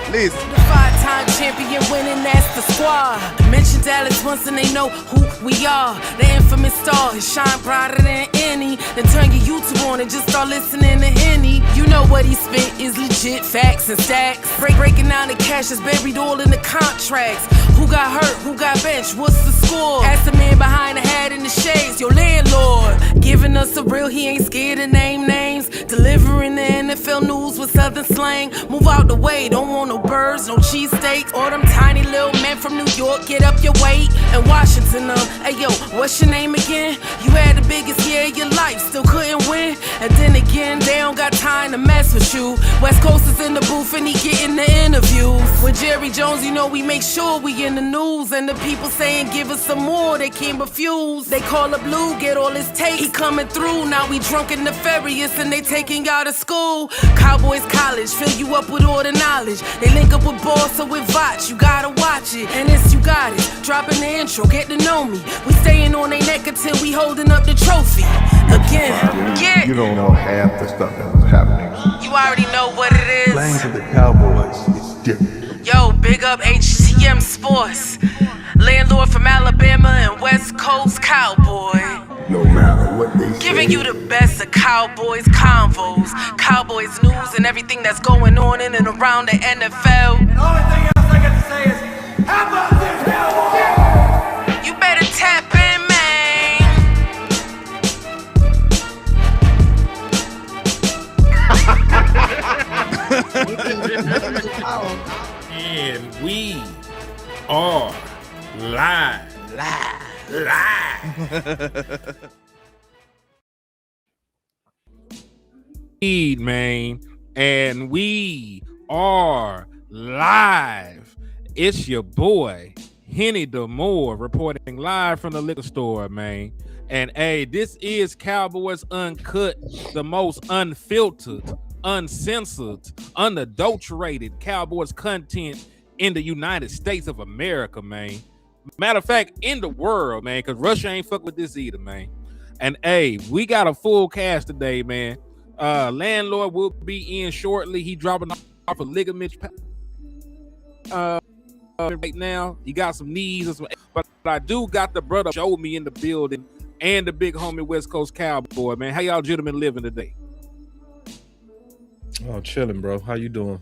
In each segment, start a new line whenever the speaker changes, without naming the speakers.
Listen.
The 5-time champion winning, that's the squad. Mention Dallas once and they know who we are. The infamous star, his shine brighter than any. Then turn your YouTube on and just start listening to Henny. You know what he spit is legit facts and stacks. Breaking down the cash is buried all in the contracts. Who got hurt, who got benched, what's the score? Ask the man behind the hat in the shades, your landlord. Giving us a real, he ain't scared to name names. Delivering the NFL news with southern slang. Move out the way, don't want no birds, no cheesesteaks. Or them tiny little men from New York, get up your weight. And Washington, hey yo, what's your name again? You had the biggest year of your life, still couldn't win. And then again, they don't got time to mess with you. West Coast is in the booth and he getting the interviews. With Jerry Jones, you know we make sure we in the news. And the people saying give us some more, they can't refuse. They call up Lou, get all his takes, he coming through. Now we drunk and nefarious and they taking y'all to school. Cowboys College, fill you up with all the knowledge. They link up with Boss or with Vach, you gotta watch it. And it's you got it, dropping the intro, get to know me. We staying on their neck until we holding up the trophy. Again, yeah.
You don't know half the stuff that was happening.
You already know what it is.
Playing for the Cowboys is different.
Yo, big up HTM Sports. Landlord from Alabama and West Coast Cowboy.
No matter what they say.
Giving you the best of Cowboys convos, Cowboys news and everything that's going on in and around the NFL.
And the only thing else I got to say is, how about this Cowboys?
You better tap in,
And we are live. Man, and we are live. It's your boy Henny DeMoore reporting live from the liquor store, man. And hey, this is Cowboys UnCut, the most unfiltered, uncensored, unadulterated Cowboys content in the United States of America, man. Matter of fact, in the world, man, because Russia ain't fuck with this either, man. And hey, we got a full cast today, man. LandLord will be in shortly. He dropping off a ligament right now. He got some knees, but I do got the brother show me in the building and the big homie West Coast Cowboy, man. How y'all gentlemen living today?
Oh, chilling, bro. How you doing?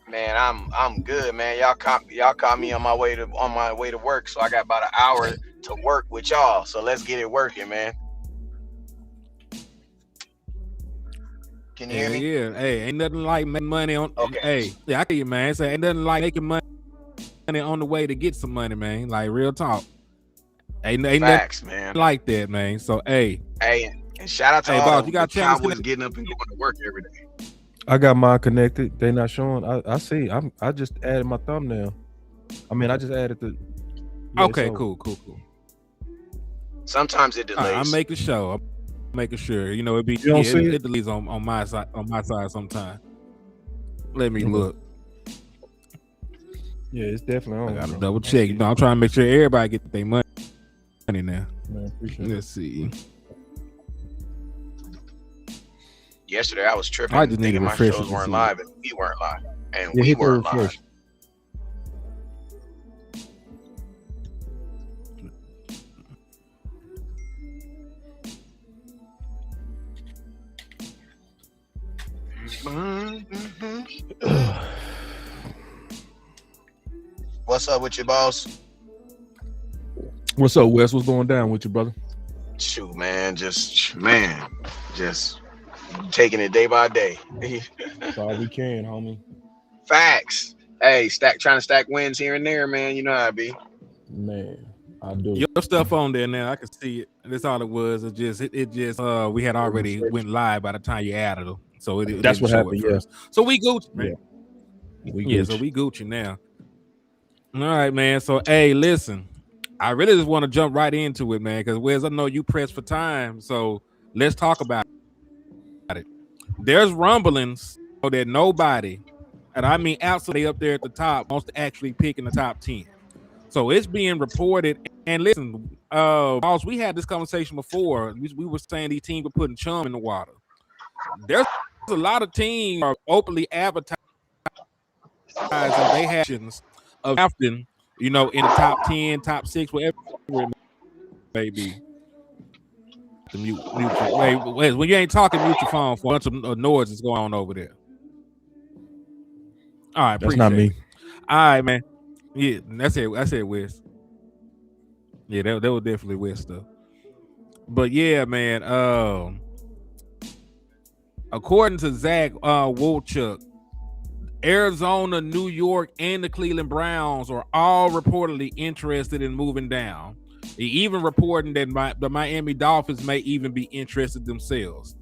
Man, I'm good, man. Y'all caught me on my way to work, so I got about an hour to work with y'all. So let's get it working, man. Can you hear me?
Yeah. Hey, ain't nothing like making money on.
Okay.
Hey, yeah, I can hear you, man. Say ain't nothing like making money on the way to get some money, man. Like real talk. Ain't
Facts,
nothing
man.
like that, man. So hey,
and shout out to all
boss,
the
you got
Cowboys getting up and going to work every day.
I got mine connected. They not showing. I see. I just added my thumbnail. I mean, I just added the. Yeah,
okay,
so.
cool.
Sometimes it delays.
I'm making sure. I'm making sure. You know, it delays on my side. On my side, sometimes. Let me look.
Yeah, it's definitely on.
I gotta double check. You know, I'm trying to make sure everybody get their money now.
Man, appreciate it.
Let's see.
Yesterday I was
I
tripping,
just need to
thinking my
refresh it
shows
to
weren't
see.
live, and we weren't live, and
Yeah,
we
hit the
weren't live.
refresh.
What's up with you, boss?
What's up, Wes? What's going down with you, brother?
Shoot, man, just taking it day by day.
That's all we can, homie.
Facts. Hey, trying to stack wins here and there, man. You know how it be.
Man, I do.
Your stuff on there now. I can see it. That's all it was. It just we had already went live by the time you added them. So it
That's
didn't
what
show
happened,
it first. So we Gucci, man.
Yeah,
So we Gucci now. All right, man. So hey, listen. I really just want to jump right into it, man, because Wes, I know you pressed for time. So let's talk about it. There's rumblings that nobody, and I mean absolutely up there at the top, wants to actually pick in the top 10. So it's being reported. And listen, boss, we had this conversation before. We were saying these teams were putting chum in the water. There's a lot of teams are openly advertising they have of drafting, in the top 10, top 6, whatever it may be. Wait, when you ain't talking, mute your phone for a bunch of noise that's going on over there. All right,
that's not me.
All right, man. Yeah, that's it. That's it, Wes. Yeah, that was definitely Wes stuff. But yeah, man. According to Zach Wolchuk, Arizona, New York, and the Cleveland Browns are all reportedly interested in moving down. They even reporting that the Miami Dolphins may even be interested themselves.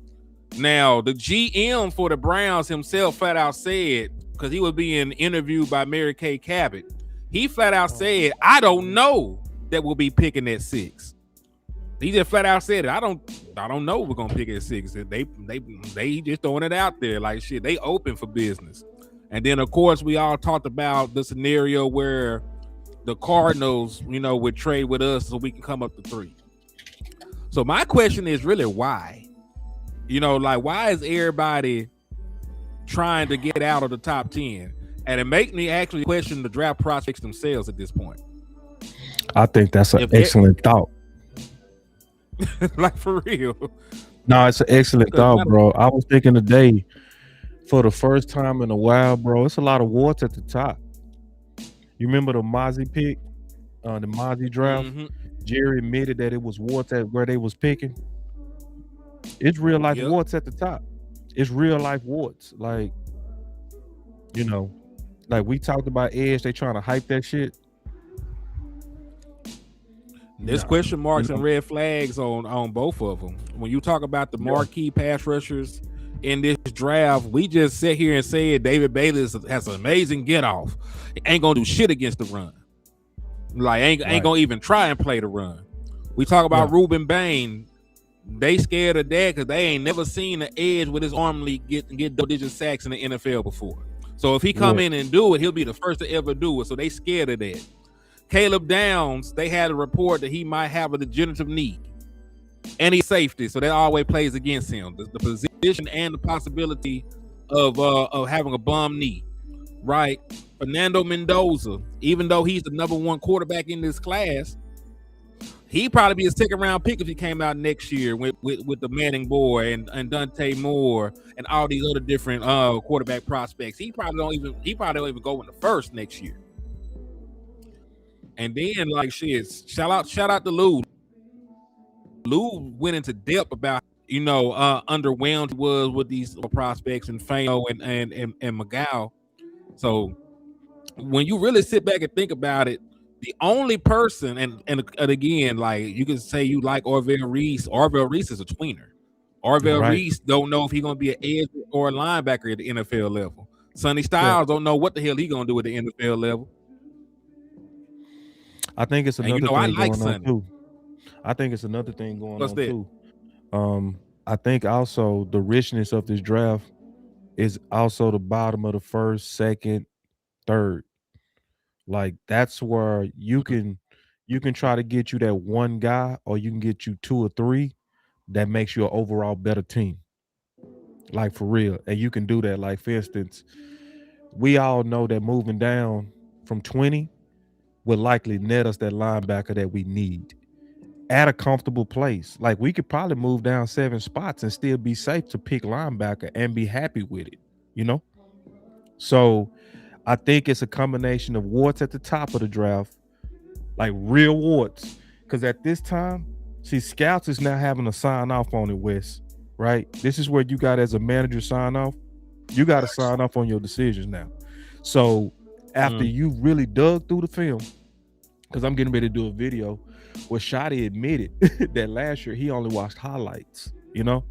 Now, the GM for the Browns himself flat out said, because he was being interviewed by Mary Kay Cabot, he flat out said, I don't know that we'll be picking at 6. He just flat out said it. I don't know we're gonna pick at 6. They just throwing it out there like shit. They open for business. And then of course we all talked about the scenario where the Cardinals, would trade with us so we can come up to 3. So my question is really why? Why is everybody trying to get out of the top 10? And it makes me actually question the draft prospects themselves at this point.
I think that's an excellent thought.
Like for real.
No, it's an excellent thought, bro. I was thinking today, for the first time in a while, bro, it's a lot of warts at the top. You remember the Mozzie pick, the Mozzie draft? Mm-hmm. Jerry admitted that it was warts at where they was picking. It's real life warts at the top. It's real life warts. Like, like we talked about Edge, they trying to hype that shit.
There's question marks and red flags on both of them. When you talk about the marquee pass rushers in this draft, we just sit here and say David Bailey has an amazing get off. Ain't gonna do shit against the run. Like ain't gonna even try and play the run. We talk about Ruben Bain. They scared of that because they ain't never seen an edge with his arm get double-digit sacks in the NFL before. So if he come in and do it, he'll be the first to ever do it. So they scared of that. Caleb Downs, they had a report that he might have a degenerative knee. And he's safety, so that always plays against him. The position and the possibility of having a bum knee. Right? Fernando Mendoza, even though he's the number 1 quarterback in this class, he'd probably be a second-round pick if he came out next year with the Manning boy and Dante Moore and all these other different quarterback prospects. He probably don't even go in the first next year. And then like shit, shout out to Lou. Lou went into depth about underwhelmed he was with these prospects and Fano and McGow. So when you really sit back and think about it, the only person and again, like you can say you like Orville Reese. Orville Reese is a tweener. Orville Reese don't know if he's gonna be an edge or a linebacker at the NFL level. Sonny Styles don't know what the hell he's gonna do at the NFL level.
I think it's another thing going on too. I think it's another thing going on too. I think also the richness of this draft is also the bottom of the first, second, third. Like that's where you can You can try to get you that one guy, or you can get you two or three that makes you an overall better team. Like for real. And you can do that. Like for instance, we all know that moving down from 20 will likely net us that linebacker that we need at a comfortable place. Like we could probably move down 7 spots and still be safe to pick linebacker and be happy with it, you know? So I think it's a combination of warts at the top of the draft, like real warts. Because at this time, see, scouts is now having to sign off on it, Wes, right? This is where you got as a manager sign off. You got to sign off on your decisions now. So after you really dug through the film, because I'm getting ready to do a video where Shotty admitted that last year he only watched highlights, you know?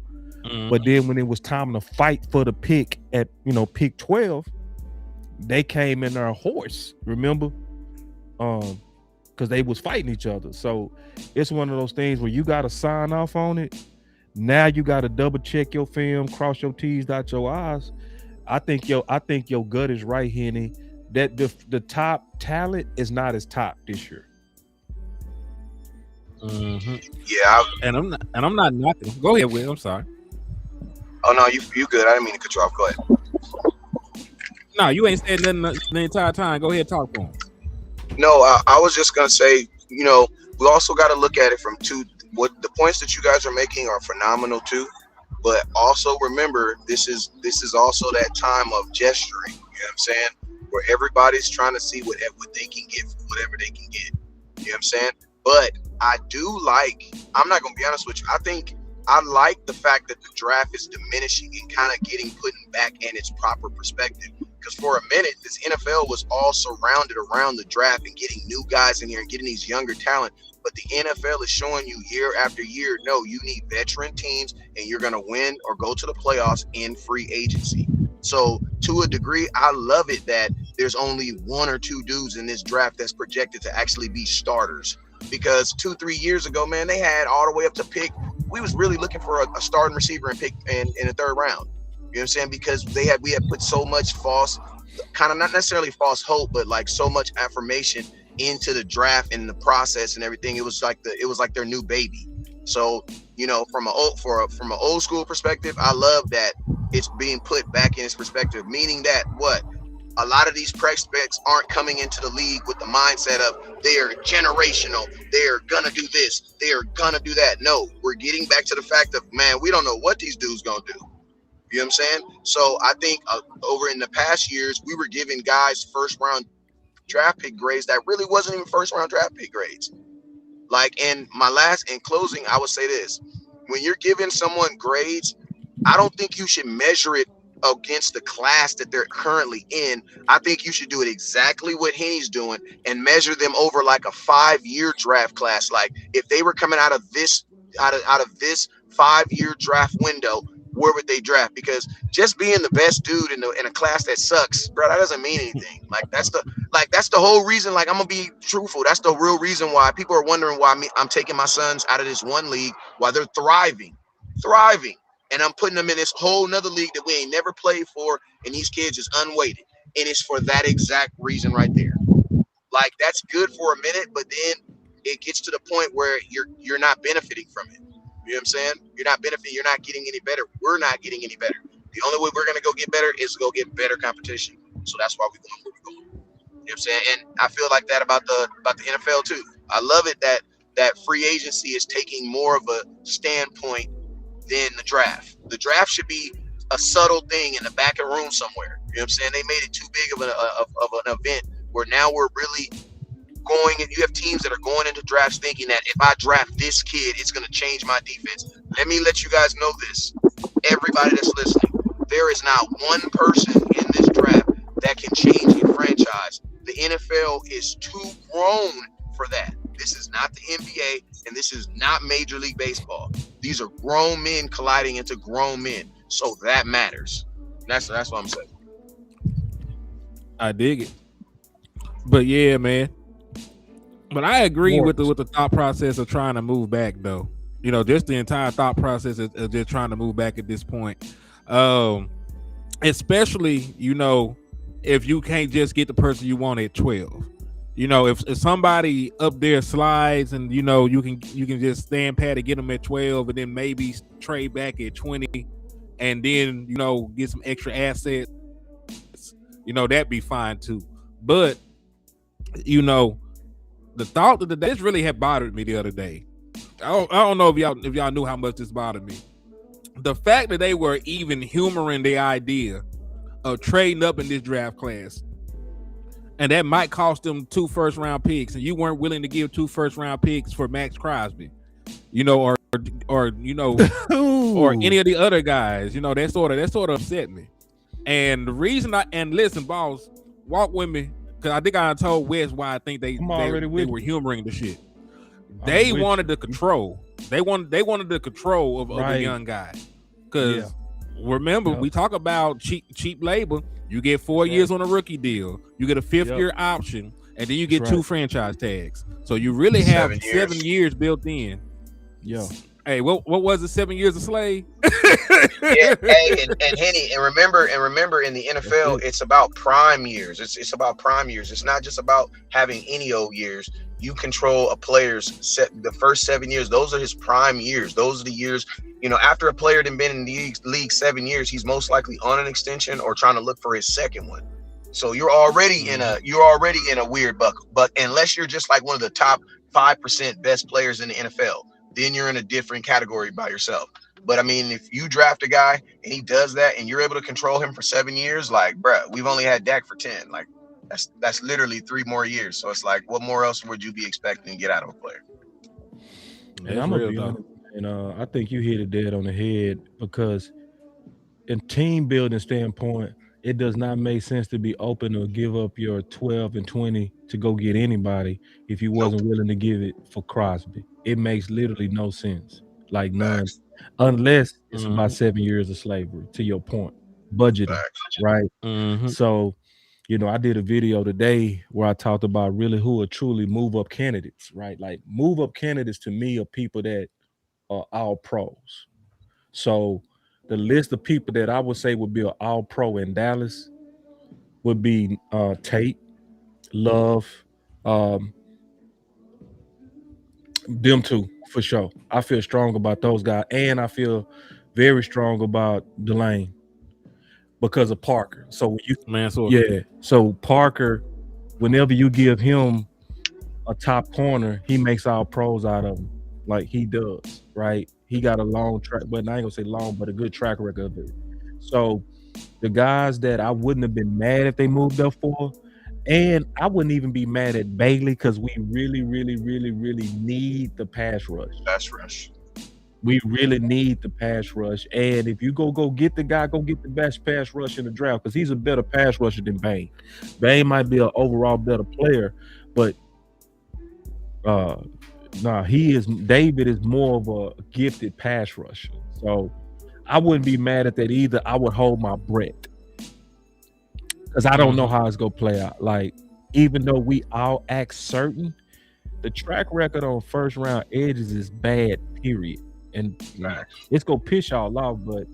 But then when it was time to fight for the pick at, pick 12, they came in their horse, remember? Because they was fighting each other. So it's one of those things where you got to sign off on it. Now you got to double check your film, cross your T's, dot your I's. I think your gut is right, Henny. That the top talent is not as top this year.
Yeah,
and I'm not knocking. Go ahead, Will. I'm sorry.
Oh no, you good. I didn't mean to cut you off. Go ahead.
No, you ain't said nothing the entire time. Go ahead, talk to him.
No, I was just gonna say, we also got to look at it from what the points that you guys are making are phenomenal too, but also remember this is also that time of gesturing. You know what I'm saying? Where everybody's trying to see what they can get, whatever they can get. You know what I'm saying? But I do I'm not gonna be honest with you. I like the fact that the draft is diminishing and kind of getting put back in its proper perspective. Because for a minute, this NFL was all surrounded around the draft and getting new guys in here and getting these younger talent. But the NFL is showing you year after year, no, you need veteran teams and you're going to win or go to the playoffs in free agency. So to a degree, I love it that there's only one or two dudes in this draft that's projected to actually be starters. Because 2-3 years ago, man, they had all the way up to pick. We was really looking for a starting receiver and pick in the third round. You know what I'm saying? Because we had put so much false, kind of not necessarily false hope, but like so much affirmation into the draft and the process and everything. It was like their new baby. So, from an old school perspective, I love that it's being put back in its perspective, meaning that a lot of these prospects aren't coming into the league with the mindset of they're generational, they're gonna do this, they're gonna do that. No, we're getting back to the fact of, man, we don't know what these dudes gonna do. You know what I'm saying? So I think over in the past years, we were giving guys first round draft pick grades that really wasn't even first round draft pick grades. In closing, I would say this: when you're giving someone grades, I don't think you should measure it against the class that they're currently in. I think you should do it exactly what Henny's doing and measure them over like a 5-year draft class. Like if they were coming out of this 5-year draft window, where would they draft? Because just being the best dude in a class that sucks, bro, that doesn't mean anything. That's the whole reason. Like, I'm gonna be truthful. That's the real reason why people are wondering why I'm taking my sons out of this one league while they're thriving, and I'm putting them in this whole nother league that we ain't never played for, and these kids is unweighted, and it's for that exact reason right there. Like, that's good for a minute, but then it gets to the point where you're not benefiting from it. You know what I'm saying? You're not benefiting. You're not getting any better. We're not getting any better. The only way we're going to go get better is to go get better competition. So that's why we're going where we're going. You know what I'm saying? And I feel like that about the NFL too. I love it that free agency is taking more of a standpoint than the draft. The draft should be a subtle thing in the back of the room somewhere. You know what I'm saying? They made it too big of an event where now we're really going, and you have teams that are going into drafts thinking that if I draft this kid, it's going to change my defense. Let me let you guys know this. Everybody that's listening, there is not one person in this draft that can change a franchise. The NFL is too grown for that. This is not the NBA, and this is not Major League Baseball. These are grown men colliding into grown men. So that matters. That's what I'm saying.
I dig it. But yeah, man. But I agree with the thought process of trying to move back, though. Just the entire thought process of just trying to move back at this point. Especially, if you can't just get the person you want at 12. You know, if somebody up there slides and you know you can just stand pat to get them at 12 and then maybe trade back at 20 and then you know get some extra assets, you know, that'd be fine too. But you know, the thought of the day, this really had bothered me the other day. I don't know if y'all knew how much this bothered me. The fact that they were even humoring the idea of trading up in this draft class, and that might cost them 2 first-round picks, and you weren't willing to give 2 first-round picks for Max Crosby, you know, or you know, or any of the other guys, you know, that sort of upset me. And the reason listen, boss, walk with me, because I think I told Wes why I think they were humoring the shit. They wanted the control. They wanted the control of the young guy. Because remember, we talk about cheap labor. You get 4 years on a rookie deal. You get a 5th year option, and then you get 2 franchise tags. So you really have 7 years built in.
Yo.
Hey, what was it? 7 years a slave?
Yeah, hey, and Henny, and remember in the NFL, it's about prime years. It's about prime years. It's not just about having any old years. You control a player's the first 7 years. Those are his prime years. Those are the years, you know, after a player had been in the league 7 years, he's most likely on an extension or trying to look for his second one. So you're already in a weird bucket. But unless you're just like one of the top 5% best players in the NFL, then you're in a different category by yourself. But I mean, if you draft a guy and he does that and you're able to control him for 7 years, like, bruh, we've only had Dak for 10. Like, that's literally 3 more years. So it's like, what more else would you be expecting to get out of a player?
And I'm gonna be honest, and I think you hit it dead on the head, because in team building standpoint, it does not make sense to be open to give up your 12 and 20 to go get anybody if you wasn't willing to give it for Crosby. It makes literally no sense. Like none, unless it's about 7 years of slavery, to your point. Budgeting, right? So, you know, I did a video today where I talked about really who are truly move up candidates, right? Like move up candidates to me are people that are all pros. So the list of people that I would say would be an all pro in Dallas would be Tate, Love, them two for sure. I feel strong about those guys, and I feel very strong about Delane because of Parker. So so Parker, whenever you give him a top corner, he makes all pros out of him, like he does, right? He got a long track, but I ain't gonna say long, but a good track record of it. So the guys that I wouldn't have been mad if they moved up for, and I wouldn't even be mad at Bailey, because we really need the pass rush. We really need the pass rush. And if you go get the guy, go get the best pass rush in the draft, because he's a better pass rusher than Bain. Bain might be an overall better player, but David is more of a gifted pass rusher. So I wouldn't be mad at that either. I would hold my breath, because I don't know how it's gonna play out. Like, even though we all act certain, the track record on first round edges is bad, period. And it's gonna piss y'all off, but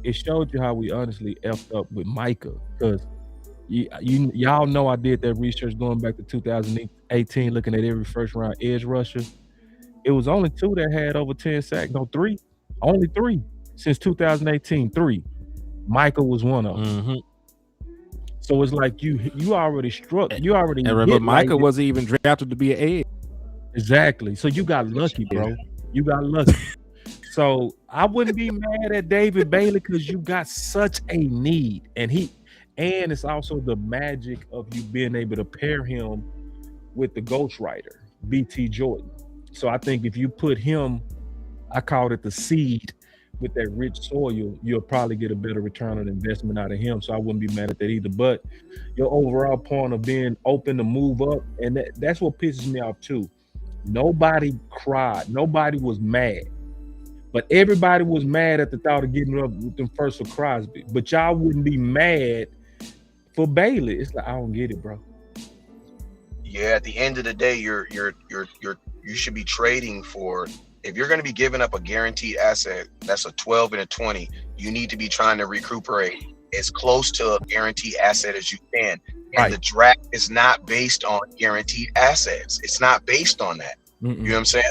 it showed you how we honestly effed up with Micah, because y'all know I did that research going back to 2018, looking at every first round edge rusher. It was only 2 that had over 10 sacks. No, 3. Only 3 since 2018. 3. Michael was one of them. So it's like you already struck. You already.
And remember, Michael wasn't even drafted to be an edge.
Exactly. So you got lucky, bro. You got lucky. So I wouldn't be mad at David Bailey, because you got such a need, and it's also the magic of you being able to pair him with the ghostwriter, BT Jordan. So I think if you put him, I called it the seed, with that rich soil, you'll probably get a better return on investment out of him. So I wouldn't be mad at that either. But your overall point of being open to move up, and that's what pisses me off too. Nobody cried. Nobody was mad. But everybody was mad at the thought of getting up with them first for Crosby. But y'all wouldn't be mad for Bailey. It's like, I don't get it, bro.
Yeah, at the end of the day, you should be trading for. If you're going to be giving up a guaranteed asset, that's a 12 and a 20, you need to be trying to recuperate as close to a guaranteed asset as you can. And the draft is not based on guaranteed assets. It's not based on that. You know what I'm saying?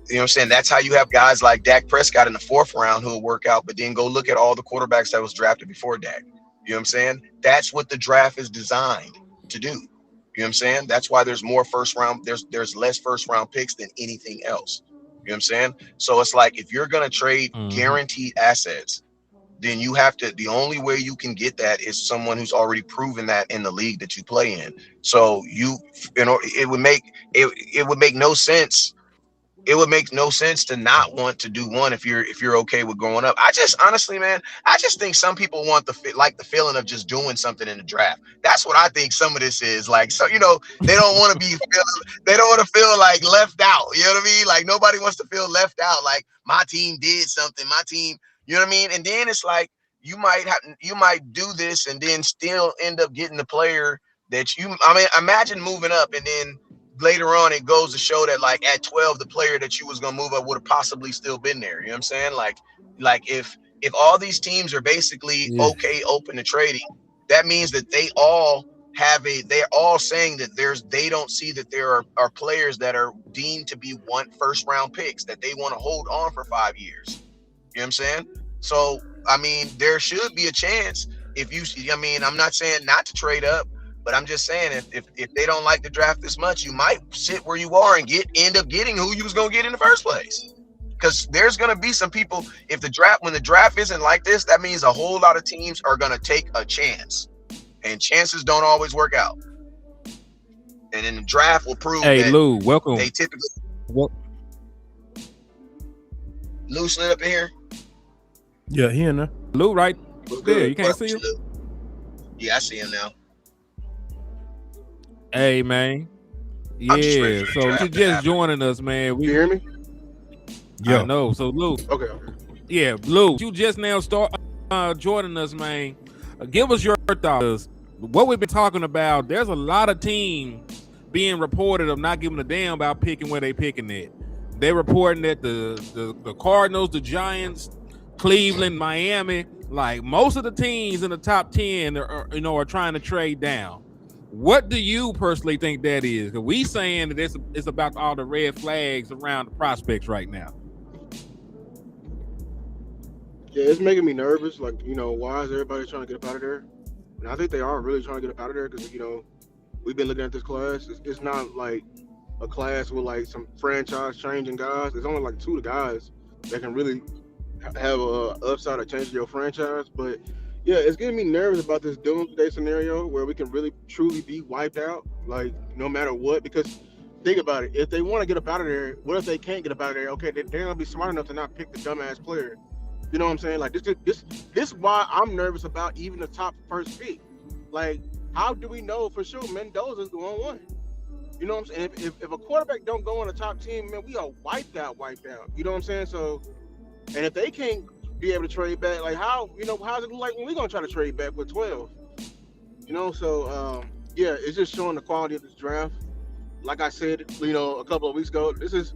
You know what I'm saying? That's how you have guys like Dak Prescott in the 4th round who will work out, but then go look at all the quarterbacks that was drafted before Dak. You know what I'm saying? That's what the draft is designed to do. You know what I'm saying? That's why there's more first round, there's less first round picks than anything else. You know what I'm saying? So it's like if you're gonna trade guaranteed assets, then you have to, the only way you can get that is someone who's already proven that in the league that you play in. So you know, it would make no sense. It would make no sense to not want to do one if you're okay with growing up. I just honestly, man, I just think some people want the feeling of just doing something in the draft. That's what I think some of this is like. So, you know, they don't want to feel like left out. You know what I mean? Like nobody wants to feel left out. Like my team did something, my team, you know what I mean? And then it's like you might do this and then still end up getting the player that imagine moving up and then later on it goes to show that like at 12 the player that you was gonna move up would have possibly still been there. You know what I'm saying? Like if all these teams are basically open to trading, that means that they're all saying that they don't see that there are players that are deemed to be first round picks that they want to hold on for 5 years. You know what I'm saying? So I mean there should be a chance I'm not saying not to trade up, but I'm just saying if they don't like the draft this much, you might sit where you are and end up getting who you was gonna get in the first place. Because there's gonna be some people, when the draft isn't like this, that means a whole lot of teams are gonna take a chance. And chances don't always work out. And then the draft will prove that
Lou, welcome.
They typically Lou slid up in here.
Yeah, he in there.
Lou right there. You can't see him?
Yeah, I see him now.
Hey, man. Yeah, so you just joining us, man.
You hear me?
Yeah. I know. So, Lou.
Okay.
Yeah, Lou, you just now start joining us, man. Give us your thoughts. What we've been talking about, there's a lot of teams being reported of not giving a damn about picking where they picking it. They're reporting that the Cardinals, the Giants, Cleveland, Miami, like most of the teams in the top 10 are trying to trade down. What do you personally think that is? Because we saying that it's about all the red flags around the prospects right now.
Yeah, it's making me nervous. Like, why is everybody trying to get up out of there? And I think they are really trying to get up out of there because, we've been looking at this class. It's not like a class with like some franchise changing guys. There's only like 2 guys that can really have a upside of changing your franchise. But yeah, it's getting me nervous about this doomsday scenario where we can really truly be wiped out, like no matter what. Because think about it, if they want to get up out of there, what if they can't get up out of there? Okay, they're gonna be smart enough to not pick the dumbass player. You know what I'm saying? Like this is why I'm nervous about even the top first pick. Like, how do we know for sure Mendoza's going one? You know what I'm saying? If a quarterback don't go in the top 10, man, we are wiped out. You know what I'm saying? So, and if they can't be able to trade back, like how's it look like when we're gonna try to trade back with 12? So yeah, it's just showing the quality of this draft. Like I said, a couple of weeks ago, this is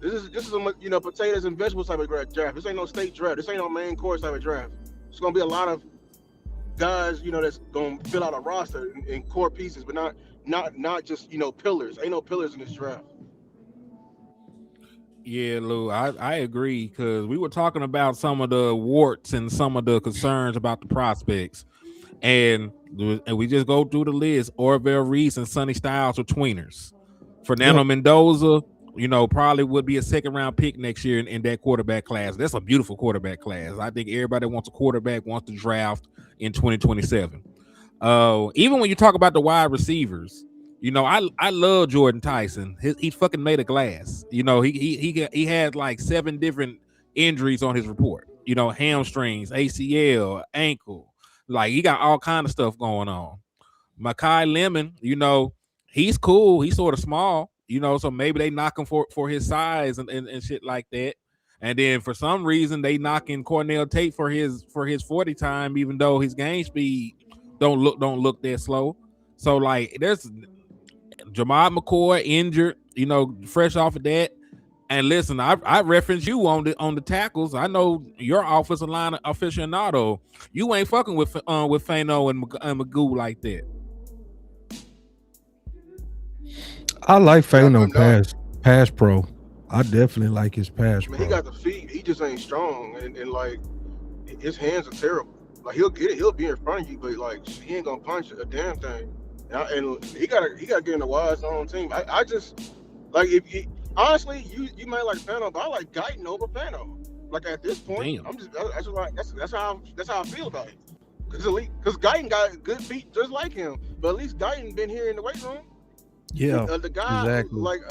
a potatoes and vegetables type of draft. This ain't no state draft. This ain't no main course type of draft. It's gonna be a lot of guys, that's gonna fill out a roster in core pieces, but not just pillars. Ain't no pillars in this draft.
Yeah, Lou, I agree, because we were talking about some of the warts and some of the concerns about the prospects, and we just go through the list. Orville Reese and Sonny Styles are tweeners. Fernando Mendoza, probably would be a second round pick next year in that quarterback class. That's a beautiful quarterback class. I think everybody wants a quarterback, wants to draft in 2027. Even when you talk about the wide receivers, I love Jordan Tyson. He fucking made a glass. He had like 7 different injuries on his report. Hamstrings, ACL, ankle. Like, he got all kind of stuff going on. Makai Lemon, he's cool. He's sort of small, so maybe they knock him for his size and shit like that. And then for some reason they knocking Cornell Tate for his 40 time, even though his game speed don't look that slow. So like there's Jamad McCoy injured, fresh off of that. And listen, I reference you on the tackles. I know your offensive line aficionado. You ain't fucking with Fano and Magoo like that.
I like
And
Fano
I'm not.
pass pro. I definitely like his pass
I mean, he
pro.
got the feet. He just ain't strong, and like his hands are terrible. Like he'll get it. He'll be in front of you, but like he ain't gonna punch a damn thing. And he gotta get in the wide zone team. I just like if he, honestly, you might like Fano, but I like Guyton over Fano. Like at this point,
Damn.
that's how I feel about it. Because Guyton got good feet just like him, but at least Guyton been here in the weight room.
Yeah,
The guy
exactly.
like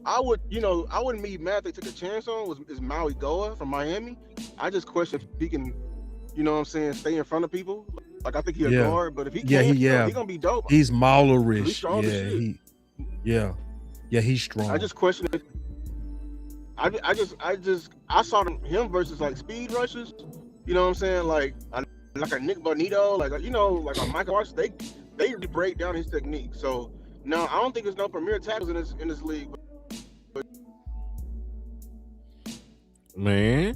I wouldn't be mad if they took a chance on is Maui Goa from Miami. I just question if he can, what I'm saying, stay in front of people. Like I think he'll
Yeah,
guard, but if he
yeah,
can,
yeah.
he gonna be dope.
He's
He's
Maulerish.
strong as shit.
Yeah, yeah. He's
I
strong.
just question if I saw him versus like speed rushers. You know what I'm saying? Like a Nick Bonito, like a Michael Arch, they break down his technique. So no, I don't think there's no premier tackles in this league.
Man.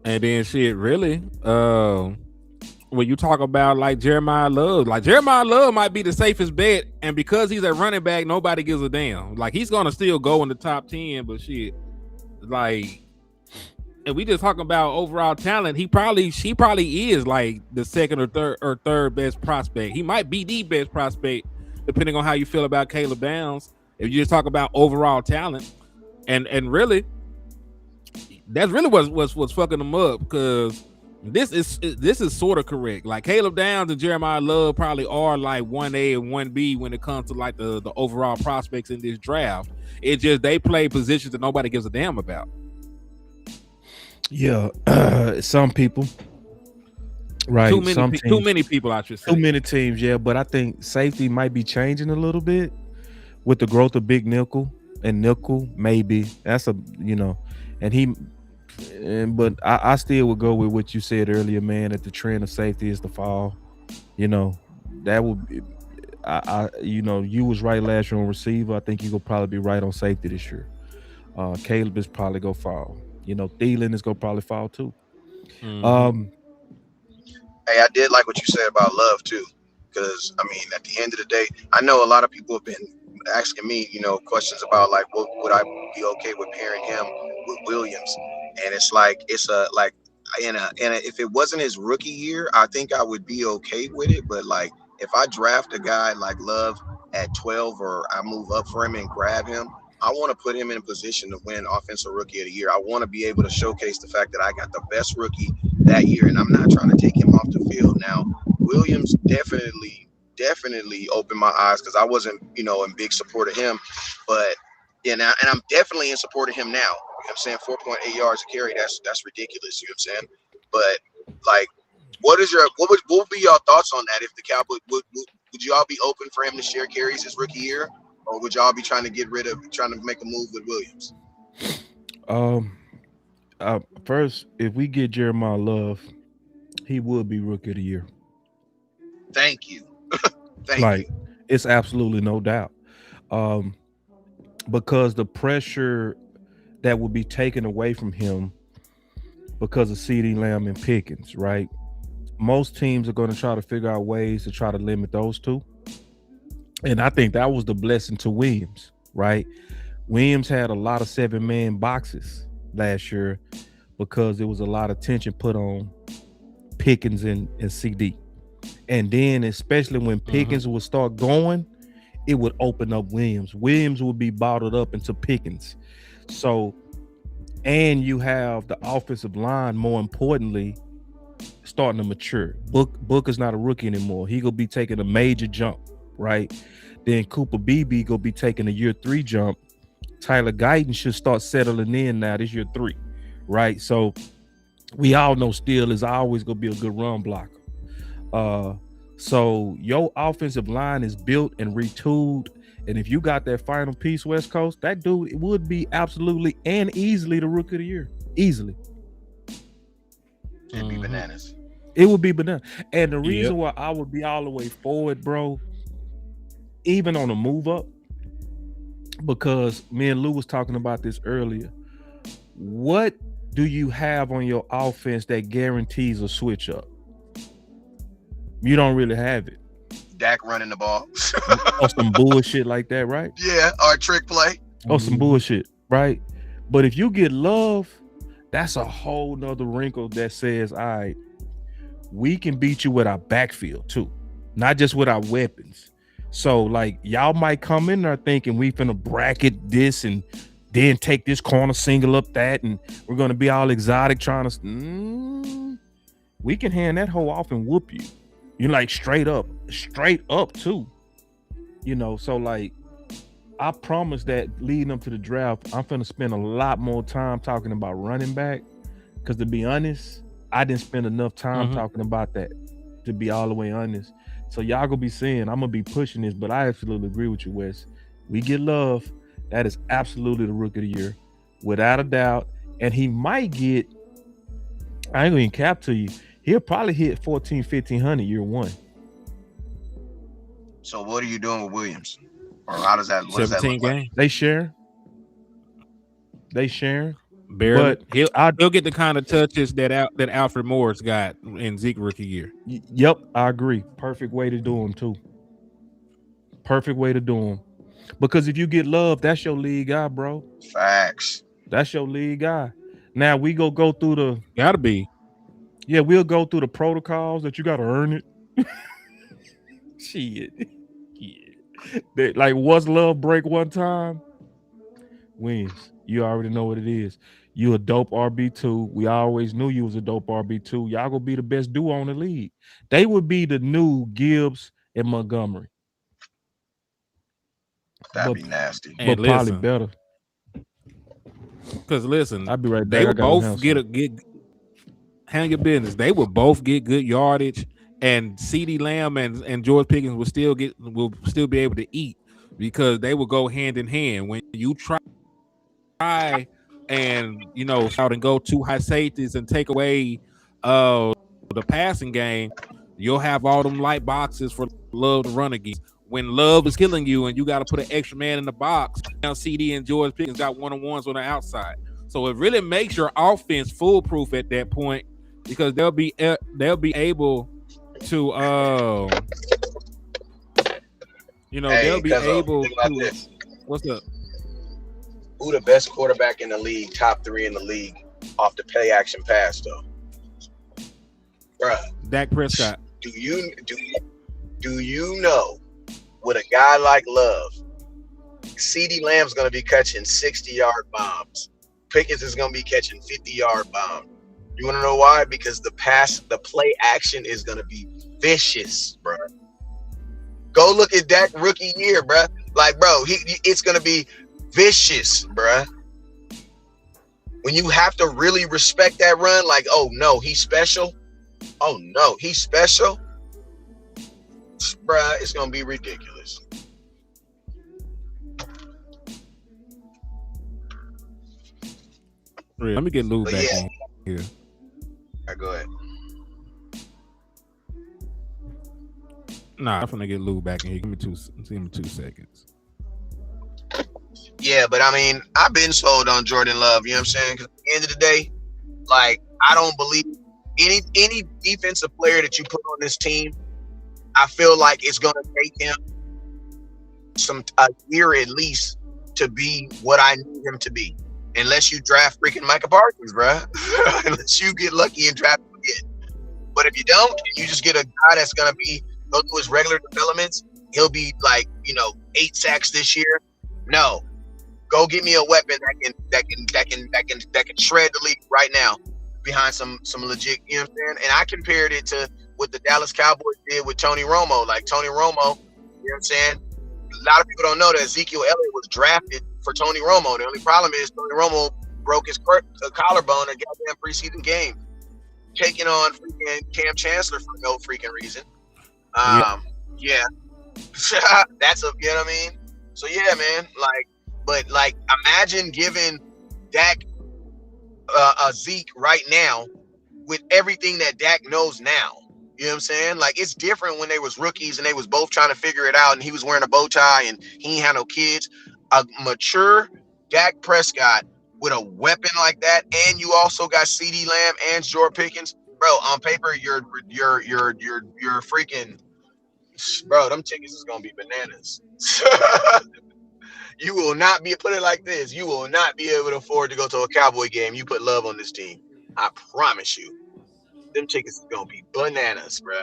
And then shit, really, when you talk about like Jeremiah Love might be the safest bet, and because he's a running back, nobody gives a damn. Like he's gonna still go in the top 10, but shit, like, and we just talking about overall talent. She probably is like the second or third best prospect. He might be the best prospect, depending on how you feel about Caleb Downs. If you just talk about overall talent, and really, that's really what's fucking them up, because this is sort of correct. Like Caleb Downs and Jeremiah Love probably are like 1A and 1B when it comes to like the overall prospects in this draft. It's just they play positions that nobody gives a damn about.
Yeah, some people, right?
Too many people, I should say.
Too many teams, yeah. But I think safety might be changing a little bit with the growth of big nickel and nickel. Maybe that's but I still would go with what you said earlier, man. That the trend of safety is to fall. That would be, you was right last year on receiver. I think you will probably be right on safety this year. Caleb is probably gonna fall. Thielen is gonna probably fall too.
Mhm.
Hey, I did like what you said about Love too, because I mean, at the end of the day, I know a lot of people have been asking me, questions about like, what would I be okay with pairing him with Williams, and it's like if it wasn't his rookie year, I think I would be okay with it, but like if I draft a guy like Love at 12 or I move up for him and grab him, I want to put him in a position to win Offensive Rookie of the Year. I want to be able to showcase the fact that I got the best rookie that year, and I'm not trying to take him off the field. Now, Williams definitely opened my eyes because I wasn't, in big support of him, but and I'm definitely in support of him now. You know what I'm saying? 4.8 yards a carry, that's ridiculous. You know what I'm saying? But like, what would be your thoughts on that? If the Cowboys would you all be open for him to share carries his rookie year? Or would y'all be trying to make a move with Williams?
Um, First, if we get Jeremiah Love, he would be rookie of the year.
Thank you.
Like, it's absolutely no doubt. Because the pressure that would be taken away from him because of CeeDee Lamb and Pickens, right? Most teams are going to try to figure out ways to try to limit those two. And I think that was the blessing to Williams, right? Williams had a lot of 7-man boxes last year because there was a lot of tension put on Pickens and CD. And then, especially when Pickens would start going, it would open up Williams. Williams would be bottled up into Pickens. So, and you have the offensive line, more importantly, starting to mature. Book is not a rookie anymore. He gonna be taking a major jump, right? Then Cooper Beebe gonna be taking a year 3 jump. Tyler Guyton should start settling in now. This year 3, right? So we all know Steele is always gonna be a good run blocker. So your offensive line is built and retooled, and if you got that final piece, West Coast, that dude would be absolutely and easily the rookie of the year. Easily.
It'd be bananas.
It would be bananas. And the reason why I would be all the way forward, bro, even on a move up, because me and Lou was talking about this earlier. What do you have on your offense that guarantees a switch up? You don't really have it.
Dak running the ball.
or some bullshit like that, right?
Yeah, or trick play.
Or some bullshit, right? But if you get Love, that's a whole nother wrinkle that says, all right, we can beat you with our backfield too, not just with our weapons. So like y'all might come in there thinking we finna bracket this and then take this corner, single up that, and we're gonna be all exotic trying to. We can hand that hoe off and whoop you. You like straight up too. You know, so like I promise that leading up to the draft, I'm finna spend a lot more time talking about running back. Because to be honest, I didn't spend enough time talking about that, to be all the way honest. So y'all gonna be saying I'm gonna be pushing this, but I absolutely agree with you, Wes. We get Love. That is absolutely the rookie of the year, without a doubt. And he might get, I ain't gonna even cap to you, he'll probably hit 1,500 year one.
So what are you doing with Williams? Or how does that, what does that
17
look like?
games.
They share.
Barely.
But
He'll get the kind of touches that Alfred Morris got in Zeke rookie year.
Yep, I agree. Perfect way to do him too. Perfect way to do him. Because if you get Love, that's your lead guy, bro.
Facts.
That's your lead guy. Now we go through the.
Gotta be.
Yeah, we'll go through the protocols that you got to earn it. Shit. Yeah. Like, was Love break one time? Wins. You already know what it is. You a dope RB2. We always knew you was a dope RB2. Y'all gonna be the best duo on the league. They would be the new Gibbs and Montgomery.
That'd be nasty.
But probably better.
Because listen,
I'll be right back.
They would both get handle your business. They would both get good yardage, and CeeDee Lamb and George Pickens will still be able to eat because they will go hand in hand. When you try and out and go too high safeties and take away the passing game, you'll have all them light boxes for Love to run against. When Love is killing you and you got to put an extra man in the box, now CD and George Pickens got one-on-ones on the outside. So it really makes your offense foolproof at that point because they'll be able to they'll be able to what's up?
Who the best quarterback in the league, top 3 in the league off the play action pass though? Bruh.
Dak Prescott.
Do you know with a guy like Love, CeeDee Lamb's going to be catching 60-yard bombs. Pickens is going to be catching 50-yard bombs. You want to know why? Because the play action is going to be vicious, bro. Go look at Dak rookie year, bro. Like, bro, it's going to be vicious, bro. When you have to really respect that run, like, oh, no, he's special. Oh, no, he's special. Bruh, it's gonna be ridiculous.
Let me get Lou back in here.
All right, go ahead.
Nah, I'm gonna get Lou back in here. Give me two seconds.
Yeah, but I mean, I've been sold on Jordan Love. You know what I'm saying? Because at the end of the day, like, I don't believe any defensive player that you put on this team. I feel like it's going to take him a year at least to be what I need him to be. Unless you draft freaking Micah Parsons, bro. Unless you get lucky and draft him again. But if you don't, you just get a guy that's going to go through his regular developments. He'll be like, 8 sacks this year. No, go get me a weapon that can shred the league right now behind some legit. You know what I'm saying? And I compared it to what the Dallas Cowboys did with Tony Romo. Like Tony Romo, you know what I'm saying? A lot of people don't know that Ezekiel Elliott was drafted for Tony Romo. The only problem is Tony Romo broke his collarbone in a goddamn preseason game, taking on freaking Cam Chancellor for no freaking reason. Yeah. That's you know what I mean? So yeah, man, but imagine giving Dak a Zeke right now with everything that Dak knows now. You know what I'm saying? Like, it's different when they was rookies and they was both trying to figure it out and he was wearing a bow tie and he ain't had no kids. A mature Dak Prescott with a weapon like that, and you also got CeeDee Lamb and George Pickens, bro. On paper, you're freaking bro, them tickets is gonna be bananas. You will not be put it like this. You will not be able to afford to go to a Cowboy game. You put love on this team. I promise you. Them tickets is gonna be bananas, bro.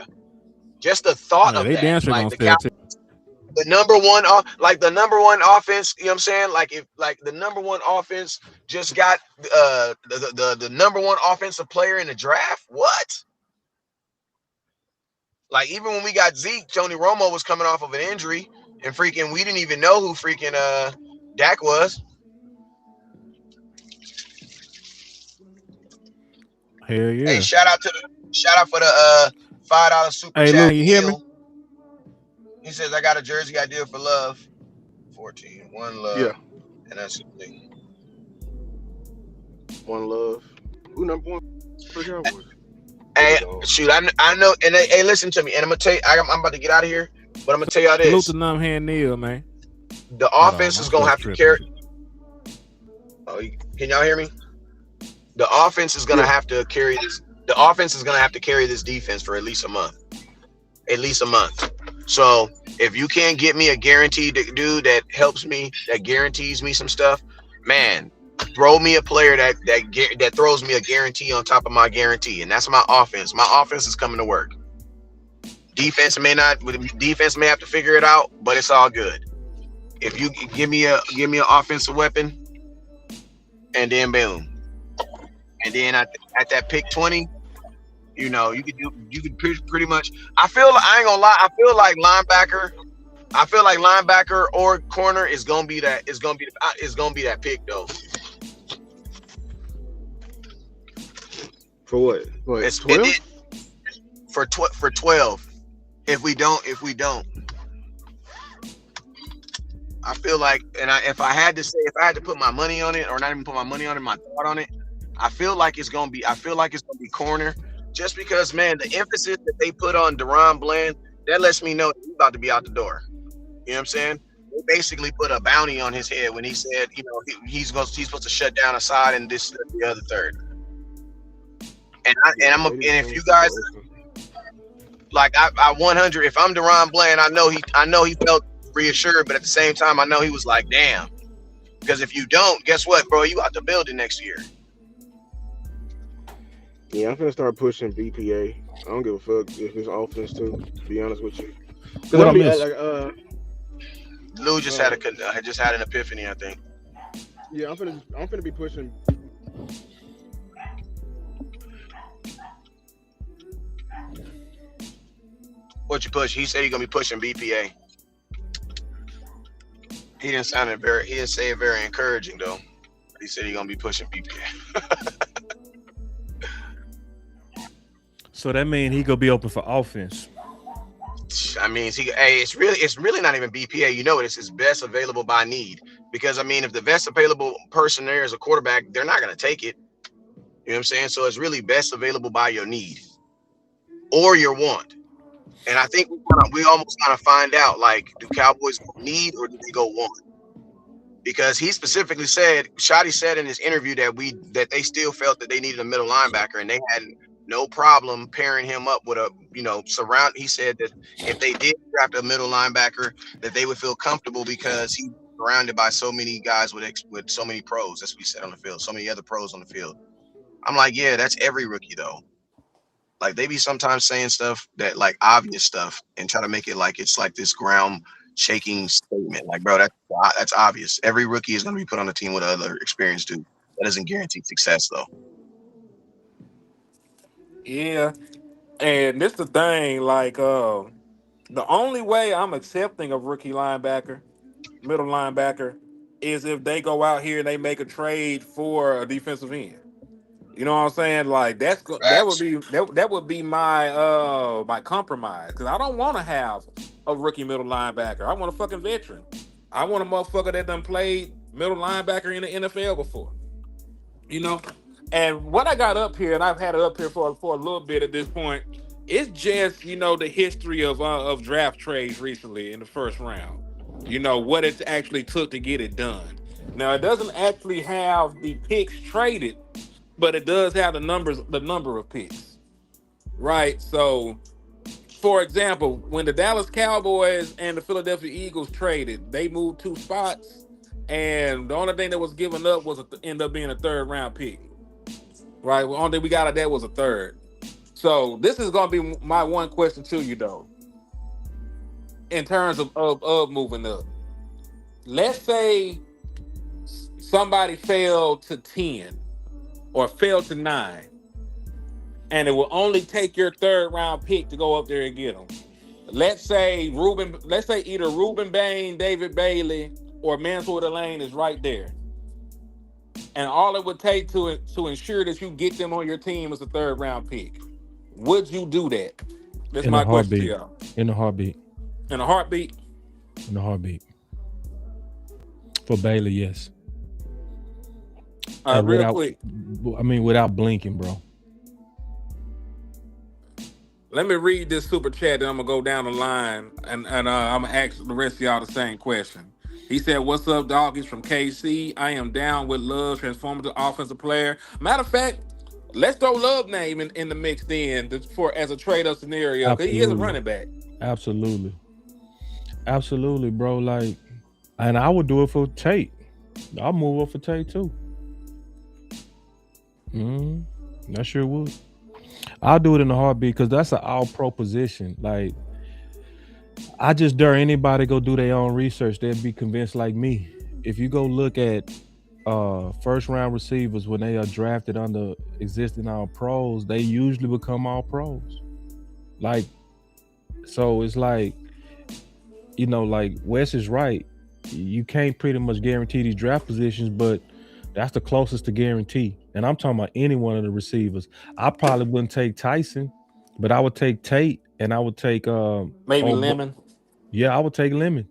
Just the thought
Yeah,
of
they
that,
damn sure
like
gonna sell tickets.
the number one, like the number one offense. You know what I'm saying? Like if like the number one offense just got the number one offensive player in the draft. What? Like even when we got Zeke, Tony Romo was coming off of an injury, and freaking we didn't even know who freaking Dak was.
Hell
Hey,
yeah.
shout out for the $5 super
Hey, Lou,
chat,
can you hear me?
Neil. He says I got a jersey idea for love. 14, one
Yeah,
love, and that's the thing.
one love. Who number one for the Cowboys? There we
Hey,
go.
shoot, I know, and hey, listen to me, and I'm gonna tell you, I'm about to get out of here, but I'm gonna tell y'all
Salute
this:
the numb hand Neil, man.
the
Hold on,
offense
my
is gonna
stuff
have to
tripping.
carry. Oh, can y'all hear me? The offense is gonna
Yeah,
have to carry this. The offense is gonna have to carry this defense for at least a month. At least a month. So if you can't get me a guaranteed dude that helps me, that guarantees me some stuff, man, throw me a player that throws me a guarantee on top of my guarantee, and that's my offense. My offense is coming to work. Defense may not. Defense may have to figure it out, but it's all good. If you give me an offensive weapon, and then boom, and then at that pick 20, you could pretty much. I ain't gonna lie. I feel like linebacker or corner is gonna be that. Is gonna be that pick though.
for what? What?
It's
12?
for 12. If we don't, I feel like, if I had to put my money on it, or not even put my money on it, my thought on it, I feel like it's gonna be corner, just because, man, the emphasis that they put on Deron Bland, that lets me know that he's about to be out the door. You know what I'm saying? They basically put a bounty on his head when he said, he's supposed to shut down a side and this the other third. And if you guys like, I 100, if I'm Deron Bland, I know he felt reassured, but at the same time, I know he was like, damn, because if you don't, guess what, bro, you out the building next year.
Yeah, I'm gonna start pushing BPA. I don't give a fuck if it's offense too. To be honest with you,
What I
I mean,
miss?
Lou just had an epiphany, I think.
yeah, I'm gonna be pushing.
What you push? He said he's gonna be pushing BPA. He didn't say it very encouraging though. He said he's gonna be pushing BPA.
So that means he gonna be open for offense.
I mean, it's really not even BPA. You know, it's his best available by need. Because I mean, if the best available person there is a quarterback, they're not gonna take it. You know what I'm saying? So it's really best available by your need or your want. And I think we almost kind of find out, like, do Cowboys need or do they go want? Because he specifically said, Shotty said in his interview that they still felt that they needed a middle linebacker, and they had no problem pairing him up with He said that if they did draft a middle linebacker, that they would feel comfortable because he's surrounded by so many guys with so many pros. That's what he said on the field. So many other pros on the field. I'm like, yeah, that's every rookie though. Like, they be sometimes saying stuff that, like, obvious stuff, and try to make it like it's like this ground shaking statement. Like, bro, that's obvious. Every rookie is going to be put on a team with other experienced dude. That doesn't guarantee success though.
Yeah. And this the thing, like, the only way I'm accepting a rookie linebacker, middle linebacker, is if they go out here and they make a trade for a defensive end. You know what I'm saying? Like,
Facts.
that would be my my compromise, because I don't want to have a rookie middle linebacker. I want a fucking veteran. I want a motherfucker that done played middle linebacker in the NFL before. You know. And what I got up here, and I've had it up here for a little bit at this point, it's just, the history of draft trades recently in the first round. What it actually took to get it done. Now, it doesn't actually have the picks traded, but it does have the number of picks, right? So for example, when the Dallas Cowboys and the Philadelphia Eagles traded, they moved 2 spots, and the only thing that was given up was end up being a third round pick. Right, the only thing we got out of that was a third. So this is gonna be my one question to you though, in terms of moving up. Let's say somebody fell to 10 or fell to 9, and it will only take your third round pick to go up there and get them. Let's say either Ruben Bain, David Bailey, or Mansour Lane is right there. And all it would take to ensure that you get them on your team is a third round pick. Would you do that? That's
In a
my question to
heartbeat.
y'all.
In a heartbeat.
In a heartbeat?
In a heartbeat. For Bailey, yes.
Real quick.
I mean, without blinking, bro.
Let me read this super chat, and I'm gonna go down the line, and I'm gonna ask the rest of y'all the same question. He said, "What's up, dog? He's from KC. I am down with Love, transformative offensive player. Matter of fact, let's throw Love name in the mix then for as a trade up scenario because he is a running back.
Absolutely, absolutely, bro. Like, and I would do it for Tate. I'll move up for Tate too. I sure would. I'll do it in a heartbeat because that's an all-pro position. Like, I just dare anybody go do their own research. They'd be convinced like me. If you go look at first-round receivers when they are drafted under existing all-pros, they usually become all-pros. Like, so it's like, like Wes is right. You can't pretty much guarantee these draft positions, but that's the closest to guarantee. And I'm talking about any one of the receivers. I probably wouldn't take Tyson, but I would take Tate, and I would take
maybe Lemon.
Yeah, I would take Lemon.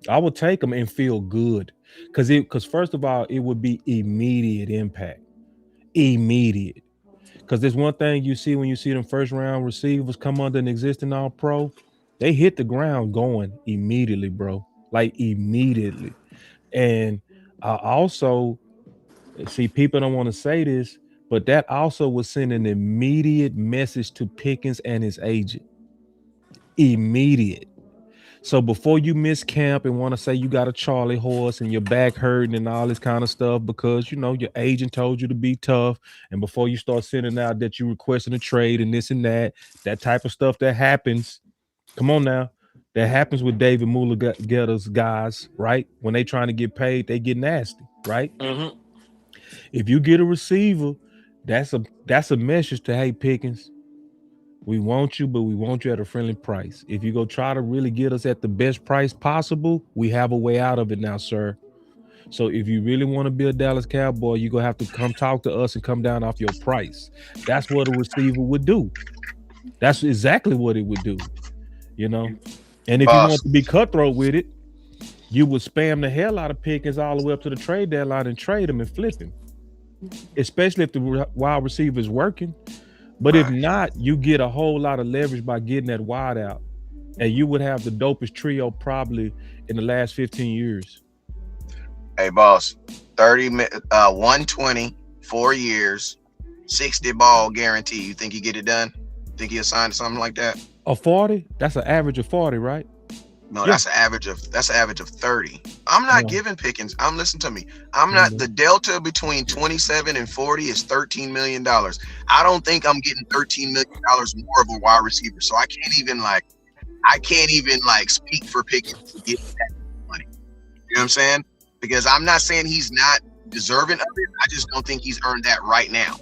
I would take them and feel good, because first of all, it would be immediate impact. Immediate. Because there's one thing you see when you see them first round receivers come under an existing all pro, they hit the ground going immediately, bro. Like immediately. And also, see, people don't want to say this, but that also would send an immediate message to Pickens and his agent. Immediate. So before you miss camp and want to say you got a Charlie horse and your back hurting and all this kind of stuff because, your agent told you to be tough, and before you start sending out that you requesting a trade and this and that type of stuff that happens, come on now, that happens with David Mulligetter's guys, right? When they trying to get paid, they get nasty, right?
Mm-hmm.
If you get a receiver, that's a message to, hey, Pickens, we want you, but we want you at a friendly price. If you go try to really get us at the best price possible, we have a way out of it now, sir. So if you really want to be a Dallas Cowboy, you're going to have to come talk to us and come down off your price. That's what a receiver would do. That's exactly what it would do, And if you want to be cutthroat with it, you would spam the hell out of Pickens all the way up to the trade deadline and trade him and flip him, especially if the wide receiver is working. But if not, you get a whole lot of leverage by getting that wide out, and you would have the dopest trio probably in the last 15 years.
Hey, boss, 120, 4 years, 60 ball guarantee. You think you get it done? Think he'll sign something like that?
A 40? That's an average of 40, right?
No, that's an average of 30. I'm not giving Pickens. Listen to me. I'm not. The delta between 27 and 40 is $13 million. I don't think I'm getting $13 million more of a wide receiver. So I can't even speak for Pickens to get that money. You know what I'm saying? Because I'm not saying he's not deserving of it. I just don't think he's earned that right now.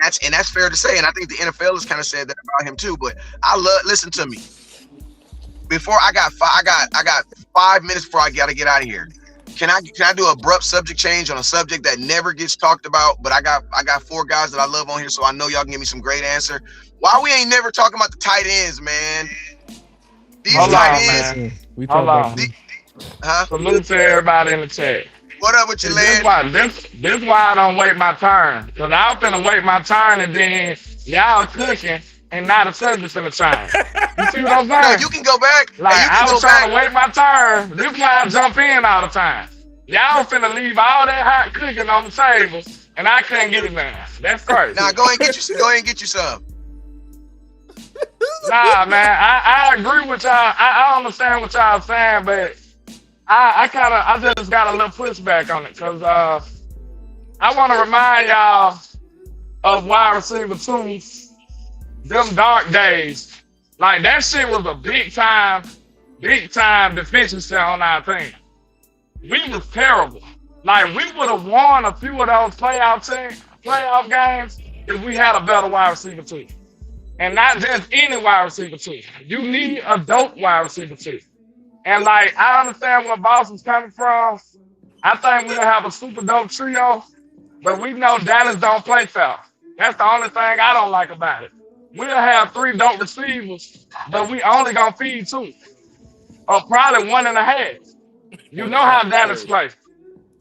That's fair to say, and I think the NFL has kind of said that about him too. But listen to me. Before I got 5 minutes before I gotta get out of here. Can I do an abrupt subject change on a subject that never gets talked about? But I got 4 guys that I love on here, so I know y'all can give me some great answer. Why we ain't never talking about the tight ends, man? These tight ends.
We talk about
Salute to everybody in the chat.
What up with you, Land?
This why I don't wait my turn. Because I was finna wait my turn and then y'all cooking and not a subject in the turn. You see what I'm saying?
No, you can go back.
I was trying to wait my turn. This why I jump in all the time. Y'all finna leave all that hot cooking on the table and I couldn't get it done. That's crazy.
Nah, go ahead and get you some.
Nah, man, I agree with y'all. I understand what y'all saying, but I just got a little pushback on it because I want to remind y'all of wide receiver two, them dark days. Like that shit was a big time deficiency on our team. We was terrible. Like we would have won a few of those playoff games if we had a better wide receiver team. And not just any wide receiver team. You need a dope wide receiver team. And like I understand where Boston's coming from. I think we'll have a super dope trio, but we know Dallas don't play foul. That's the only thing I don't like about it. We'll have three dope receivers, but we only gonna feed two, or probably one and a half. You know how Dallas plays.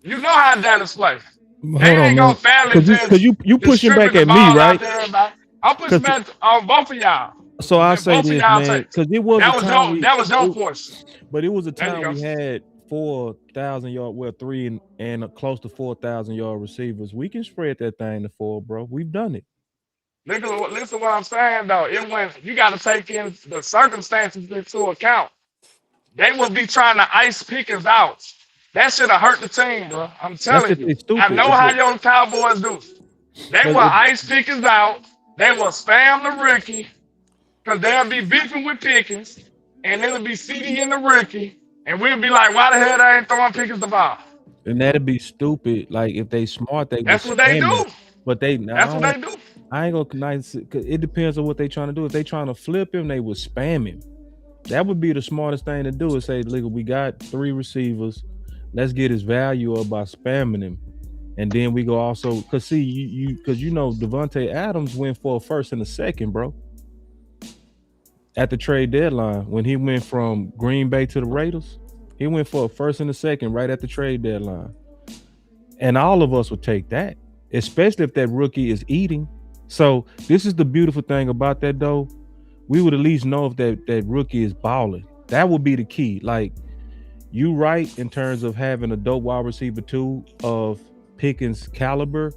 You know how Dallas plays.
Hold
They
on,
ain't
man.
gonna fairly
Cause
just
you pushing back
distribute the
at me,
ball out
right?
to everybody. I'm pushing
Cause
back on both of y'all.
so I
And
say
both of
this,
y'all
man.
take
Cause it was a time
that was your portion.
but it was a
There you
time
go.
we had 4,000 yard, well, three and close to 4,000 yard receivers. We can spread that thing to four, bro. We've done it.
Listen what I'm saying though. It went you gotta take in the circumstances into account. They will be trying to ice Pickens out. That should have hurt the team, bro. I'm
That's
telling
if
you.
they
I
stupid.
know how your Cowboys do. They
Cause
will
if,
ice Pickens out. They will spam the rookie because they'll be beefing with Pickens, and it'll be CD in the rookie, and we'll be like, why the hell they ain't throwing Pickens the ball?
and that'd be stupid. Like if they smart, they would
That's what they
spam it.
do.
But they
That's what
now
they do.
I ain't gonna nice. It depends on what they trying to do. If they trying to flip him, they would spam him. That would be the smartest thing to do. Is say, look, we got three receivers. Let's get his value up by spamming him, and then we go also because see because Devontae Adams went for a first and a second, bro, at the trade deadline when he went from Green Bay to the Raiders. He went for a first and a second right at the trade deadline, and all of us would take that, especially if that rookie is eating. So this is the beautiful thing about that, though. We would at least know if that rookie is balling. That would be the key. Like you right in terms of having a dope wide receiver too of Pickens caliber,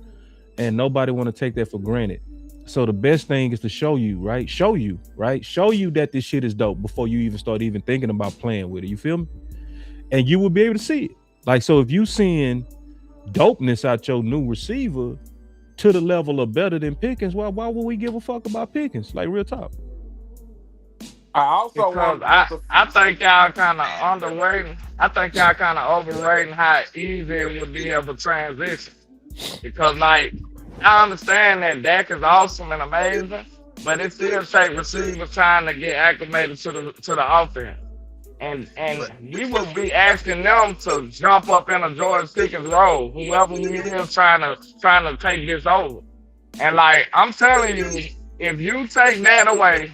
and nobody want to take that for granted. So the best thing is to show you, right? Show you, right? Show you that this shit is dope before you even start even thinking about playing with it. You feel me? And you will be able to see it. Like so, if you seeing dopeness out your new receiver to the level of better than Pickens, why would we give a fuck about Pickens? Like real talk.
I also
Because
want to.
I think y'all kind of underrating. I think y'all kind of overrating how easy it would be of a transition. Because like I understand that Dak is awesome and amazing, but it still takes receivers trying to get acclimated to the offense. And
But
we will be asking them to jump up in a George Pickens role, whoever he is trying to take this over. And like I'm telling you, if you take that away,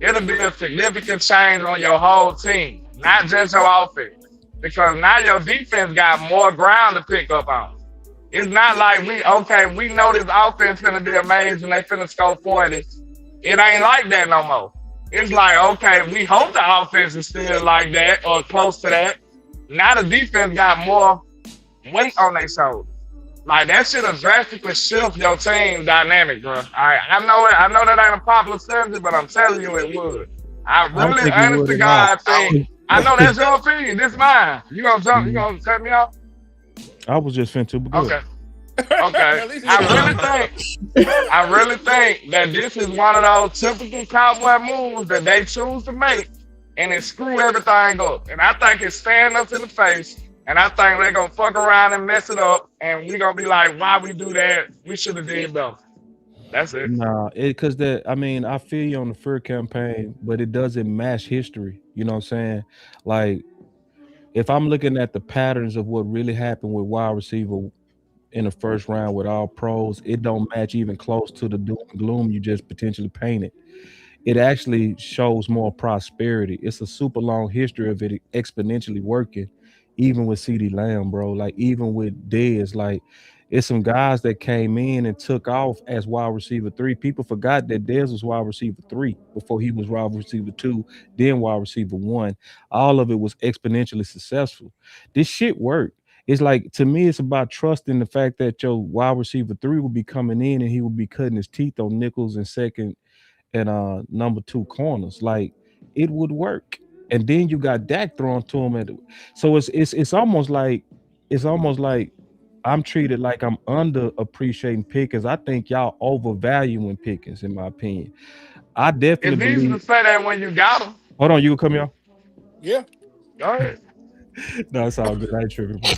it'll be a significant change on your whole team, not just your offense. Because now your defense got more ground to pick up on. It's not like we know this offense finna be amazing, they finna score 40. It ain't like that no more. It's like, okay, we hope the offense is still like that or close to that. Now the defense got more weight on their shoulders. Like that should have drastically shift your team dynamic, bro. I know that ain't a popular subject, but I'm telling you it would. I
I
really,
think it
honest
would
to
and not.
God, think. I know that's your opinion. This mine. You gonna jump? You
Mhm.
gonna cut me off?
I was just finna, but good.
Okay. Okay.
At least you
I really think that this is one of those typical cowboy moves that they choose to make and it screw everything up. And I think it's staring us in the face. And I think they're gonna fuck around and mess it up. And we gonna be like, why we do that? We should have did better. That's it.
Nah, because that I mean, I feel you on the fur campaign, but it doesn't match history. You know what I'm saying? Like if I'm looking at the patterns of what really happened with wide receiver in the first round with all pros, it don't match even close to the doom and gloom you just potentially painted. It actually shows more prosperity. It's a super long history of it exponentially working, even with CD Lamb, bro. Like even with Dez, like it's some guys that came in and took off as wide receiver three. People forgot that Dez was wide receiver three before he was wide receiver two, then wide receiver one. All of it was exponentially successful. This shit worked. It's like to me, it's about trusting the fact that your wide receiver three will be coming in and he will be cutting his teeth on nickels and second and number 2 corners. Like it would work. And then you got Dak thrown to him so it's almost like I'm treated like I'm under appreciating Pickens. I think y'all overvaluing Pickens, in my opinion. I definitely
It's easy
believe.
to say that when you got them.
Hold on, you can come here.
Yeah.
Go ahead.
No, it's all good. I ain't tripping, bro.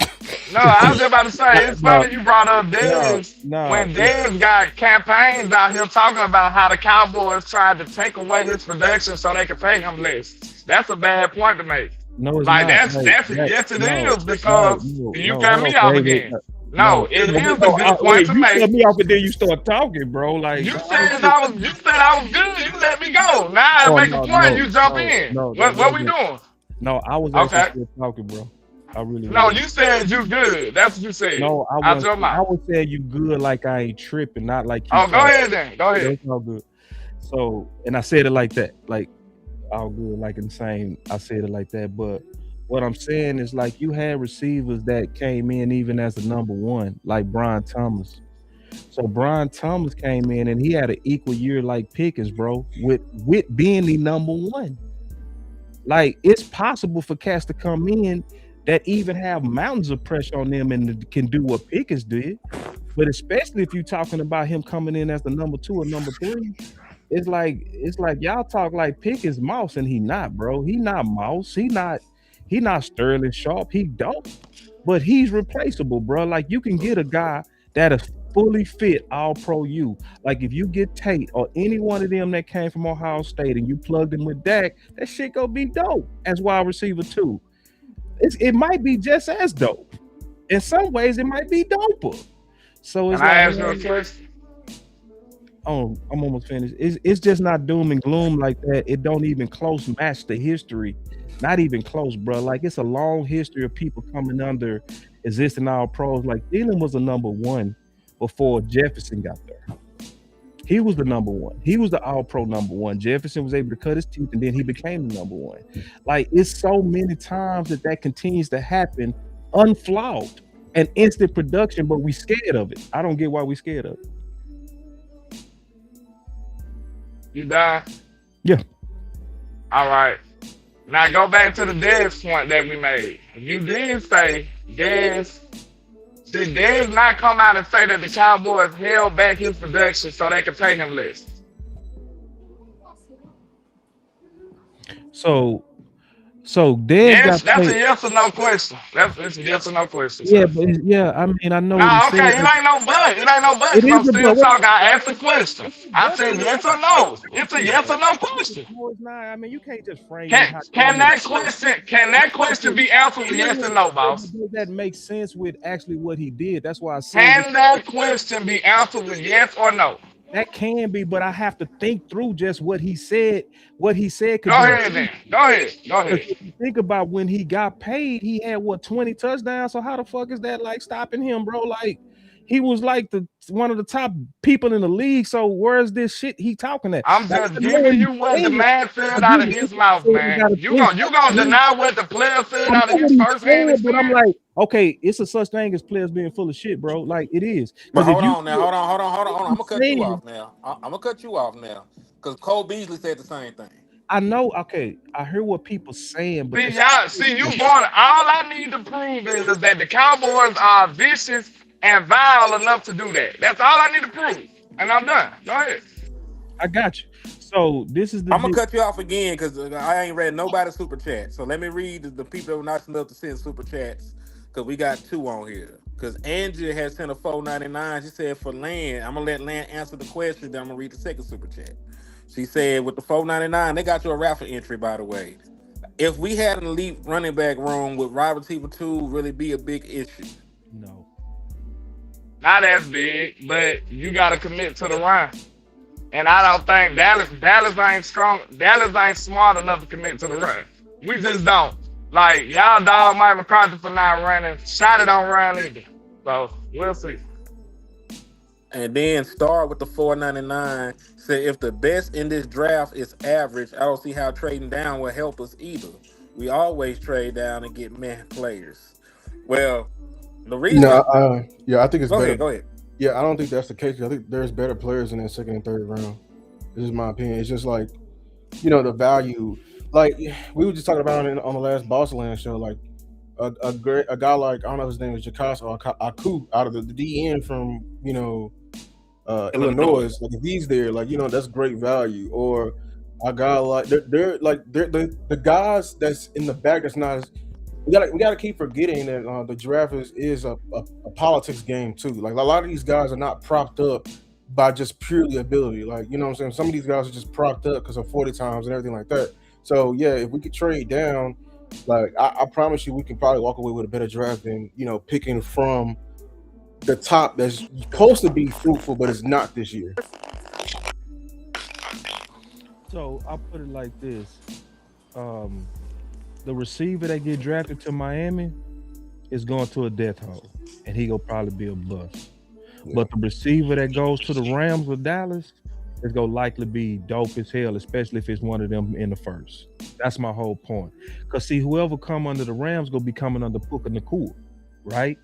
No, I was just about to say, it's
No,
funny you brought up
no,
Dez.
no.
When Dez got campaigns out here talking about how the Cowboys tried to take away his production so they could pay him less. That's a bad point to make.
No, it's
Like
not.
that's
Like,
yes it
no,
is
no,
because
no,
you
no.
cut
Hold
me
on,
off
David.
again.
No,
No, it
no,
is a
no,
good point
wait,
to
you cut
make.
me off and then you start talking, bro. Like,
You
no,
said I was good. You let me go. Now I
oh,
make a
no,
point.
no,
You jump
no,
in.
no, that
What we
wasn't.
doing?
No, I was actually
Okay.
still talking, bro. I really
No,
was.
you said you good. That's what you said.
No, I
Out
wasn't.
your
I
mouth.
would say you good, like I ain't tripping, not like you
Oh, go
talk.
ahead then. Go ahead.
That's all good. So, and I said it like that, like all good, like in the same. I said it like that, but what I'm saying is like you had receivers that came in even as the number 1, like Brian Thomas. So Brian Thomas came in and he had an equal year like Pickens, bro, with being the number 1. Like it's possible for cats to come in that even have mountains of pressure on them and can do what Pickens did. But especially if you're talking about him coming in as the number 2 or number 3, it's like y'all talk like Pickens mouse and he not, bro. He not mouse. He not Sterling Sharp. He dope, but he's replaceable, bro. Like you can get a guy that is fully fit, all pro you. Like if you get Tate or any one of them that came from Ohio State and you plugged him with Dak, that shit gonna be dope as wide receiver too. It might be just as dope. In some ways, it might be doper. So
Can
it's
I
like,
ask you a
man,
question?
oh, I'm almost finished. It's just not doom and gloom like that. It don't even close match the history. Not even close, bro. Like it's a long history of people coming under existing all pros. Like Thielen was the number 1 before Jefferson got there. He was the number 1. He was the all pro number 1. Jefferson was able to cut his teeth and then he became the number 1. Like it's so many times that continues to happen unflawed and instant production, but we scared of it. I don't get why we scared of it.
You done?
Yeah.
All right. Now go back to the Dez point that we made. You did say Dez. Did Dez not come out and say that the Cowboys held back his production so they could pay him less?
So Dez
Yes,
got
that's a
paid.
yes or no question. It's a yes or no question,
Yeah,
sir.
but yeah, I mean, I know what he
Nah,
said,
okay, it
but
ain't no but. It ain't no but
it
because I'm
is a
still
but. What,
talking. I asked the question. I
what
said
is it?
yes or no. It's a yes or no question.
No, it's not. I mean, you can't just frame it
Can
how y'all
can
make.
that question be answered with yes or no, boss?
Does that make sense with actually what he did? That's why I said
Can that question be answered with yes or no?
that can be, but I have to think through just what he said. What he said
Go
could be.
ahead then. Go ahead. Go
Because
ahead.
if you think about when he got paid, he had what 20 touchdowns. So how the fuck is that like stopping him, bro? Like he was like the one of the top people in the league. So where's this shit he talking at?
I'm
Like
just
I know what
giving
he's
you what the
saying.
man
I
said
get
out of
what
his
he's
mouth,
saying. I
man.
gotta
You
think.
gonna you gonna deny what the player said
I
out
know
of
what
his
he's
first-hand
saying, but I'm
experience?
like, okay, it's a such thing as players being full of shit, bro. Like it is.
But
Because if
hold
you
on now, hold on. I'm
he's
gonna cut you
saying,
off now. I'm gonna cut you off now. Because Cole Beasley said the same thing.
I know, okay, I hear what people saying, but
See,
that's
y'all, see, you going. All I need to prove is that the Cowboys are vicious and vile enough to do that. That's all I need to prove. And I'm done. Go ahead.
I got you. So this is the
I'm gonna
deal.
cut you off again because I ain't read nobody's super chat. So let me read the people that were nice enough to send super chats because we got 2 on here. Because Angie has sent a 4.99. She said for Land, I'm gonna let Land answer the question. Then I'm gonna read the second super chat. She said with the 4.99, they got you a raffle entry by the way. If we had an elite running back room, would wide receiver 2 really be a big issue?
No.
Not as big, but you got to commit to the run. And I don't think Dallas ain't strong. Dallas ain't smart enough to commit to the run. We just don't. Like y'all dog Mike McCarthy for not running. Shot it on run either. So we'll see.
And then start with the 4.99. Say if the best in this draft is average, I don't see how trading down will help us either. We always trade down and get meh players. Well, the
No,
reason.
yeah, I think it's
Go
better.
ahead. Go ahead.
Yeah, I don't think that's the case. I think there's better players in that second and third round. This is my opinion. It's just like, the value. Like we were just talking about it on the last Boss Land show. Like a guy like, I don't know if his name is Jakas or Aku out of the DN from
Illinois.
Illinois. Like if he's there, like that's great value. Or a guy like they're the guys that's in the back that's not as we gotta keep forgetting that the draft is a politics game too. Like a lot of these guys are not propped up by just purely ability. Like what I'm saying. Some of these guys are just propped up because of 40 times and everything like that. So yeah, if we could trade down, like I promise you, we can probably walk away with a better draft than picking from the top that's supposed to be fruitful, but it's not this year.
So I put it like this: um, the receiver that get drafted to Miami is going to a death hole, and he gonna probably be a bust.
Yeah.
But the receiver that goes to the Rams or Dallas is gonna likely be dope as hell, especially if it's one of them in the first. That's my whole point. Cause see, whoever come under the Rams gonna be coming under Puka Nakua, right?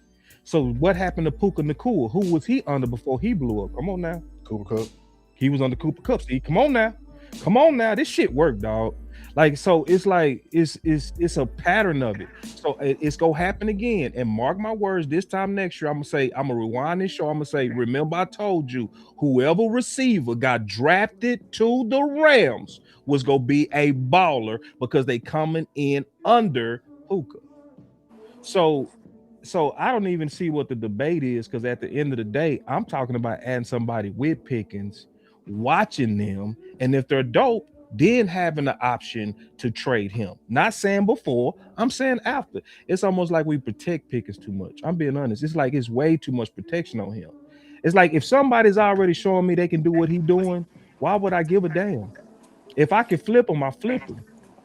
So what happened to Puka Nakua? Who was he under before he blew up? Come on now.
Cooper Cup.
He was under Cooper Cup. See, come on now. Come on now. This shit worked, dog. Like, so it's like it's a pattern of it. So it's gonna happen again. And mark my words, this time next year, I'm gonna rewind this show. I'm gonna say, remember, I told you, whoever receiver got drafted to the Rams was gonna be a baller because they coming in under Puka. So I don't even see what the debate is, because at the end of the day, I'm talking about adding somebody with Pickens, watching them, and if they're dope, then having the option to trade him. Not saying before, I'm saying after. It's almost like we protect Pickens too much. I'm being honest. It's like it's way too much protection on him. It's like if somebody's already showing me they can do what he's doing, why would I give a damn? If I can flip him, I flip him.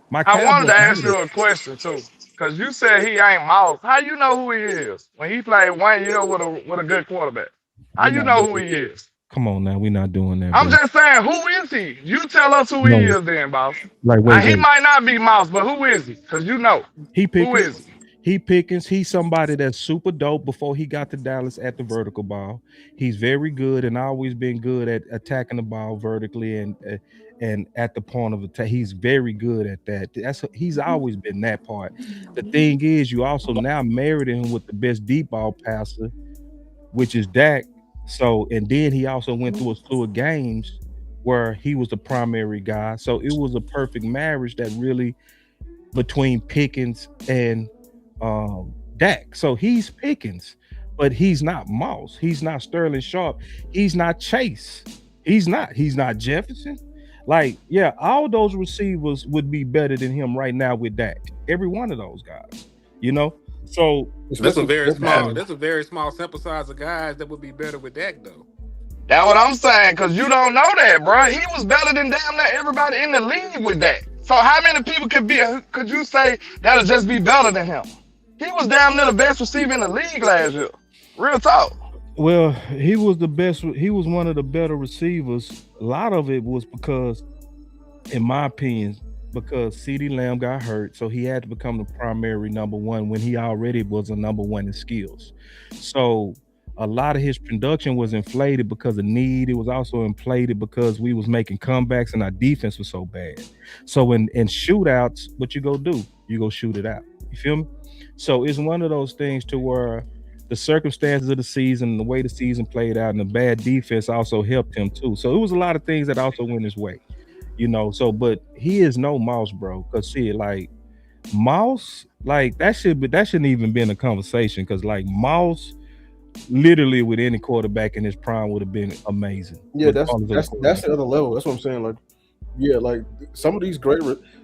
My
I wanted
Cowboys
to
know
ask
that.
you a question too, cause you said he ain't Mouse. How you know who he is when he played 1 year with a good quarterback? How
We're
you
not
know who
doing.
he is?
Come on now, we're not doing that,
I'm
bro.
just saying, who is he? You tell us who he
No,
is, then, boss.
like
He
wait.
might not be Mouse, but who is he? Cause you know
He
who
Pickens.
is he?
He Pickens. He's somebody that's super dope before he got to Dallas at the vertical ball. He's very good and always been good at attacking the ball vertically and at the point of attack. He's very good at that. He's always been that part. The thing is, you also now married him with the best deep ball passer, which is Dak. So, and then he also went through a slew of games where he was the primary guy. So it was a perfect marriage that really between Pickens and Dak. So he's Pickens, but he's not Moss. He's not Sterling Sharp. He's not Chase. He's not. He's not Jefferson. Like, yeah, all those receivers would be better than him right now with Dak. Every one of those guys, you know. So
That's a
Especially
very
That,
small. That's a very small sample size of guys that would be better with Dak, though.
that's what I'm saying, cause you don't know that, bro. He was better than damn near everybody in the league with that. So how many people could you say that'll just be better than him? He was damn near the best receiver in the league last year. Real talk.
well, he was the best. He was one of the better receivers. A lot of it was because, in my opinion, because CeeDee Lamb got hurt, so he had to become the primary number one when he already was a number one in skills. So a lot of his production was inflated because of need. It was also inflated because we was making comebacks and our defense was so bad. So in shootouts, what you go do? You go shoot it out. You feel me? So it's one of those things to where the circumstances of the season and the way the season played out and the bad defense also helped him too. So it was a lot of things that also went his way, you know. So, but he is no Mouse, bro. Cause see, like Mouse, like that shouldn't even been a conversation. Cause like Mouse, literally with any quarterback in his prime would have been amazing.
Yeah,
With
that's
all his other
that's that's
quarterbacks.
the other level. That's what I'm saying. Like, yeah, like some of these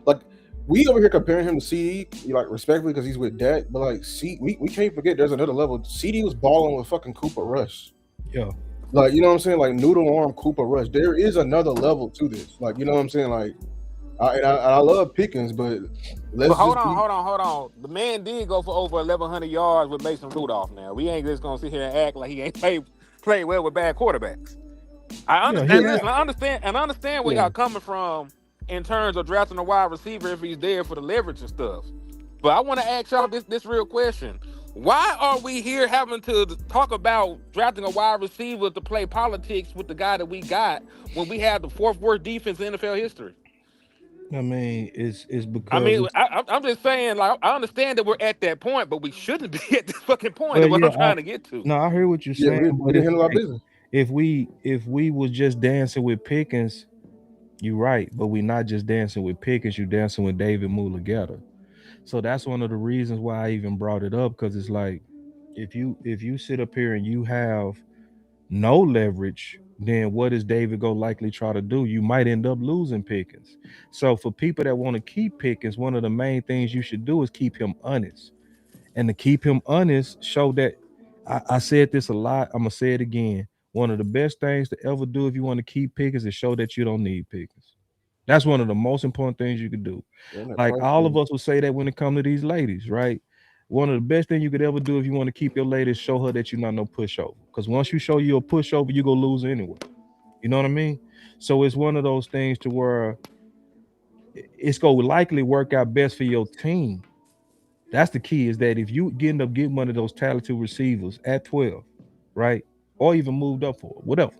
like we over here comparing him to CD, like respectfully because he's with Dak, but like we can't forget there's another level. CD was balling with fucking Cooper Rush.
Yeah.
Like, you know what I'm saying? Like noodle arm Cooper Rush. There is another level to this. Like, you know what I'm saying? Like I love Pickens, but let's
But hold
just
on,
be
hold on, hold on. The man did go for over 1,100 yards with Mason Rudolph. Now we ain't just gonna sit here and act like he ain't played well with bad quarterbacks. I
Yeah,
understand.
yeah,
Listen, I understand where
yeah.
y'all coming from in terms of drafting a wide receiver if he's there for the leverage and stuff. But I want to ask y'all this real question: Why are we here having to talk about drafting a wide receiver to play politics with the guy that we got when we have the fourth worst defense in NFL history?
I mean, it's
I
because
mean, I'm just saying, like, I understand that we're at that point, but we shouldn't be at this fucking point.
well,
Is what
yeah,
I'm trying to get to.
no, I hear what you're
Yeah,
saying,
we
but
didn't
it's
handle our
like
business.
if we was just dancing with Pickens, you're right, but we're not just dancing with Pickens, you're dancing with David Mulugeta. So that's one of the reasons why I even brought it up, because it's like if you sit up here and you have no leverage, then what is David go likely try to do? You might end up losing Pickens. So for people that want to keep Pickens, one of the main things you should do is keep him honest. And to keep him honest, show that I said this a lot. I'm gonna say it again. One of the best things to ever do if you want to keep Pickens is show that you don't need Pickens. That's one of the most important things you could do.
And that
Like
price
all of
thing.
us will say that when it comes to these ladies, right? One of the best things you could ever do if you want to keep your lady is show her that you're not no pushover. Because once you show you a pushover, you go lose anyway. You know what I mean? So it's one of those things to where it's gonna likely work out best for your team. That's the key, is that if you end up getting one of those talented receivers at 12, right? Or even moved up for it, whatever.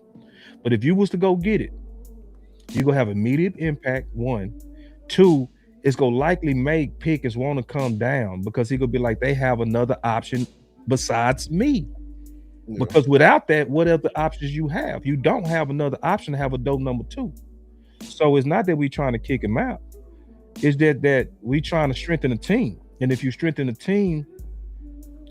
But if you was to go get it, you're gonna have immediate impact. One, two, it's gonna likely make Pickens want to come down because he gonna be like, they have another option besides me.
Yeah.
Because without that, what other options you have? You don't have another option to have a dope number two. So it's not that we trying to kick him out. It's that we trying to strengthen the team. And if you strengthen the team,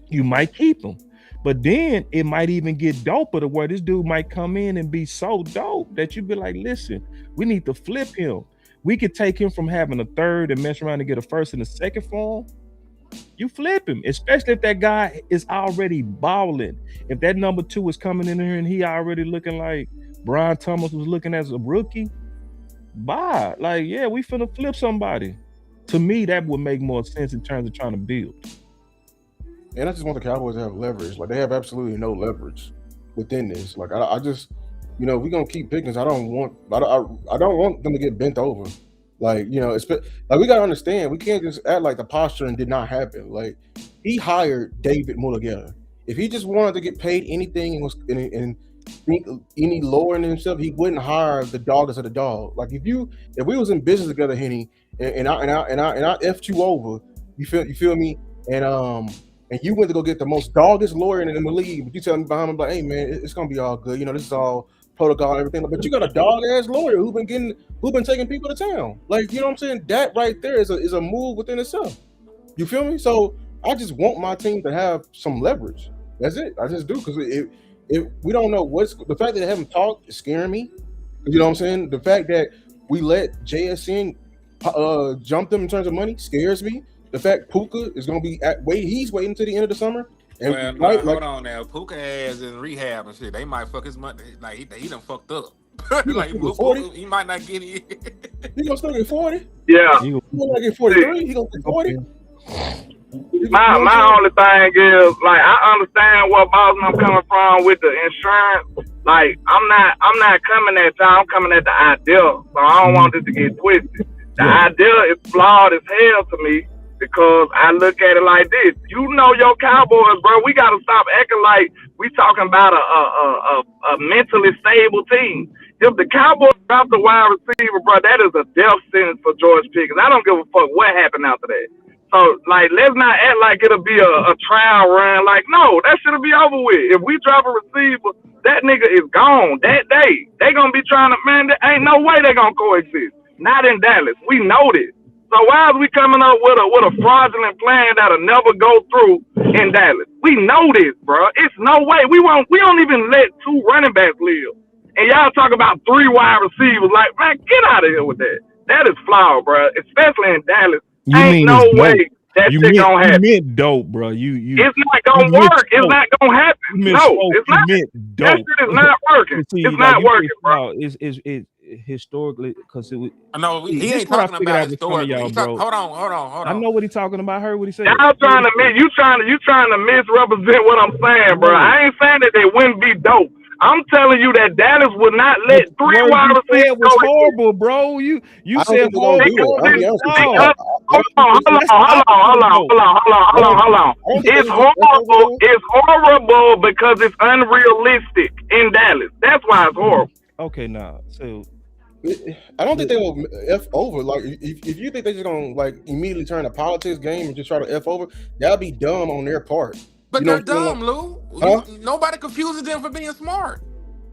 you might keep him. But then it might even get doper to where this dude might come in and be so dope that you be like, listen, we need to flip him. We could take him from having a third and mess around and get a first and a second for him. You flip him, especially if that guy is already balling. If that number two is coming in here and he already looking like Brian Thomas was looking as a rookie, bye. Like, yeah, we finna flip somebody. To me, that would make more sense in terms of trying to build.
And I just want the Cowboys to have leverage. Like they have absolutely no leverage within this. Like I just, we're gonna keep Pickens. I don't want them to get bent over. Like like we gotta understand, we can't just act like the posturing did not happen. Like he hired David Mulugeta. If he just wanted to get paid anything and think any lower in himself, he wouldn't hire the doggest of the dog. Like if we was in business together, Henny, and I effed you over, you feel me, and you went to go get the most doggest lawyer in the league, but you tell me behind him like, hey man, it's gonna be all good. This is all protocol and everything. But you got a dog ass lawyer who been taking people to town. Like, you know what I'm saying? That right there is a move within itself. You feel me? So I just want my team to have some leverage. That's it. I just do, because if we don't know the fact that they haven't talked is scaring me. You know what I'm saying? The fact that we let JSN jump them in terms of money scares me. The fact Puka is going to be he's waiting to the end of the summer. And
Well, hold on now. Puka ass in rehab and shit. They might fuck his money. Like he done fucked up. Like Puka, he might not get it.
He gonna still get 40.
Yeah.
He gonna get 43. He gonna get 40.
My only thing is, like, I understand where Boston I'm coming from with the insurance. Like, I'm not coming at y'all. I'm coming at the idea. So I don't want this to get twisted. The idea is flawed as hell to me, because I look at it like this. Your Cowboys, bro, we got to stop acting like we talking about a mentally stable team. If the Cowboys drop the wide receiver, bro, that is a death sentence for George Pickens. I don't give a fuck what happened after that. So, like, let's not act like it'll be a trial run. Like, no, that should be over with. If we drop a receiver, that nigga is gone that day. They gonna be trying to, man, there ain't no way they gonna coexist. Not in Dallas. We know this. So why is we coming up with a fraudulent plan that'll never go through in Dallas? We know this, bro. It's no way. We don't even let two running backs live. And y'all talk about three wide receivers. Like, man, get out of here with that. That is flawed, bro. Especially in Dallas. Ain't no way that shit gonna happen.
You meant dope, bro.
It's not gonna work. It's not gonna happen. No, it's not. That shit is not working. It's not working, bro.
It's historically, because it was.
No, he ain't talking about historically. Hold on.
I know what he's talking about. I heard what he said.
Y'all you trying to misrepresent what I'm saying, bro. I ain't saying that they wouldn't be dope. I'm telling you that Dallas would not
The
let three
word
wide
you
receivers
said was
go.
horrible, bro. You
I don't
said
think they're gonna do
horrible.
that. I'll be honest with you.
No,
Because
I don't think they,
let's not do it, though.
hold on.
I don't think they
It's
would just F over
horrible.
there.
It's horrible because it's unrealistic in Dallas. That's why it's horrible.
Okay, now, so
I don't think they will F over. Like, if you think they're just gonna like immediately turn a politics game and just try to F over, that'd be dumb on their part.
But
You know
they're
what I'm saying?
dumb, Lou.
Huh?
Nobody confuses them for being smart.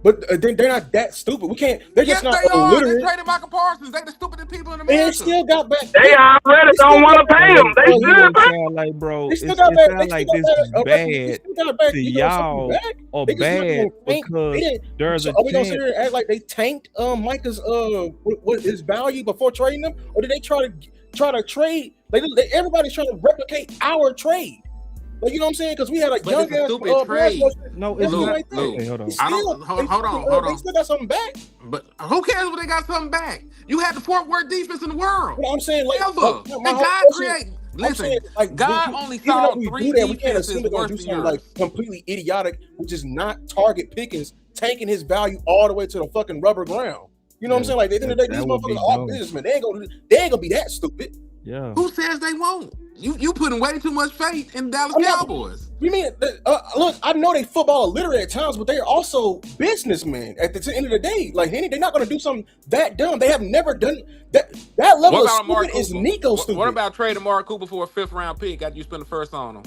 But they're not that stupid. We can't. They're
Yes,
just not
they are. They
illiterate.
traded Michael Parsons. They the stupidest people in
And they
America.
still got back.
They already don't want to pay them. They
you know
should
what it
pay.
sound like, bro?
They
It
still got back.
sound like this is bad to y'all or bad because there's a
Are we gonna sit
chance.
here and act like they tanked Micah's what his value before trading him, or did they try to trade? Everybody's trying to replicate our trade. Like, you know what I'm saying? Because we had a
But
young
it's a
ass
stupid trade.
No, it's
Lou,
not.
like that.
Lou,
Okay, hold on.
I don't. Hold on.
They still got something back.
But who cares if they got something back? You had the fourth worst defense in the world.
But I'm saying, like,
Ever.
my
And
whole
God
question-
create.
I'm
Listen,
saying, like,
God
we-
only
even though
saw
we
3
do that, we can't
defenses
assume they're gonna
worse
do
than
something
yours.
like completely idiotic, which is not target Pickens, tanking his value all the way to the fucking rubber ground. You know what I'm saying? Like, at the end of the day, these
that would be
motherfuckers are
dumb.
businessmen. They ain't gonna be that stupid.
Yeah.
Who says they won't? You putting way too much faith in Dallas
I'm not-
Cowboys.
You mean look? I know they football illiterate at times, but they're also businessmen. At the end of the day, like Henny, they're not going to do something that dumb. They have never done that. That level of stupid is Nico stupid.
What about trading Mark Cooper for a 5th round pick after you spend the first on him?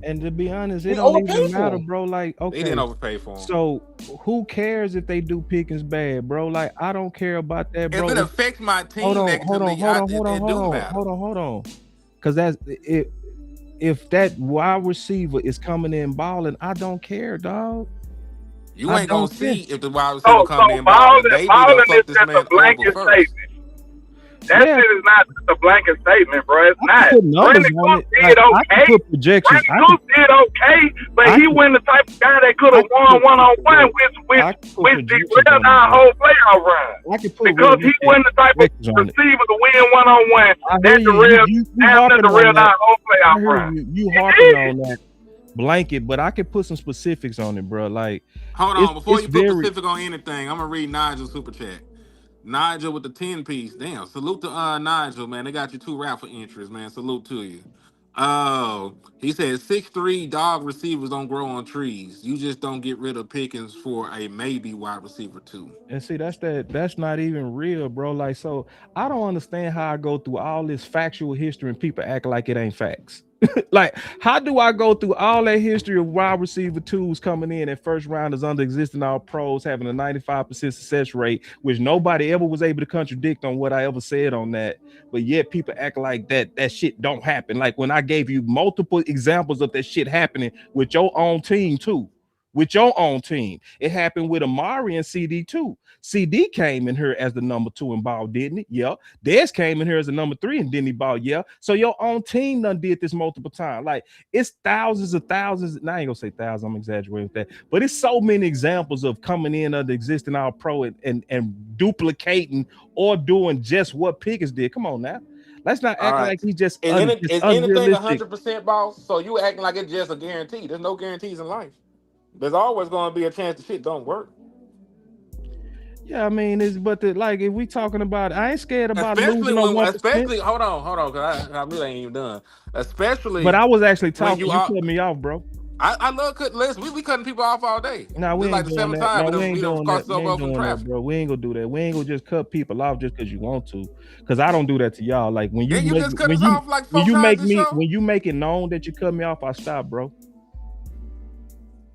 And to be honest, it
We
don't
overpaid
even
for
matter,
him.
bro. Like,
They
okay,
didn't overpay for him.
so who cares if they do Pickens bad, bro? Like, I don't care about that, bro.
If it affects my team
Hold on,
negatively,
hold on. Because that's it. If that wide receiver is coming in balling, I don't care, dog.
You
I
ain't gonna
don't
see
care.
if the wide receiver coming in
balling
balling. They need
balling
to
is
fuck this
just
man
a blanket
over first.
statement. That
Yeah.
shit is not just a blanket statement, bro. It's
I
not.
can put numbers
Brandon
on
Cook
it.
did
Like, I
okay.
can put projections.
Brandon Cook did okay, but
I
he
can-
wasn't the type of guy that could
I
have
can
won
put
one-on-one,
I
which
can put projections
derailed
on
our
it,
whole playoff run.
I can put
Because he
realistic
wasn't the type of
projections on it.
receiver to win one-on-one.
I
That
hear you.
derailed
You
after
harping on
derailed
that.
our whole
I
playoff
hear
run.
you harping on that blanket, but I can put some specifics on it, bro. Like,
Hold on, before
it's
you put
very-
specific on anything, I'm gonna read Nigel's super chat. Nigel with the 10 piece. Damn, salute to Nigel, man. They got you 2 raffle entries, man. Salute to you. Oh, he said 6'3" dog receivers don't grow on trees. You just don't get rid of Pickens for a maybe wide receiver too.
And see, that's not even real, bro. Like, so I don't understand how I go through all this factual history and people act like it ain't facts. Like, how do I go through all that history of wide receiver twos coming in at first rounders under existing all pros having a 95% success rate, which nobody ever was able to contradict on what I ever said on that. But yet people act like that shit don't happen. Like when I gave you multiple examples of that shit happening with your own team too. With your own team. It happened with Amari and CD too. CD came in here as the number 2 in ball, didn't he? Yeah. Des came in here as the number 3 and didn't he ball? Yeah. So your own team done did this multiple times. Like, it's thousands of thousands. Now, I ain't gonna say thousands, I'm exaggerating with that, but it's so many examples of coming in under existing all pro and duplicating or doing just what Pickens did. Come on now. Let's not act like he just
Is anything
unrealistic.
100%, boss? So you acting like it's just a guarantee. There's no guarantees in life. There's always going to be a chance the shit don't work.
Yeah, I mean, like if we talking about, I ain't scared about
Especially
losing on 1%.
especially hold on, because I really ain't even done. Especially,
But I was actually
when
talking. You cut me off, bro.
I love cutting. Listen, we cutting people off all day.
No, we
It's
ain't
like the
doing
7th
that.
time,
No,
but
we ain't
we done
doing
crossed
that. We
over
ain't
from
doing that,
traffic.
bro. We ain't gonna do that. We ain't gonna just cut people off just because you want to. Because I don't do that to y'all. Like when you
Yeah, you
make,
just cut
when
us
you,
off like 4
when you
times
make
this
me
show.
when you make it known that you cut me off, I stop, bro.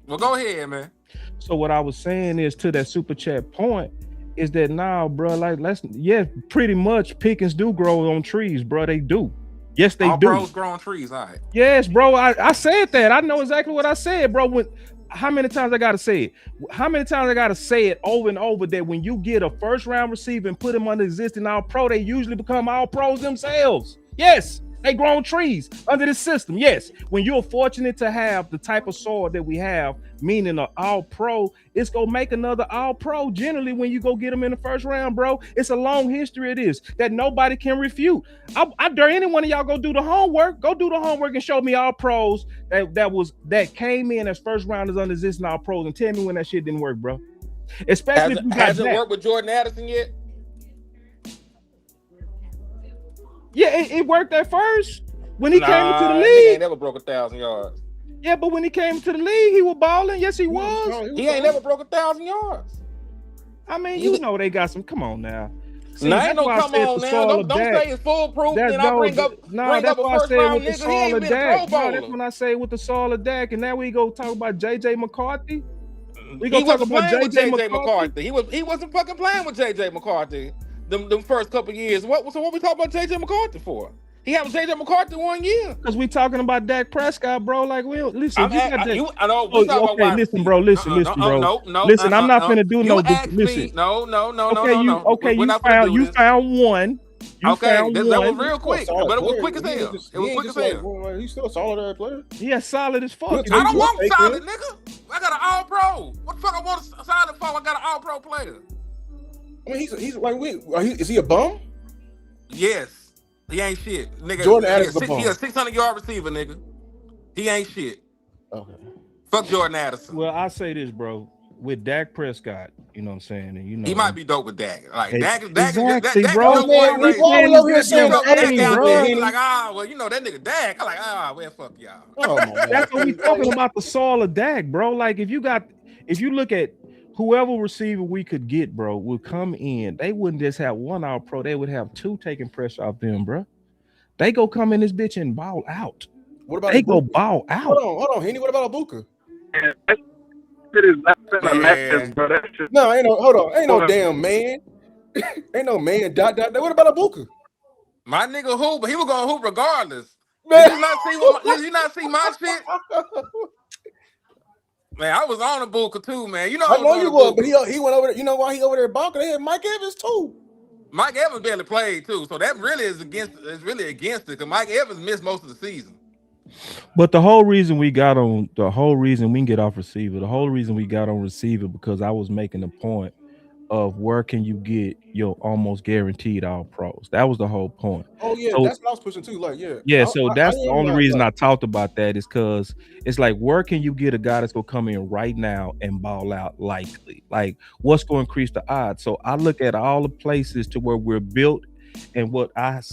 Well, go ahead, man.
So what I was saying is to that super chat point is that now, bro, like pretty much Pickens do grow on trees, bro. They do. Yes, they
All
do.
pros grow on trees, all right.
Yes, bro. I said that. I know exactly what I said, bro. How many times I gotta say it? How many times I gotta say it over and over that when you get a first round receiver and put them under existing all pro, they usually become all pros themselves. Yes, They grown trees under this system. Yes, when you're fortunate to have the type of soil that we have, meaning an all pro, it's gonna make another all pro generally when you go get them in the first round, bro. It's a long history of this that nobody can refute. I dare any one of y'all go do the homework. Go do the homework and show me all pros that came in as first rounders under existing all pros and tell me when that shit didn't work, bro. Especially if you got
Hasn't worked with Jordan Addison yet?
Yeah, it worked at first when he came into the
Nigga
league.
ain't never broke 1,000 yards.
Yeah, but when he came to the league, he was balling. Yes, he was.
He ain't never broke 1,000 yards.
I mean, you know they got some. Come on now.
See, nah, ain't no come on now. Don't say it's foolproof. Then I bring up a first round nigga. He ain't been a Pro Bowler.
That's when I say with the solid Dak, and now we go talk about JJ McCarthy.
We go talk about JJ McCarthy. He wasn't fucking playing with JJ McCarthy them first couple years. So what we talking about JJ McCarthy for? He having JJ McCarthy 1 year.
Because we talking about Dak Prescott, bro. Like, listen, listen, bro. Listen, bro. Listen, I'm not finna do no. Listen,
no.
Okay, you found one.
That was real quick, but it was quick as hell. It was quick as hell.
He's still a solid player.
Yeah, solid as fuck.
I don't want solid, nigga. I got an all pro. What the fuck I want a solid for? I got an all pro player.
I mean, he's like, is he a bum?
Yes. He ain't shit, nigga.
Jordan Addison,
he a 600-yard receiver, nigga. He ain't shit.
Okay.
Fuck Jordan Addison.
Well, I say this, bro. With Dak Prescott, you know what I'm saying, and you know
he might be dope with Dak. Like Dak,
exactly,
Dak
bro.
Like, well, you know that nigga Dak. I'm like, well, fuck y'all.
Oh, that's what we talking about, the soul of Dak, bro. Like if you look at whoever receiver we could get, bro, would come in. They wouldn't just have one all pro. They would have two taking pressure off them, bro. They go come in this bitch and ball out.
What about
they go ball out?
Hold on, Henny. What about Ibuka?
No,
hold on. Ain't no damn man. Ain't no man. What about Ibuka?
My nigga hoop, but he was gonna hoop regardless. Did you not see my shit? Man, I was on Ibuka too, man. You know
I know you was, but he went over there. You know why he over there balking? They had Mike Evans too.
Mike Evans barely played too, so that really is against it because Mike Evans missed most of the season.
But the whole reason we can get off receiver, the whole reason we got on receiver because I was making the point of where can you get your almost guaranteed all pros. That was the whole point.
Oh yeah, so, that's what I was pushing too. Like
so that's the only reason I talked about that is because it's like where can you get a guy that's gonna come in right now and ball out likely? Like what's going to increase the odds? So I look at all the places to where we're built and what I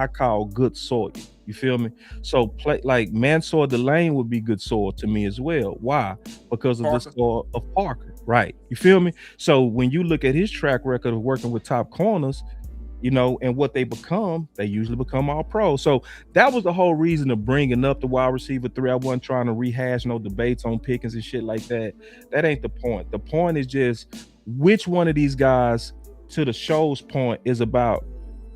call good soil. You feel me? So play like Mansour Delane would be good soil to me as well. Why? Because of the soil of Parker. Right. You feel me? So when you look at his track record of working with top corners, you know, and what they usually become all pro. So that was the whole reason of bringing up the wide receiver 3. I wasn't trying to rehash no debates on Pickens and shit like that. That ain't the point. The point is just which one of these guys, to the show's point,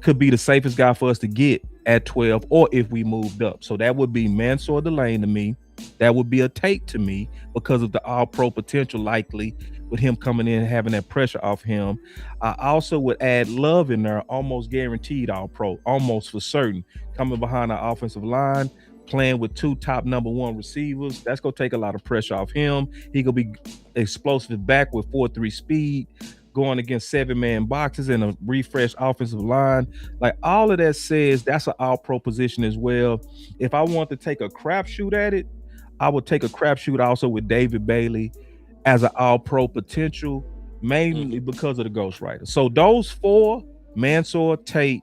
could be the safest guy for us to get at 12 or if we moved up. So that would be Mansour Delane to me. That would be a take to me because of the all-pro potential likely with him coming in and having that pressure off him. I also would add Love in there, almost guaranteed all-pro, almost for certain, coming behind our offensive line, playing with 2 top number 1 receivers. That's going to take a lot of pressure off him. He going to be explosive back with 4.3 speed, going against 7-man boxes and a refreshed offensive line. Like all of that says that's an all-pro position as well. If I want to take a crapshoot at it, I would take a crapshoot also with David Bailey as an all-pro potential, mainly because of the ghostwriter. So those 4, Mansour, Tate,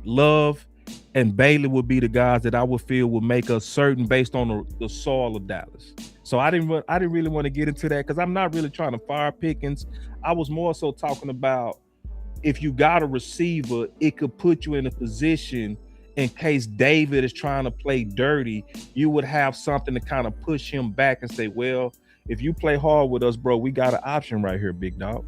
Love, and Bailey would be the guys that I would feel would make us certain based on the soil of Dallas. So I didn't really want to get into that because I'm not really trying to fire Pickens. I was more so talking about if you got a receiver, it could put you in a position in case David is trying to play dirty, you would have something to kind of push him back and say, well, if you play hard with us, bro, we got an option right here, big dog.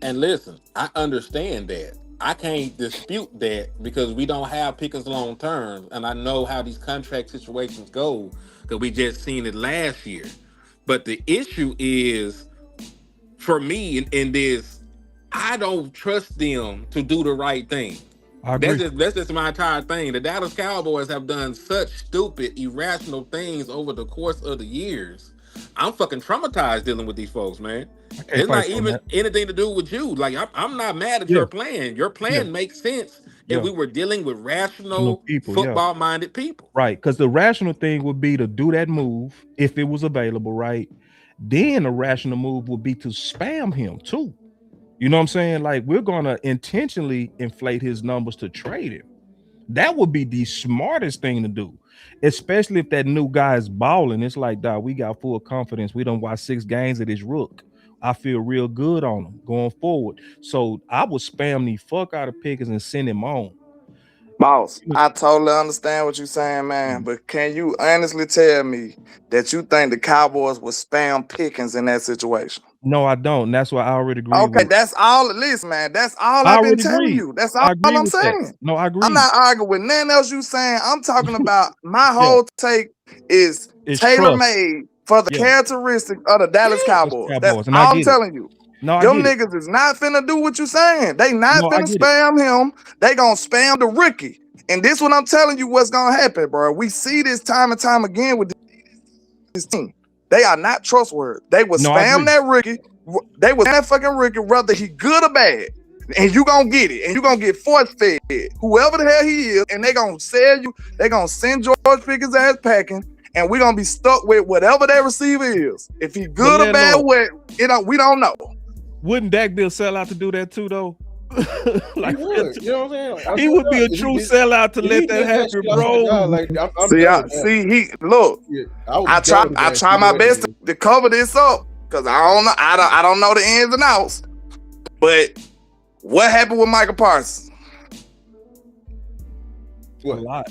And listen, I understand that. I can't dispute that because we don't have Pickens long term, and I know how these contract situations go because we just seen it last year. But the issue is, for me, in this, I don't trust them to do the right thing.
I agree.
That's just my entire thing. The Dallas Cowboys have done such stupid, irrational things over the course of the years. I'm fucking traumatized dealing with these folks, man.
I can't
It's
fight
not
you on
even
that.
anything to do with you. Like I'm not mad at
Yeah,
your plan. Your
yeah,
plan makes sense if
yeah.
we were dealing with
No
rational,
people, yeah.
football-minded people.
Right. Because the rational thing would be to do that move if it was available, right? Then the rational move would be to spam him too. You know what I'm saying? Like we're gonna intentionally inflate his numbers to trade him. That would be the smartest thing to do, especially if that new guy is balling. It's like, dog, we got full confidence. We don't watch 6 games of this rook. I feel real good on him going forward. So I would spam the fuck out of Pickens and send him on.
Boss, I totally understand what you're saying, man. But can you honestly tell me that you think the Cowboys would spam Pickens in that situation?
No, I don't. And that's why I already agree
Okay,
with.
that's all. Listen, man, that's all
I
I've been
already
telling
agree.
you. That's
I
all
agree
I'm
with that.
saying.
No, I
I'm
agree.
not arguing with nothing else you saying. I'm talking about my
Yeah,
whole take is
it's
tailor
trust.
made for the
Yeah,
characteristics of the Dallas
that's
Cowboys. That's
Cowboys, and I
all I'm
get it.
telling you.
No, I
Them
get it.
niggas is not finna do what you saying. They not
No, I
finna
get it.
spam him. They gonna spam the rookie. And this what I'm telling you what's gonna happen, bro. We see this time and time again with this team. They are not trustworthy. They will
No, I
spam
agree.
that rookie. They will spam that fucking rookie, whether he good or bad. And you gonna get it. And you gonna get force fed. Whoever the hell he is, and they gonna sell you, they gonna send George Pickens ass packing, and we gonna be stuck with whatever that receiver is. If he
But
good or bad,
LandLord,
we don't know.
wouldn't Dak be a sellout to do that too, though?
He
Like
would, you know what I'm saying? Like,
he would be a true sellout to
if
let
he
that
did that
happen,
shit, I swear to
bro.
God, like I'm
See,
down with that.
he look.
Yeah, I would
I
be down with
try
that.
my best to cover this up because I don't know. I don't know the ins and outs. But what happened with Michael Parsons?
A lot.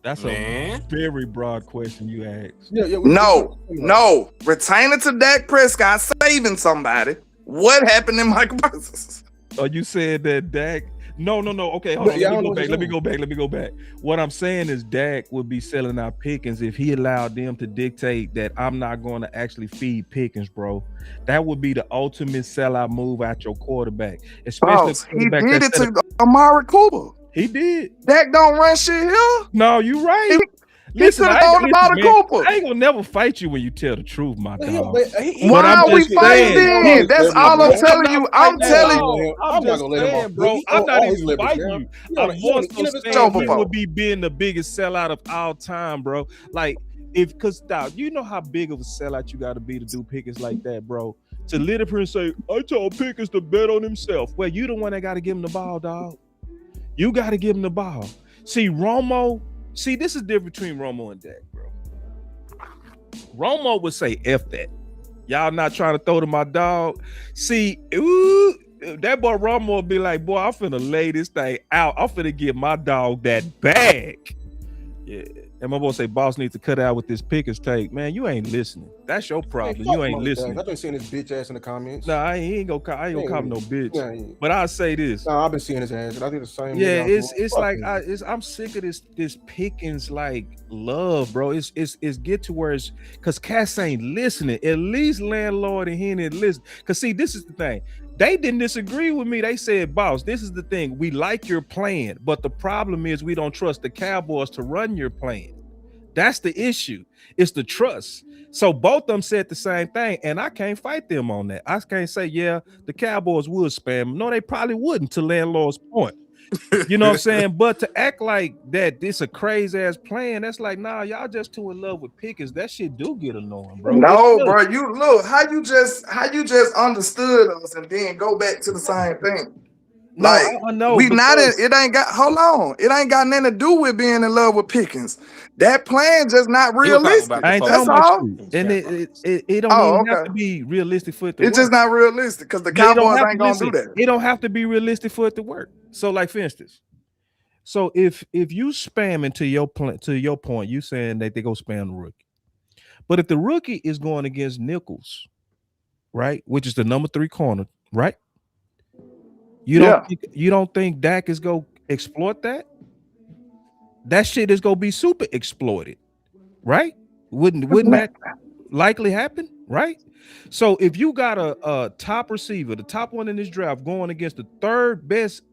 That's
Man.
a very broad question you asked.
Yeah,
No. Retaining to Dak Prescott, saving somebody. What happened in Michael Parsons?
Oh, you said that Dak. No. Okay, hold on.
Yeah,
Let me go back. What I'm saying is Dak would be selling out Pickens if he allowed them to dictate that I'm not going to actually feed Pickens, bro. That would be the ultimate sellout move at your quarterback, especially
Boss, he did it to Amari Cooper.
He did.
Dak don't run shit here.
No, you right. Listen,
I
ain't gonna never fight you when you tell the truth, my dog.
Why are we fighting then? That's all I'm telling you. I'm telling you.
I'm just saying, bro. I'm not even fighting you. I'm more so saying he would be being the biggest sellout of all time, bro. Like, because dog, you know how big of a sellout you got to be to do Pickens like that, bro. To lit up here and say, I told Pickens to bet on himself. Well, you the one that got to give him the ball, dog. You got to give him the ball. See, this is different between Romo and Dak, bro. Romo would say, F that. Y'all not trying to throw to my dog. See, that boy Romo would be like, boy, I'm finna lay this thing out. I'm finna give my dog that bag. Yeah. And my boy say, boss needs to cut out with this Pickens take. Man, you ain't listening. That's your problem. You ain't listening.
I've been seeing his bitch ass in the comments.
Nah, I ain't gonna call him no bitch.
Yeah.
But I'll say this.
Nah, I've been seeing his ass. And I think the same.
Yeah, it's like I'm sick of this Pickens like love, bro. It's get to where it's because Cass ain't listening. At least LandLord and Henny listen. Cause see, this is the thing. They didn't disagree with me. They said, boss, this is the thing. We like your plan, but the problem is we don't trust the Cowboys to run your plan. That's the issue. It's the trust. So both of them said the same thing, and I can't fight them on that. I can't say, yeah, the Cowboys would spam. No, they probably wouldn't, to LandLord's point. You know what I'm saying? But to act like that this a crazy ass plan, that's like, nah, y'all just too in love with Pickens. That shit do get annoying, bro.
No, bro. You look how you just understood us and then go back to the same thing.
No,
like
I know
we not in, it ain't got hold on. It ain't got nothing to do with being in love with Pickens. That plan just not realistic.
I ain't
That's
talking
all.
about you. And it don't even have to be realistic for it to work.
It's just not realistic because the Cowboys ain't gonna do that.
It don't have to be realistic for it to work. So, like for instance, so if you spamming to your point, you saying that they go spam the rookie. But if the rookie is going against Nichols, right, which is the number 3 corner, right? You don't think Dak is gonna exploit that? That shit is gonna be super exploited, right? Wouldn't that likely happen, right? So if you got a top receiver, the top one in this draft, going against the 3rd best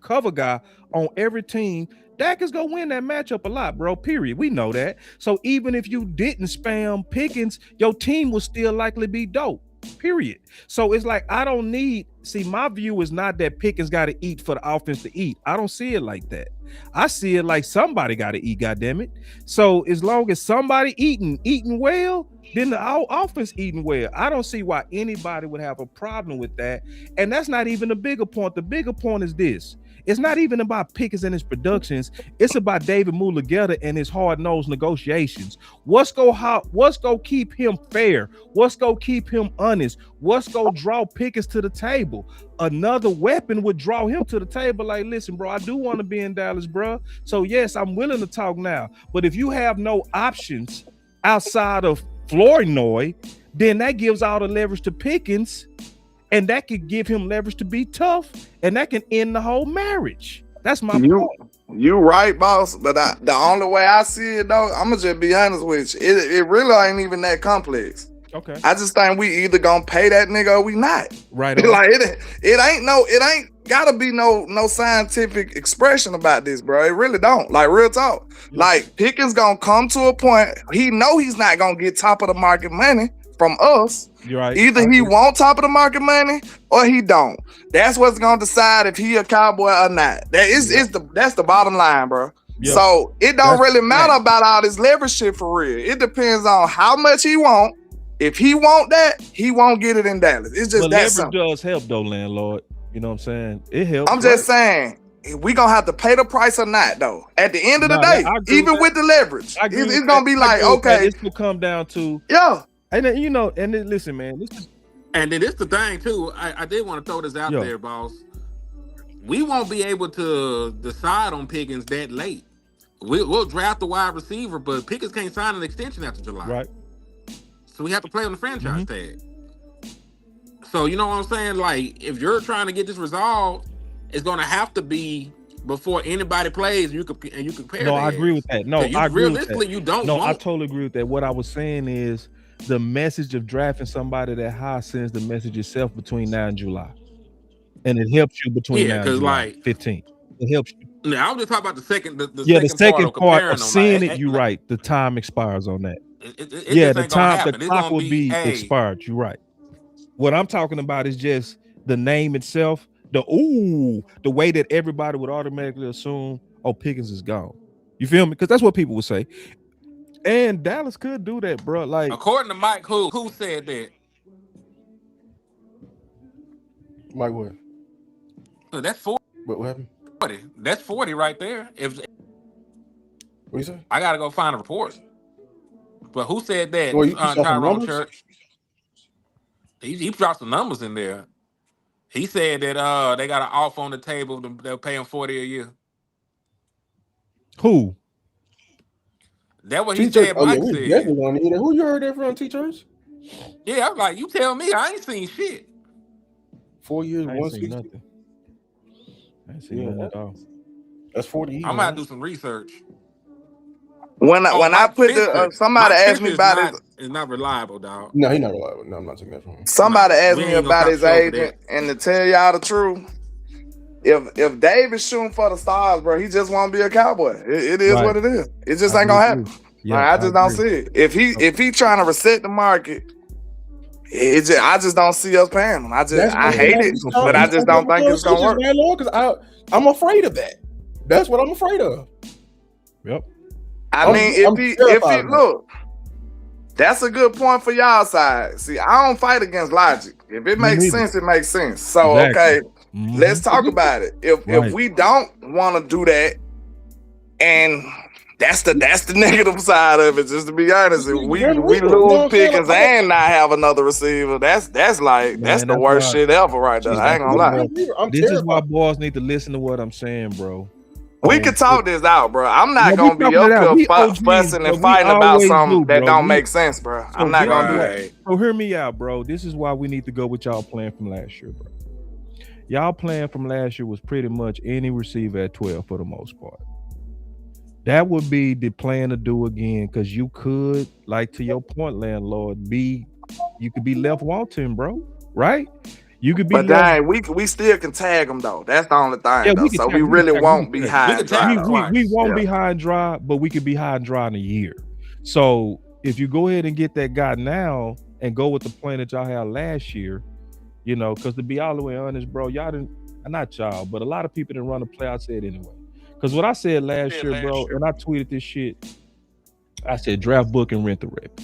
cover guy on every team, Dak is gonna win that matchup a lot, bro. Period. We know that. So even if you didn't spam Pickens, your team will still likely be dope. Period. So it's like I don't need. See, my view is not that Pickens got to eat for the offense to eat. I don't see it like that. I see it like somebody got to eat. Goddamn it! So as long as somebody eating well, then the offense eating well. I don't see why anybody would have a problem with that. And that's not even the bigger point. The bigger point is this. It's not even about Pickens and his productions. It's about David Mulugheta and his hard-nosed negotiations. What's gonna keep him fair? What's gonna keep him honest? What's gonna draw Pickens to the table? Another weapon would draw him to the table. Like, listen, bro, I do want to be in Dallas, bro. So yes, I'm willing to talk now. But if you have no options outside of Flournoy, then that gives all the leverage to Pickens. And that could give him leverage to be tough, and that can end the whole marriage. That's my point.
You right, boss. But the only way I see it, though, I'm gonna just be honest with you. It really ain't even that complex.
Okay.
I just think we either gonna pay that nigga or we not.
Right.
Like it ain't gotta be no scientific expression about this, bro. It really don't. Like, real talk. Yeah. Like, Pickens gonna come to a point. He know he's not gonna get top of the market money from us.
You're right.
Either he want top of the market money or he don't. That's what's gonna decide if he a Cowboy or not. That's the bottom line, bro. Yeah. So it don't really matter about all this leverage shit for real. It depends on how much he want. If he want that, he won't get it in Dallas. It's just that simple.
Leverage does help though, landlord. You know what I'm saying? It helps.
I'm just saying, we gonna have to pay the price or not, though. At the end of the day, even with the leverage, it's gonna be like, okay,
it's gonna come down to And then, listen, man.
And then this the thing too. I did want to throw this out there, boss. We won't be able to decide on Pickens that late. We'll draft the wide receiver, but Pickens can't sign an extension after July.
Right.
So we have to play on the franchise tag. So you know what I'm saying? Like, if you're trying to get this resolved, it's gonna have to be before anybody plays. You compare.
No, I agree with that. No, I agree
realistically,
with that.
You don't.
No, I totally agree with that. What I was saying is, the message of drafting somebody that high sends the message itself between now and July, and it helps you between now and July 15th. It helps you.
Now, I was just talking about the second.
The second part of seeing it. You're right. The time expires on that. The clock will be expired. You're right. What I'm talking about is just the name itself. The way that everybody would automatically assume, Pickens is gone. You feel me? Because that's what people would say. And Dallas could do that, bro. Like,
according to Mike, who said that?
Mike, what?
That's 40.
What happened?
40. That's 40 right there.
What you say?
I gotta go find a report. But who said that?
Well, Tyrone
Church. He dropped some numbers in there. He said that they got an offer on the table. They'll pay him 40 a year.
Who?
That's what he said. Mike said.
Who you heard that from, teachers?
Yeah, I'm like, you tell me. I ain't seen shit.
4 years,
I ain't seen nothing. I ain't seen nothing at all.
That's 40 years.
I'm gonna do some research.
When I put somebody asked me about it,
it's not reliable, dog.
No, he's not reliable. No, I'm not taking that from him.
Somebody asked me about his agent, and to tell y'all the truth, if Dave is shooting for the stars, bro, he just want to be a Cowboy. It is what it is. It just ain't gonna happen. Yeah, like, I just don't see it. If he trying to reset the market, I just don't see us paying him. I hate it, but I just don't think it's gonna work.
Because I'm afraid of that. That's what I'm afraid of.
Yep.
I mean, if he look, that's a good point for y'all side. See, I don't fight against logic. If it makes sense, it makes sense. So okay. Let's talk about it. If we don't want to do that, and that's the negative side of it. Just to be honest, if we lose Pickens and not have another receiver, that's the worst shit ever right there. I ain't gonna lie.
This is why boys need to listen to what I'm saying, bro.
We can talk this out, bro. I'm not gonna be up here fussing and fighting about something that don't make sense, bro. I'm not gonna do that.
So hear me out, bro. This is why we need to go with y'all plan from last year, bro. Y'all plan from last year was pretty much any receiver at 12 for the most part. That would be the plan to do again, because you could, like to your point, landlord, you could be left wanting, bro. Right? You could be
But
less.
dang, we still can tag them though. That's the only
Yeah,
thing though.
we can
So we
tag. We can
really
tag. We
won't
can
be
tag.
high
We
and
can
dry
tag
We
them
though.
we we
twice.
won't
Yeah.
be high and dry, but we could be high and dry in a year. So if you go ahead and get that guy now and go with the plan that y'all had last year, because to be all the way honest, bro, y'all didn't. Not y'all, but a lot of people didn't run the play. I said anyway. Because what I said last year, bro, and I tweeted this shit. I said draft book and rent the rep.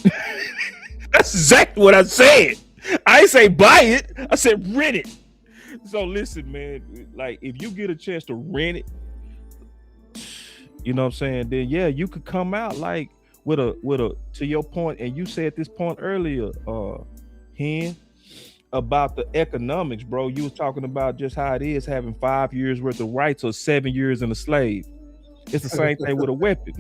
That's exactly what I said. I ain't say buy it. I said rent it. So listen, man. Like if you get a chance to rent it, you know what I'm saying? Then yeah, you could come out like with a to your point, and you said this point earlier, Hen, about the economics, bro. You was talking about just how it is having 5 years worth of rights or 7 years in a slave. It's the same thing with a weapon.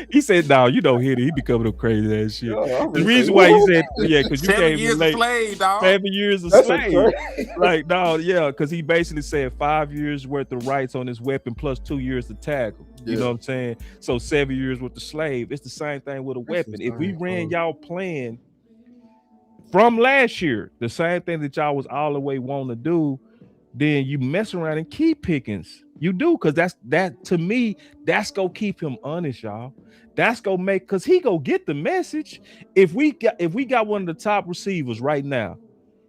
He said, "No, he be coming up crazy ass shit." The reason why he said, "Yeah," because you
7
can't
years a
relate.
slave, dog.
7 years a
That's a
slave.
crazy.
Like, no, yeah, because he basically said 5 years worth of rights on his weapon plus 2 years to tackle. You know what I'm saying? So 7 years with the slave. It's the same thing with a weapon. If we ran y'all plan from last year, the same thing that y'all was all the way wanting to do, then you mess around and keep pickings. You do, because that to me, that's gonna keep him honest, y'all. That's gonna make, because he go get the message. If we got one of the top receivers right now,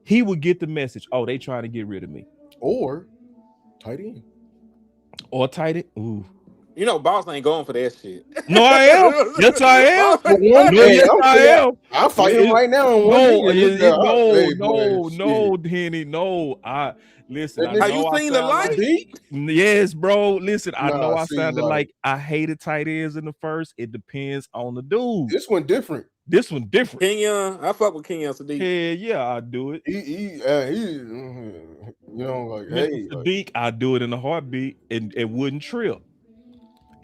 he would get the message. Oh, they trying to get rid of me.
Or tight end.
Or tight end. Ooh.
Boss ain't going for that shit.
No, I am. Yes, I am.
Boss
But
ain't
one,
No,
hey,
yes,
I'm
I
saying,
am.
I'll fight him right now on one
No,
knee. And
no,
hey, boy,
no,
shit.
Henny, no. I listen.
That
I
Have
nigga
you
know I
seen the
sound
light?
like
beat.
yes, bro. Listen, I know
Nah,
I
see,
sounded
like
like I hated tight ends in the first. It depends on the dude.
this one different.
This one different.
Kenyon, I fuck with Kenyon Sadiq.
Hell yeah, I do it.
Like
Mr.
hey, like,
Sadiq, I do it in a heartbeat and wouldn't trip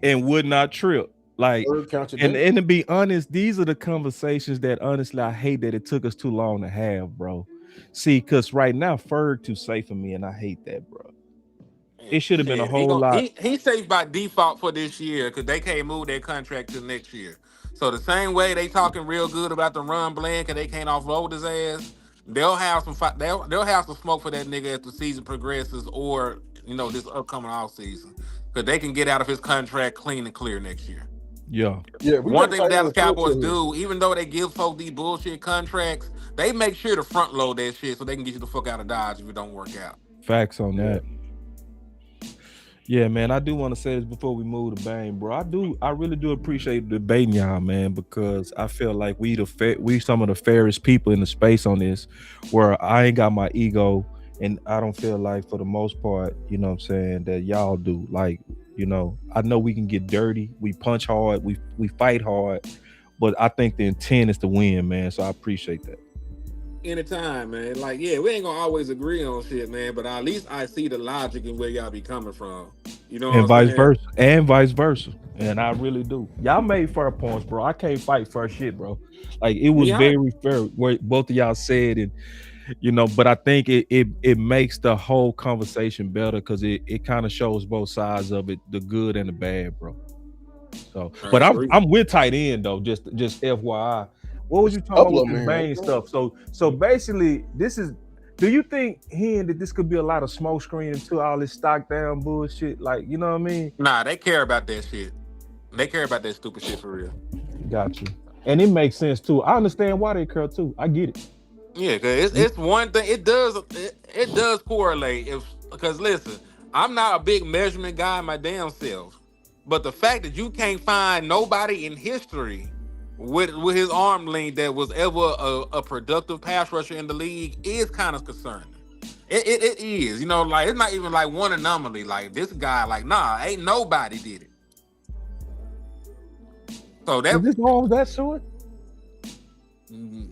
and would not trip. Like,
third count your
and
day.
and to be honest, these are the conversations that honestly I hate that it took us too long to have, bro. See, because right now Ferg too safe for me, and I hate that, bro. It should have been a
Shit, he
whole
gon'
lot.
he safe by default for this year because they can't move their contract to next year. So the same way they talking real good about the run blank and they can't offload his ass, they'll have some smoke for that nigga as the season progresses or this upcoming off season because they can get out of his contract clean and clear next year.
Yeah,
Yeah, we
One
got
thing the
tight
Dallas
end still
Cowboys
to
do, even though they give folks these bullshit contracts, they make sure to front load that shit so they can get you the fuck out of Dodge if it don't work out.
facts on that. Yeah, man, I do want to say this before we move to Bang, bro. I really do appreciate debating y'all, man, because I feel like we some of the fairest people in the space on this, where I ain't got my ego, and I don't feel like for the most part, you know what I'm saying, that y'all do. Like, I know we can get dirty, we punch hard, we fight hard, but I think the intent is to win, man. So I appreciate that.
Anytime, man. Like, yeah, we ain't gonna always agree on shit, man. But at least I see the logic in where y'all be coming from. You know
And
what I'm
vice
saying?
versa. And vice versa. And I really do. Y'all made fair points, bro. I can't fight fair shit, bro. Like it was
Yeah.
very fair what both of y'all said, and but I think it makes the whole conversation better because it kind of shows both sides of it, the good and the bad, bro. So,
I
but
agree.
I'm with tight end though. Just FYI. What was you talking about
couple
with
of
this
them
Bane
here.
stuff? So basically, this is. Do you think that this could be a lot of smoke screen into all this stock down bullshit? Like, you know what I mean?
Nah, they care about that shit. They care about that stupid shit for real.
Got you. And it makes sense too. I understand why they care too. I get it.
Yeah, cause it's one thing. It does correlate. Because listen, I'm not a big measurement guy my self, but the fact that you can't find nobody in history with his arm length that was ever a productive pass rusher in the league is kind of concerning. It is, like it's not even like one anomaly. Like this guy, like ain't nobody did it. So
Is
that
this arms that short?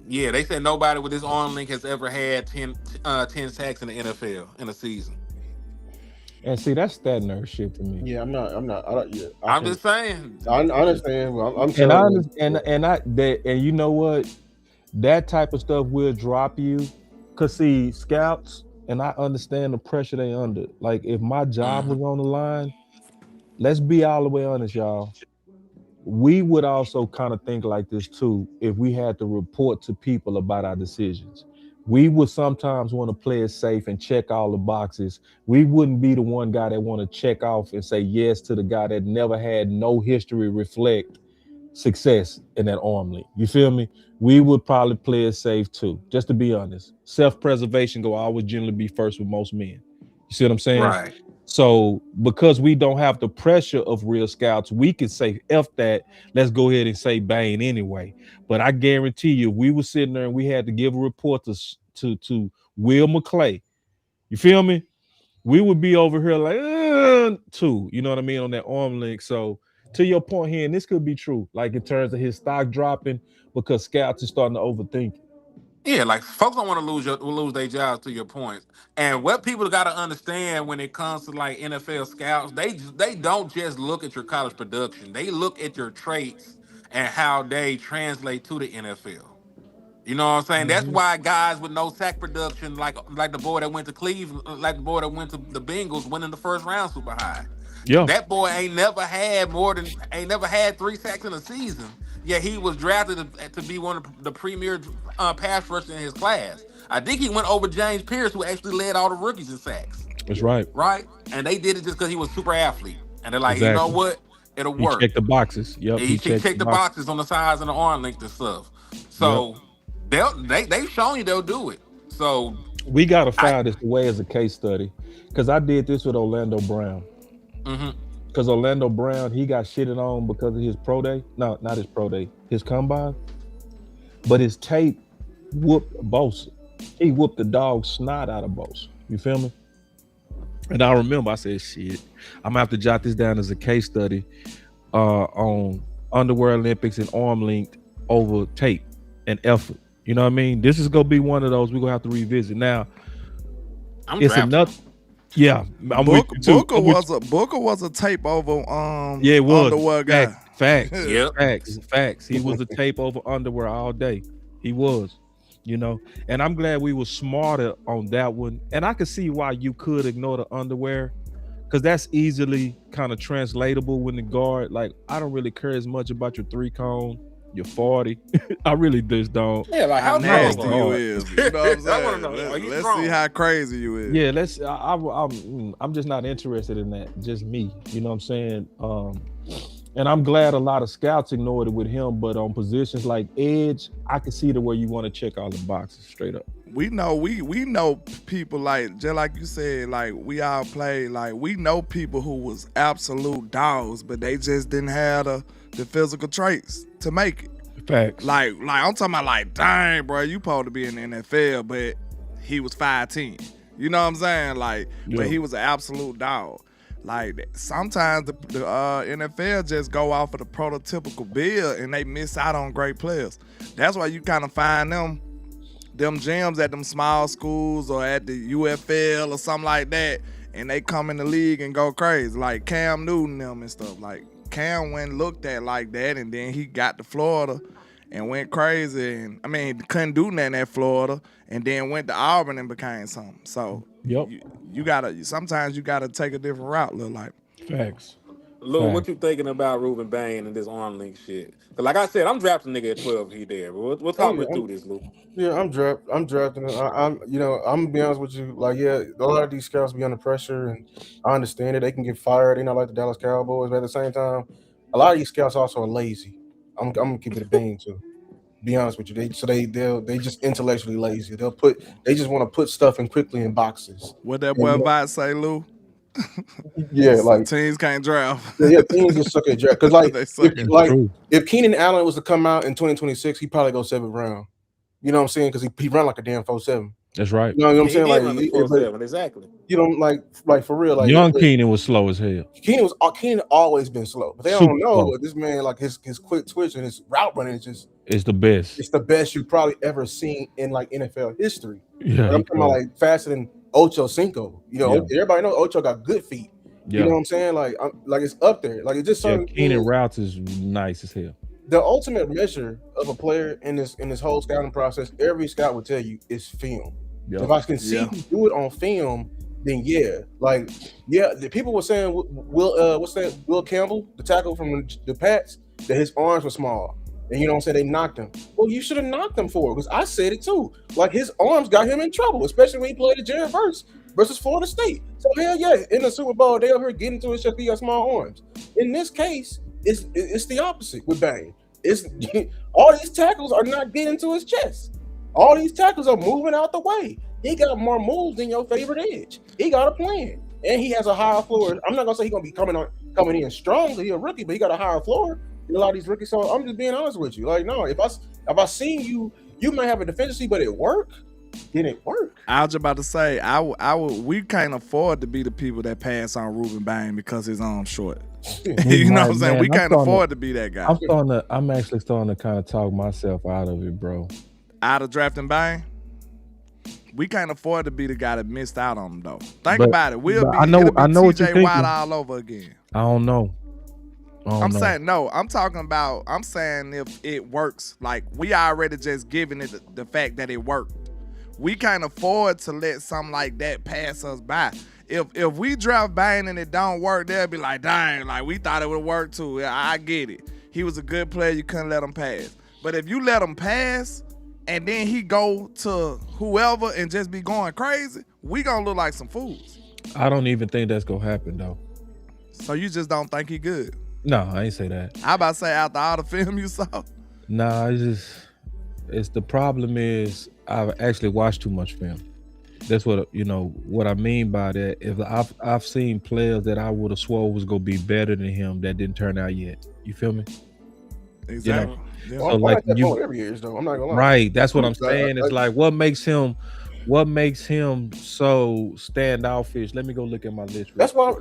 yeah, they said nobody with this arm length has ever had 10 sacks in the NFL in a season.
And see, that's that nerd shit to me.
Yeah, I'm not. I don't. Yeah,
I'm just saying.
I understand. But I'm
And I
telling
understand, and you know what? That type of stuff will drop you. Cause see, scouts, and I understand the pressure they under. Like if my job was on the line, let's be all the way honest, y'all. We would also kind of think like this too if we had to report to people about our decisions. We would sometimes want to play it safe and check all the boxes. We wouldn't be the one guy that want to check off and say yes to the guy that never had no history reflect success in that arm length. You feel me? We would probably play it safe too. Just to be honest, self-preservation go always generally be first with most men. You see what I'm saying?
Right.
So because we don't have the pressure of real scouts, we can say F that. Let's go ahead and say Bane anyway. But I guarantee you, if we were sitting there and we had to give a report to Will McClay, you feel me? We would be over here like too. You know what I mean on that arm length. So to your point here, and this could be true, like in terms of his stock dropping because scouts are starting to overthink it.
Yeah, like folks don't want to lose their jobs to your points. And what people got to understand when it comes to like NFL scouts, they don't just look at your college production. They look at your traits and how they translate to the NFL. You know what I'm saying? That's why guys with no sack production, like the boy that went to Cleveland, like the boy that went to the Bengals, went in the first round super high.
Yeah,
That boy ain't never had 3 sacks in a season. Yet he was drafted to be one of the premier pass rushers in his class. I think he went over James Pierce, who actually led all the rookies in sacks.
that's right.
Right? And they did it just because he was super athlete. And they're like, you know
Exactly.
what? It'll
He
work.
checked the boxes. Yep,
He
he checked the
checked the
boxes.
boxes on the size and the arm length and stuff.
Yep.
So they've shown you they'll do it. So
We gotta
I
find this way as a case study. Cause I did this with Orlando Brown.
mhm.
Because Orlando Brown, he got shitted on because of his pro day. No, not his pro day, his combine. But his tape whooped Bosa. He whooped the dog snot out of Bosa. You feel me? And I remember I said, shit, I'm gonna have to jot this down as a case study on underwear Olympics and arm length over tape and effort. You know what I mean? This is gonna be one of those we're gonna have to revisit. Now,
I'm
it's
drafting
another
him.
yeah, I'm with you too.
Booker
I'm with
Booker was a tape over
Yeah, it was.
underwear guy.
Facts.
Yep.
Facts. He was the tape over underwear all day. He was, you know. And I'm glad we were smarter on that one. And I could see why you could ignore the underwear, because that's easily kind of translatable when the guard, like, I don't really care as much about your 3-cone, your 40. I really just don't.
Yeah, like
How
how
nasty
strong
you
are
is. You know what I'm
I want
saying?
to know. Are you
Let's
strong?
see how crazy you is.
Yeah, I'm just not interested in that. Just me. You know what I'm saying? And I'm glad a lot of scouts ignored it with him, but on positions like edge, I can see the way you want to check all the boxes straight up.
We know people like, just like you said, like we all play, like we know people who was absolute dogs, but they just didn't have the physical traits to make it.
Facts.
Like I'm talking about like, dang, bro, you supposed to be in the NFL, but he was 5'10". You know what I'm saying? Like,
Yeah.
but he was an absolute dog. Like sometimes the NFL just go off of the prototypical bill and they miss out on great players. That's why you kind of find them gems at them small schools or at the UFL or something like that, and they come in the league and go crazy. Like Cam Newton them and stuff. Like Cam went looked at like that, and then he got to Florida and went crazy. And I mean, couldn't do nothing at Florida, and then went to Auburn and became something. So
Yep.
you gotta sometimes you gotta take a different route. Look like
Facts.
Lou,
Fact.
what you thinking about Ruben Bain and this arm length shit? Cause like I said, I'm drafting nigga at 12 if he there. But we'll talk me through this, Lou.
Yeah, I'm drafting. I'm I'm gonna be honest with you. Like, yeah, a lot of these scouts be under pressure, and I understand it. They can get fired. They're not like the Dallas Cowboys, but at the same time, a lot of these scouts also are lazy. I'm gonna keep it a bean too. Be honest with you. They just intellectually lazy. They just want to put stuff in quickly in boxes.
what that boy Vite say, Lou.
Yeah, like
Teams can't draft.
yeah, teams just suck at draft. Because like
They suck at
if Keenan Allen was to come out in 2026, he'd probably go 7th round. You know what I'm saying? Because he run like a damn 4.7.
That's right.
You know what I'm
He
saying?
did
Like,
run the
but
4.7, exactly.
you don't like for real. Like
Young Keenan was slow as hell.
Keenan always been slow, but they
Super
don't know
slow.
that this man, like his quick twitch and his route running is just
It's the best.
it's the best you've probably ever seen in like NFL history.
Yeah.
And I'm talking about like faster than Ocho Cinco. You know,
Yeah.
everybody knows Ocho got good feet.
Yeah.
You know what I'm saying? Like it's up there. Like it's just
Yeah,
something.
Keenan routes is nice as hell.
The ultimate measure of a player in this whole scouting process, every scout will tell you, is film.
Yeah.
If I can see you do it on film, then the people were saying Will Campbell, the tackle from the Pats, that his arms were small.
And you know what I'm saying? They knocked him. Well, you should have knocked him for it because I said it too. Like his arms got him in trouble, especially when he played at Jared versus Florida State. So hell yeah, in the Super Bowl, they over here getting to it just because small arms. In this case, it's the opposite with Bane. It's all these tackles are not getting to his chest. All these tackles are moving out the way. He got more moves than your favorite edge. He got a plan, and he has a higher floor. I'm not gonna say he's gonna be coming in strong. He's a rookie, but he got a higher floor than a lot of these rookies. So I'm just being honest with you. Like, no, if I seen you, you might have a deficiency, but it worked. Then it work.
I was about to say, we can't afford to be the people that pass on Ruben Bain because his arm's short. You know what I'm saying? We can't afford to be that guy.
I'm actually starting to kind of talk myself out of it, bro.
Out of drafting Bain? We can't afford to be the guy that missed out on him, though. Think about it.
I know what you're
TJ Watt all over again.
I don't know.
I'm saying no. I'm saying if it works, like we already just giving it the fact that it worked. We can't afford to let something like that pass us by. If we draft Bain and it don't work, they'll be like, dang, like we thought it would work too. I get it. He was a good player. You couldn't let him pass. But if you let him pass and then he go to whoever and just be going crazy, we gonna look like some fools.
I don't even think that's gonna happen though.
So you just don't think he good?
No, I ain't say that.
I about to say after all the film you saw.
Nah, it's the problem is I've actually watched too much film. That's what what I mean by that. If I've seen players that I would have swore was gonna be better than him that didn't turn out yet. You feel me?
Exactly.
Yeah. So like every year though. I'm not gonna lie.
Right. That's what I'm saying. It's like what makes him so standoffish. Let me go look at my list.
That's why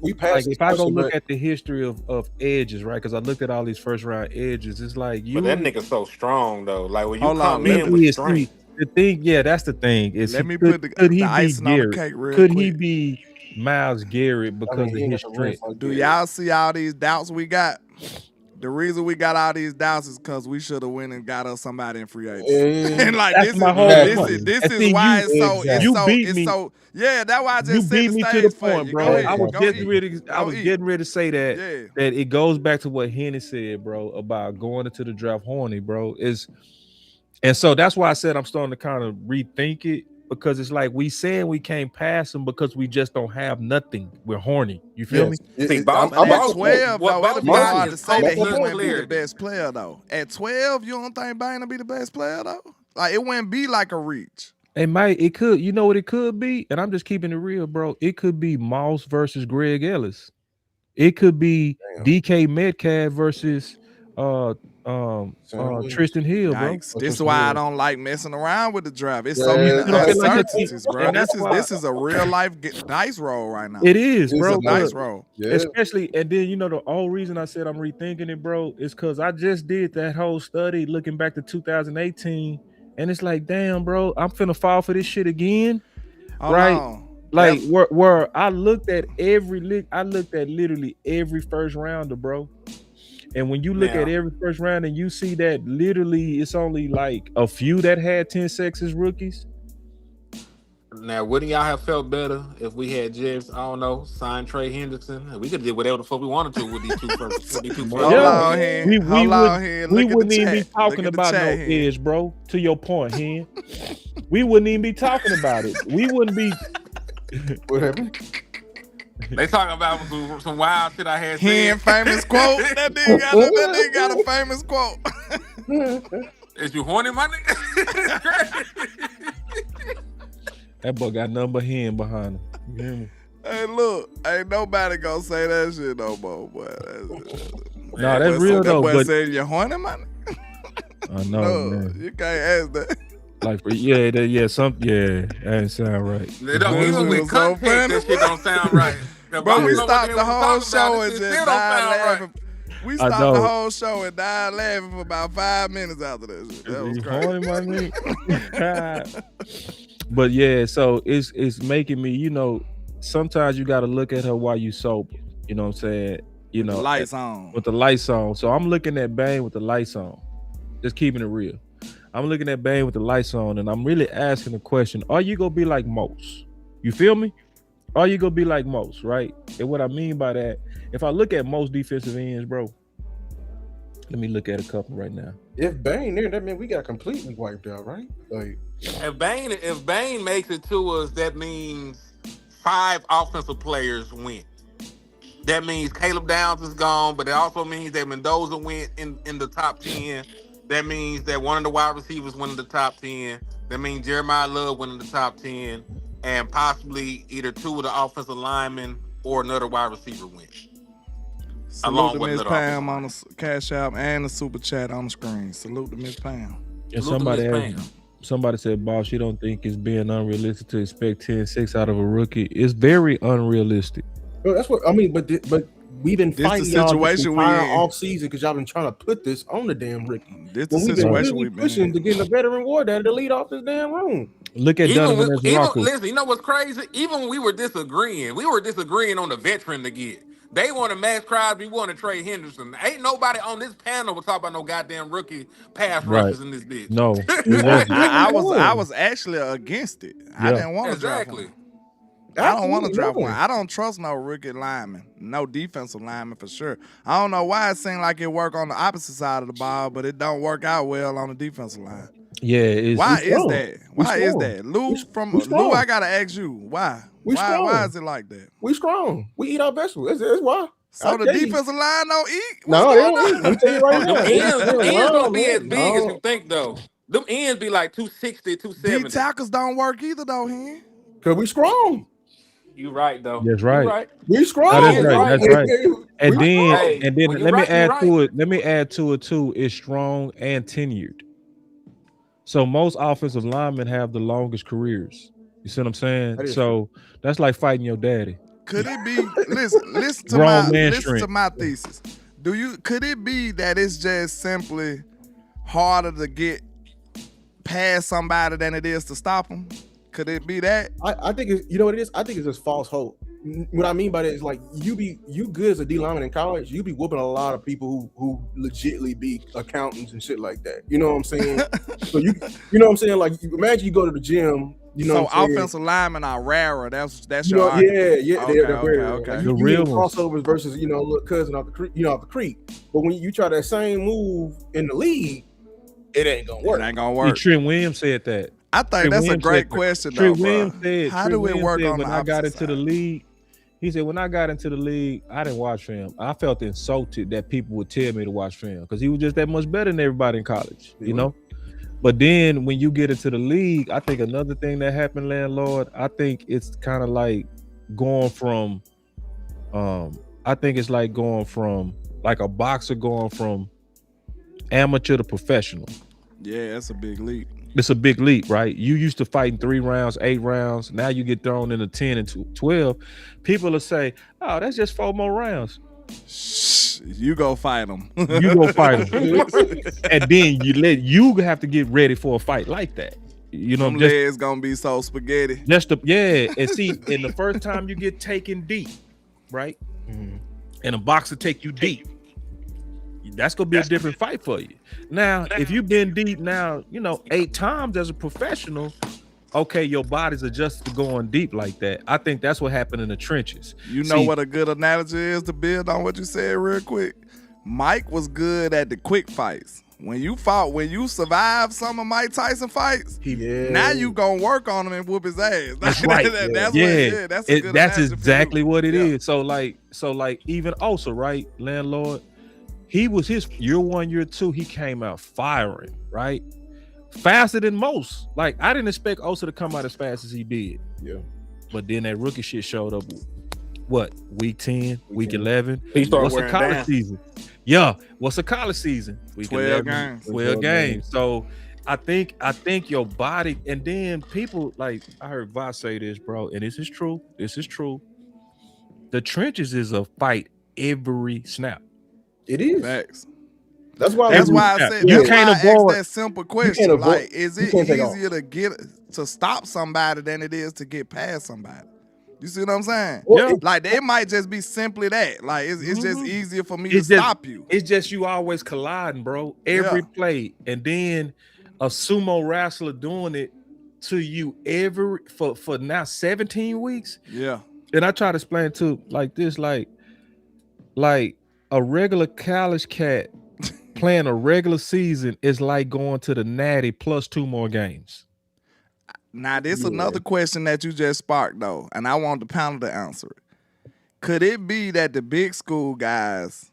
we passed.
Like if I go look at the history of edges, right? Because I looked at all these first round edges. It's like
But that nigga's so strong though. Like when you come in with strength.
The thing, that's the thing. Is
let me put the icing on the cake real quick.
Could he be Myles Garrett because of his strength?
Do y'all see all these doubts we got? The reason we got all these doubts is because we should have went and got us somebody in free agency. And like this is why it's so yeah, that's why I just said
beat me to the point, bro. I was getting ready to say that it goes back to what Henny said, bro, about going into the draft horny, bro. And so that's why I said I'm starting to kind of rethink it, because it's like we saying we can't pass them because we just don't have nothing. We're horny. You feel me?
See, I'm at 12, though. It'll be hard to say that he wouldn't be the best player, though. At 12, you don't think Bain will be the best player, though? Like, it wouldn't be like a reach.
It could. You know what it could be? And I'm just keeping it real, bro. It could be Moss versus Greg Ellis. It could be DK Metcalf versus Tristan Hill, bro.
This is why I don't like messing around with the draft. It's so many uncertainties, bro. This is a real life dice roll right now.
It is, bro.
It's a dice roll.
Especially, and then the whole reason I said I'm rethinking it, bro, is because I just did that whole study looking back to 2018, and it's like, damn, bro, I'm finna fall for this shit again, right? No. Like where I looked at literally every first rounder, bro. And when you look at every first round and you see that literally it's only like a few that had 10 sacks as rookies.
Now, wouldn't y'all have felt better if we had just, I don't know, signed Trey Henderson? We could have did whatever the fuck we wanted to with these two first.
We wouldn't even be talking about no edge, bro. To your point, Hen. We wouldn't even be talking about it. We wouldn't be.
Whatever.
They talking about some wild shit I had.
Hen famous quote. That nigga got a famous quote.
Is you horny, my nigga?
That boy got number Hen behind him. You hear me?
Hey, look, ain't nobody gonna say that shit no more, boy.
No, that's real though.
That boy said you horny, man.
I know,
no,
man.
You can't ask that.
Like that ain't sound right.
Even with context, this shit don't sound right.
Bro, we stopped the whole show and just died laughing. We stopped the whole show and died laughing for about 5 minutes after that shit. That was
crazy. But yeah, so it's making me, sometimes you got to look at her while you sober. You know what I'm saying?
With the lights on.
With the lights on. So I'm looking at Bain with the lights on. Just keeping it real. I'm looking at Bain with the lights on, and I'm really asking the question, are you going to be like most? You feel me? Are you going to be like most, right? And what I mean by that, if I look at most defensive ends, bro, Let me look at a couple right now.
If Bane there, that means we got completely wiped out, right? Like,
If Bane makes it to us, that means 5 offensive players went. That means Caleb Downs is gone, but it also means that Mendoza went in the top 10. That means that one of the wide receivers went in the top 10. That means Jeremiah Love went in the top 10, and possibly either 2 of the offensive linemen or another wide receiver went.
Salute to Miss Pam on the Cash App and the Super Chat on the screen. Salute to Miss Pam.
And somebody said, boss, you don't think it's being unrealistic to expect 10-6 out of a rookie? It's very unrealistic.
well, that's what I mean. But we've been
This
fighting
the
y'all
situation
this
we
entire
in.
off season because y'all been trying to put this on the damn rookie.
This the
When we've been
situation
really
we've been
pushing
in.
to get a veteran warrior to lead off this damn room.
Look at Donovan Ezraku.
Listen, you know what's crazy? Even when we were disagreeing on the veteran to get. They wanted Max Crosby, we wanted Trey Henderson. Ain't nobody on this panel was talking about no goddamn rookie pass rushers in this bitch.
No, it wasn't.
I was actually against it. I didn't want to draft one. I don't want to draft one. I don't trust no rookie lineman, no defensive lineman for sure. I don't know why it seemed like it work on the opposite side of the ball, but it don't work out well on the defensive line.
Yeah,
why is that? Why is that? Lou, I gotta ask you why. Why is it like that?
We strong. We eat our vegetables. That's why.
So the defensive line don't eat?
No, they don't eat. I'm telling you right now.
Them ends don't be as big as you think though. Them ends be like 260, 270.
D tackles don't work either though, Hen.
Cause we strong.
You right though.
That's right.
You right.
We strong.
That's right. That's right. And then
when
let me
right,
add to it. Let me add to it too. It's strong and tenured. So most offensive linemen have the longest careers. You see what I'm saying? So that's like fighting your daddy.
Could it be? Listen to my thesis. Could it be that it's just simply harder to get past somebody than it is to stop them? Could it be that?
I think it's, you know what it is. I think it's just false hope. What I mean by that is like you good as a D lineman in college, you be whooping a lot of people who legitly be accountants and shit like that. You know what I'm saying? So you know what I'm saying? Like imagine you go to the gym. You know,
so offensive linemen are rarer. That's
you
your
argument. Yeah, they're rare.
Okay.
Like,
the
you
real
crossovers versus little cousin off the creek, off the creek. But when you try that same move in the league, it ain't gonna work.
It ain't gonna work.
Trent Williams said that.
I think that's a great question though.
Trent Williams said,
how do it work on
when I got into the league? He said, when I got into the league, I didn't watch film. I felt insulted that people would tell me to watch film because he was just that much better than everybody in college, you know? But then when you get into the league, I think another thing that happened, LandLord, I think it's kind of like going from, I think it's like going from, like a boxer going from amateur to professional.
Yeah, that's a big leap.
It's a big leap, right? You used to fighting 3 rounds, 8 rounds. Now you get thrown into 10 and 12. People will say, oh, that's just 4 more rounds.
Shh, you go fight them.
You go fight them. And then you have to get ready for a fight like that. You know,
legs gonna be so spaghetti.
And see, and the first time you get taken deep, right? Mm-hmm. And a boxer take you deep, that's gonna be a different fight for you. Now, if you've been deep now, 8 times as a professional, okay, your body's adjusted to going deep like that. I think that's what happened in the trenches.
You know what a good analogy is to build on what you said real quick? Mike was good at the quick fights. When you survived some of Mike Tyson fights, now you gonna work on him and whoop his ass.
That's right. That's exactly what it is. So like even also, right, LandLord, he was his year 1, year 2, he came out firing, right? Faster than most. Like, I didn't expect Osa to come out as fast as he did.
Yeah.
But then that rookie shit showed up, what, week 10, week 11?
What's
a college season? Yeah, what's a college season? Week
12
11,
games.
12 games. So I think your body, and then people, like, I heard Voss say this, bro, and this is true. The trenches is a fight every snap.
It is.
Facts.
That's why
I said
you can't avoid
that simple question. Like, is it easier to stop somebody than it is to get past somebody? You see what I'm saying?
Yeah.
Like, it might just be simply that. Like, it's just easier for me to stop you.
It's just you always colliding, bro. Every play, and then a sumo wrestler doing it to you for now 17 weeks.
Yeah.
And I try to explain to like this, like a regular college cat playing a regular season is like going to the Natty plus 2 more games.
Now, this another question that you just sparked, though, and I want the panel to answer it. Could it be that the big school guys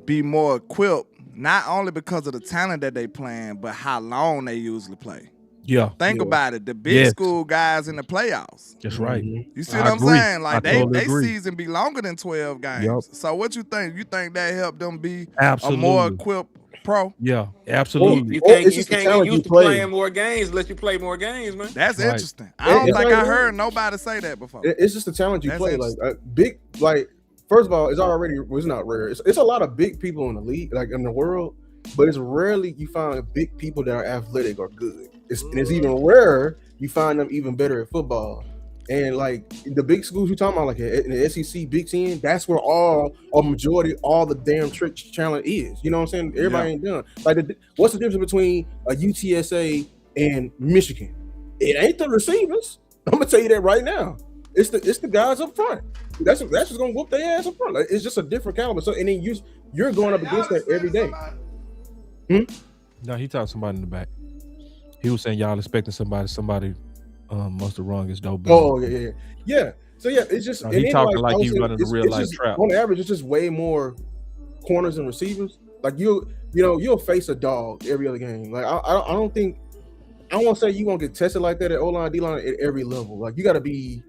be more equipped, not only because of the talent that they playing, but how long they usually play?
Yeah.
Think about it. The big school guys in the playoffs.
That's right.
You see what I'm
agree.
saying? Like,
I totally
they
agree.
season be longer than 12 games.
Yup.
So what you think? You think that helped them be
Absolutely.
a more equipped pro?
Yeah, absolutely.
You can't,
it's
you
just the
can't get
talent
used
you
to
play.
playing more games unless you play more games, man.
That's
Right.
interesting. I don't
It's
think
like-
I heard nobody say that before.
It's just the talent you
That's
play. Like big, like first of all, it's already well, it's not rare. It's a lot of big people in the league, like in the world, but it's rarely you find big people that are athletic or good. And it's even rarer you find them even better at football. And like the big schools you're talking about, like in the SEC, Big Ten, that's where all the damn trick talent is. You know what I'm saying? Everybody ain't done. Like, what's the difference between a UTSA and Michigan? It ain't the receivers. I'm gonna tell you that right now. It's the guys up front. That's just gonna whoop their ass up front. Like, it's just a different caliber. So and then you're going up against that every day.
No, he talked to somebody in the back. He was saying y'all expecting somebody must have rung his dope.
Oh yeah. So yeah, it's just
No, he talking like he's running a
it's
real life
just,
trap.
On average, it's just way more corners and receivers. Like you'll face a dog every other game. Like I don't think I won't say you won't get tested like that at O-line, D-line at every level. Like you got to be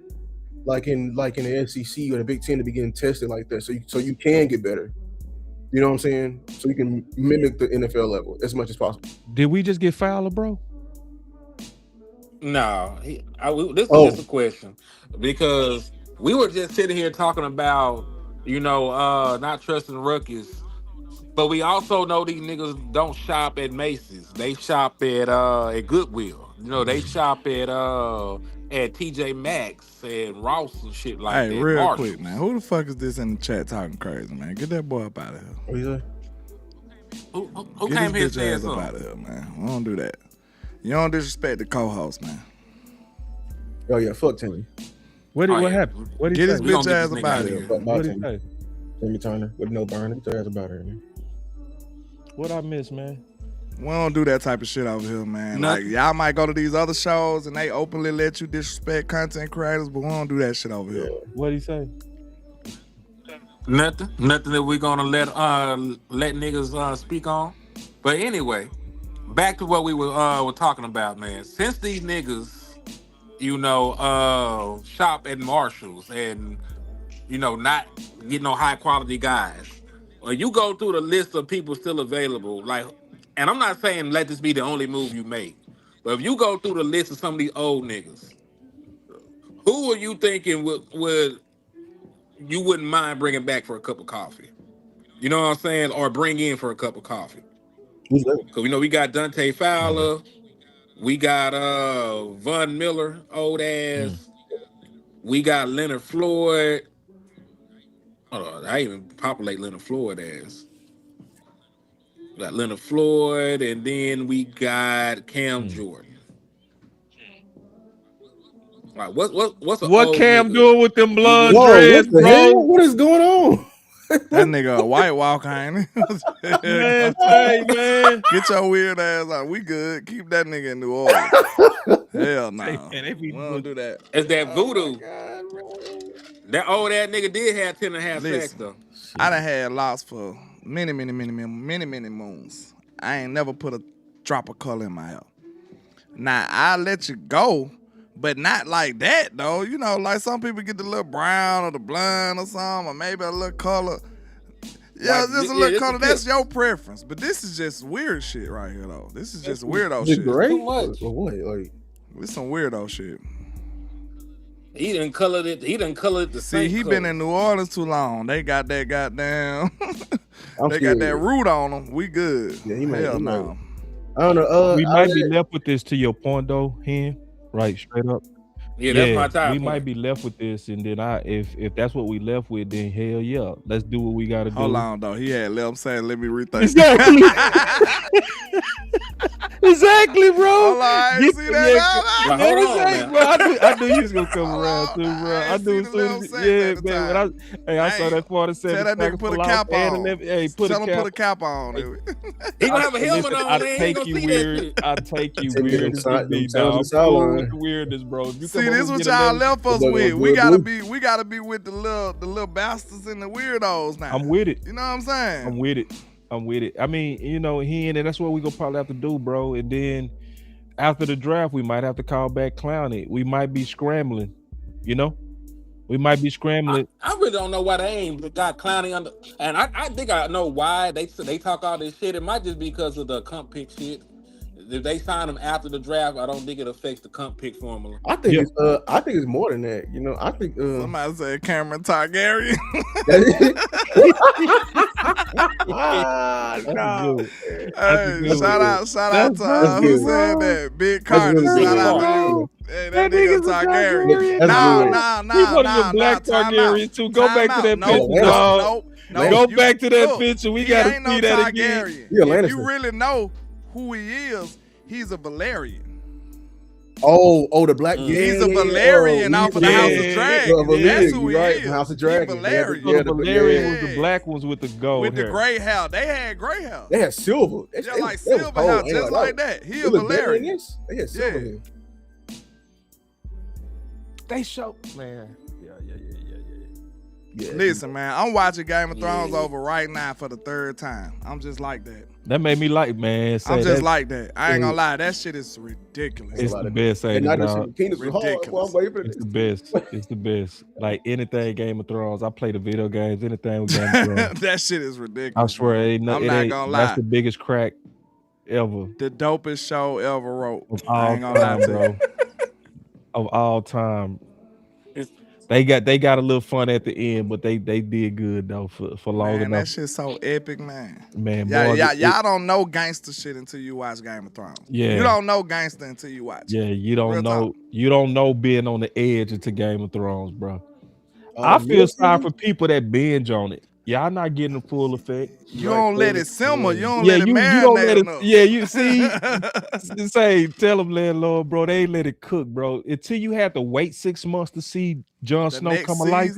like in the SEC or the Big Ten to be getting tested like that, so you can get better. You know what I'm saying? So you can mimic the NFL level as much as possible.
Did we just get Fowler, bro?
No, this is just a question because we were just sitting here talking about, not trusting rookies, but we also know these niggas don't shop at Macy's. They shop at Goodwill. They shop at TJ Maxx and Ross and shit like that.
Hey, real
Marshall.
quick, man. Who the fuck is this in the chat talking crazy, man? Get that boy up out of here.
What you say?
Who
Get
came here
his bitch
saying
ass up
something?
out of here, man. We don't do that. You don't disrespect the co-host, man.
Oh yeah, fuck Timmy.
What happened? What did he
Get his
say?
bitch ass up out of here.
What did he say?
Timmy Turner with no burn. Get your ass about here, man.
What I miss, man?
We don't do that type of shit over here, man.
Nothing.
Like, y'all might go to these other shows and they openly let you disrespect content creators, but we don't do that shit over here.
What did he say?
Nothing that we're gonna let niggas speak on. But anyway, back to what we were talking about, man. Since these niggas, shop at Marshalls and not get no high quality guys, or you go through the list of people still available, like, and I'm not saying let this be the only move you make, but if you go through the list of some of these old niggas, who are you thinking would you wouldn't mind bringing back for a cup of coffee? You know what I'm saying? Or bring in for a cup of coffee. Because we got Dante Fowler, we got Von Miller, old ass, we got Leonard Floyd. Hold on, I even populate Leonard Floyd ass. We got Leonard Floyd, and then we got Cam Jordan. Like, what's
What Cam doing with them blonde
Whoa,
dreads,
what the
bro?
hell? What is going on?
That nigga a white walker, ain't he?
Man, hey, man.
Get your weird ass out. We good. Keep that nigga in New Orleans. Hell no. We don't do that.
It's that voodoo. That old ass nigga did have 10 and a half sacks,
Listen,
though.
I done had lots for many moons. I ain't never put a drop of color in my hair. Now, I'll let you go, but not like that, though. Like some people get the little brown or the blonde or something, or maybe a little color. Yeah,
Like,
just a little
it's
color.
a
That's
tip.
your preference. But this is just weird shit right here, though. This is just weirdo
Is it
shit.
great?
Too much.
Or what? Like,
This some weirdo shit.
He done colored it. He done colored the
See,
same
he
color.
been in New Orleans too long. They got that goddamn.
I'm
They got
scared.
that root on them. We good.
Yeah, he might-
Hell
he might-
no.
I don't know.
We might be left with this to your point though, Hen, right? Straight up.
Yeah, that's my tie
we
point.
might be left with this, and then if that's what we left with, then hell yeah, let's do what we gotta do.
Hold on though, he had let him say, let me rethink.
Exactly. Exactly, bro.
Hold on, I ain't see that.
Well, hold on, man.
Bro, I knew he was gonna come around too, bro. I knew as soon as man. When I saw that 47.
Tell that nigga put a cap on.
Hey,
Tell him put a cap on.
He gonna have a helmet on.
I
They ain't
take
gonna
you
see
weird.
that shit.
I take you
Take me
weird.
inside them
Dog.
sounds of the
Cool
sideline.
with the weirdness, bro. You
See,
come
this
over
what
and
y'all
get a
left us
Look,
with.
look,
We
look.
gotta be with the little bastards and the weirdos now.
I'm with it.
You know what I'm saying?
I'm with it. I mean, and that's what we gonna probably have to do, bro. And then after the draft, we might have to call back Clowney. We might be scrambling, We might be scrambling.
I really don't know why they ain't got Clowney under. And I think I know why they talk all this shit. It might just be because of the comp pick shit. If they sign him after the draft, I don't think it affects the comp pick formula.
I think it's more than that. I think
Somebody said Cameron Targaryen.
no.
Hey, shout out to who said that? Big Carter. Shout out to you. Hey, that nigga Targaryen.
He's one of your black Targaryens too. Go back to that picture, dog.
No,
go back to that picture. We gotta see that again.
If you really know who he is, he's a Valerian.
Oh, the black.
He's a Valerian off of the House of Dragon. That's who he is.
House of Dragon.
Valerian.
The Valerian was the black ones with the gold
with
hair.
the gray hair. They had gray hair.
They had silver.
They like silver hair, just like that. He a Valerian.
They had silver hair.
They show, man. Yeah.
Listen, man, I'm watching Game of Thrones over right now for the third time. I'm just like that.
That made me like, man.
I'm just like that. I ain't gonna lie. That shit is ridiculous.
It's the best. Ridiculous.
Ridiculous.
It's the best. It's the best. Like anything Game of Thrones. I play the video games. Anything with Game of Thrones.
That shit is ridiculous.
I swear, I'm not
gonna lie.
That's the biggest crack ever.
The dopest show ever wrote.
I ain't gonna lie, bro. Of all time. They got a little fun at the end, but they did good though for long enough.
That shit's so epic, man.
Man,
y'all don't know gangster shit until you watch Game of Thrones.
Yeah,
you don't know gangster until you watch.
Yeah, you don't know. You don't know being on the edge into Game of Thrones, bro. I feel sorry for people that binge on it. Y'all not getting the full effect.
You don't let it simmer. You don't let it marinate. You don't let it.
Yeah, you see. Tell them, landlord, bro. They ain't let it cook, bro. Until you have to wait 6 months to see Jon Snow come alive.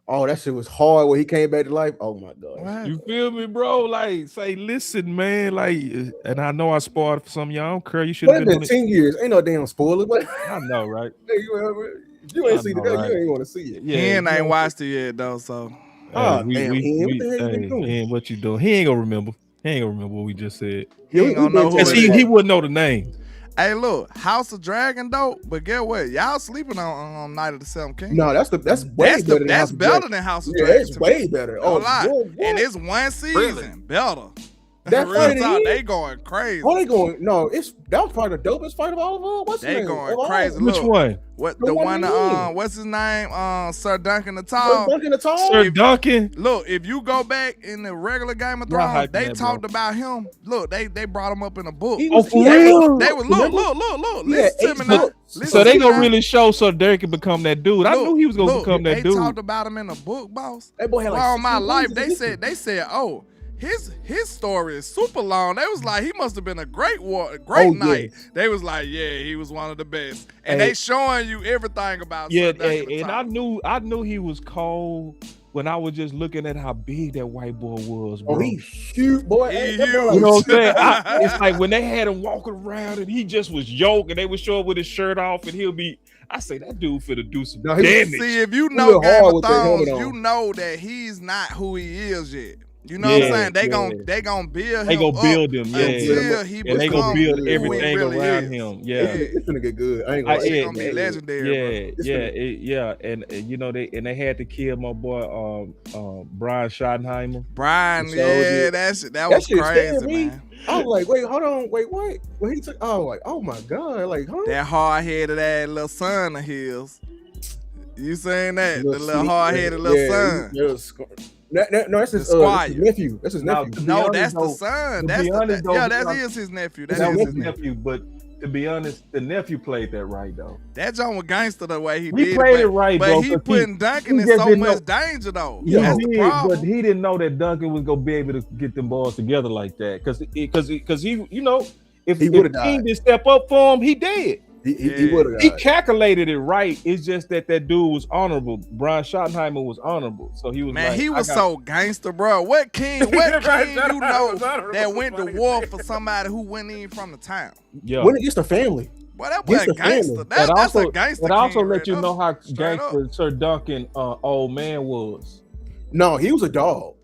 Oh, that shit was hard when he came back to life. Oh my god.
You feel me, bro? Like, say, listen, man. Like, and I know I spoiled for some of y'all. I don't care. You should have been
10 years. Ain't no damn spoiler. But
I know, right?
You ain't seen it. You ain't want to see it.
Yeah, he ain't watched it yet though. So.
Oh, damn, what the hell you doing?
What you doing? He ain't gonna remember. He ain't gonna remember what we just said.
He ain't gonna know who it is.
He wouldn't know the name.
Hey, look, House of Dragon dope, but get what? Y'all sleeping on Night of the Seven Kings.
No, that's better than House of Dragon.
Yeah,
it's way better.
Oh, and it's one season.
Really?
Better.
That
real talk, they going crazy.
Oh, they going? No, that was probably the dopest fight of all of them. What's
they
his name?
going crazy.
Which one?
What the one? What's his name? Sir Duncan the Tall.
Sir Duncan the Tall.
Sir Duncan.
Look, if you go back in the regular Game of Thrones, they talked about him. Look, they brought him up in a book.
Oh, for real?
They was look. Listen to me now.
So they gonna really show Sir Duncan become that dude. I knew he was gonna become that dude.
They talked about him in a book, boss.
That boy had like
all my life. They said, oh. His story is super long. They was like, he must have been a great knight. Yeah. They was like, yeah, he was one of the best. And they showing you everything about.
Yeah, and I knew he was cold when I was just looking at how big that white boy was, bro.
Oh, he's huge, boy.
You know what I'm saying? It's like when they had him walking around and he just was yoked and they would show up with his shirt off and he'll be. I say that dude finna do some damage.
See, if you know Game of Thrones, you know that he's not who he is yet. You know what I'm saying? They gonna build him.
They gonna build him,
until he
and they gonna build everything
really
around
is.
him. Yeah,
it's gonna get good. I ain't gonna.
It's gonna be legendary.
Yeah. And you know they had to kill my boy Brian Schottenheimer.
Brian, that was crazy, man.
I was like, wait, hold on, wait, what? When he took, oh my god, like, huh?
That hard-headed ass little son of his. You saying that? The little hard-headed little son.
No, that's his nephew. That's his nephew.
No, that's the son. That is his nephew. That is his nephew.
But to be honest, the nephew played that right though.
That John was gangster the way he
He
did
played
it,
it right,
but
bro.
he
'cause
putting Duncan
he
in
just
so
didn't
much
know-
danger though.
He
That's the
did,
problem.
but he didn't know that Duncan was gonna be able to get them boys together like that. Because he, you know, if
He would've
King
died.
didn't step up for him, he did.
He would have
He calculated it right. It's just that dude was honorable. Brian Schottenheimer was honorable, so he was
Man,
like,
he was so gangster, bro. What king you know that went to war for somebody who wasn't even from the town?
Yeah.
Went against the family.
Boy, that boy a gangster. That's a gangster.
But also
king
let
right
you
there.
know how
Straight
gangster Sir Duncan old man was.
No, he was a dog.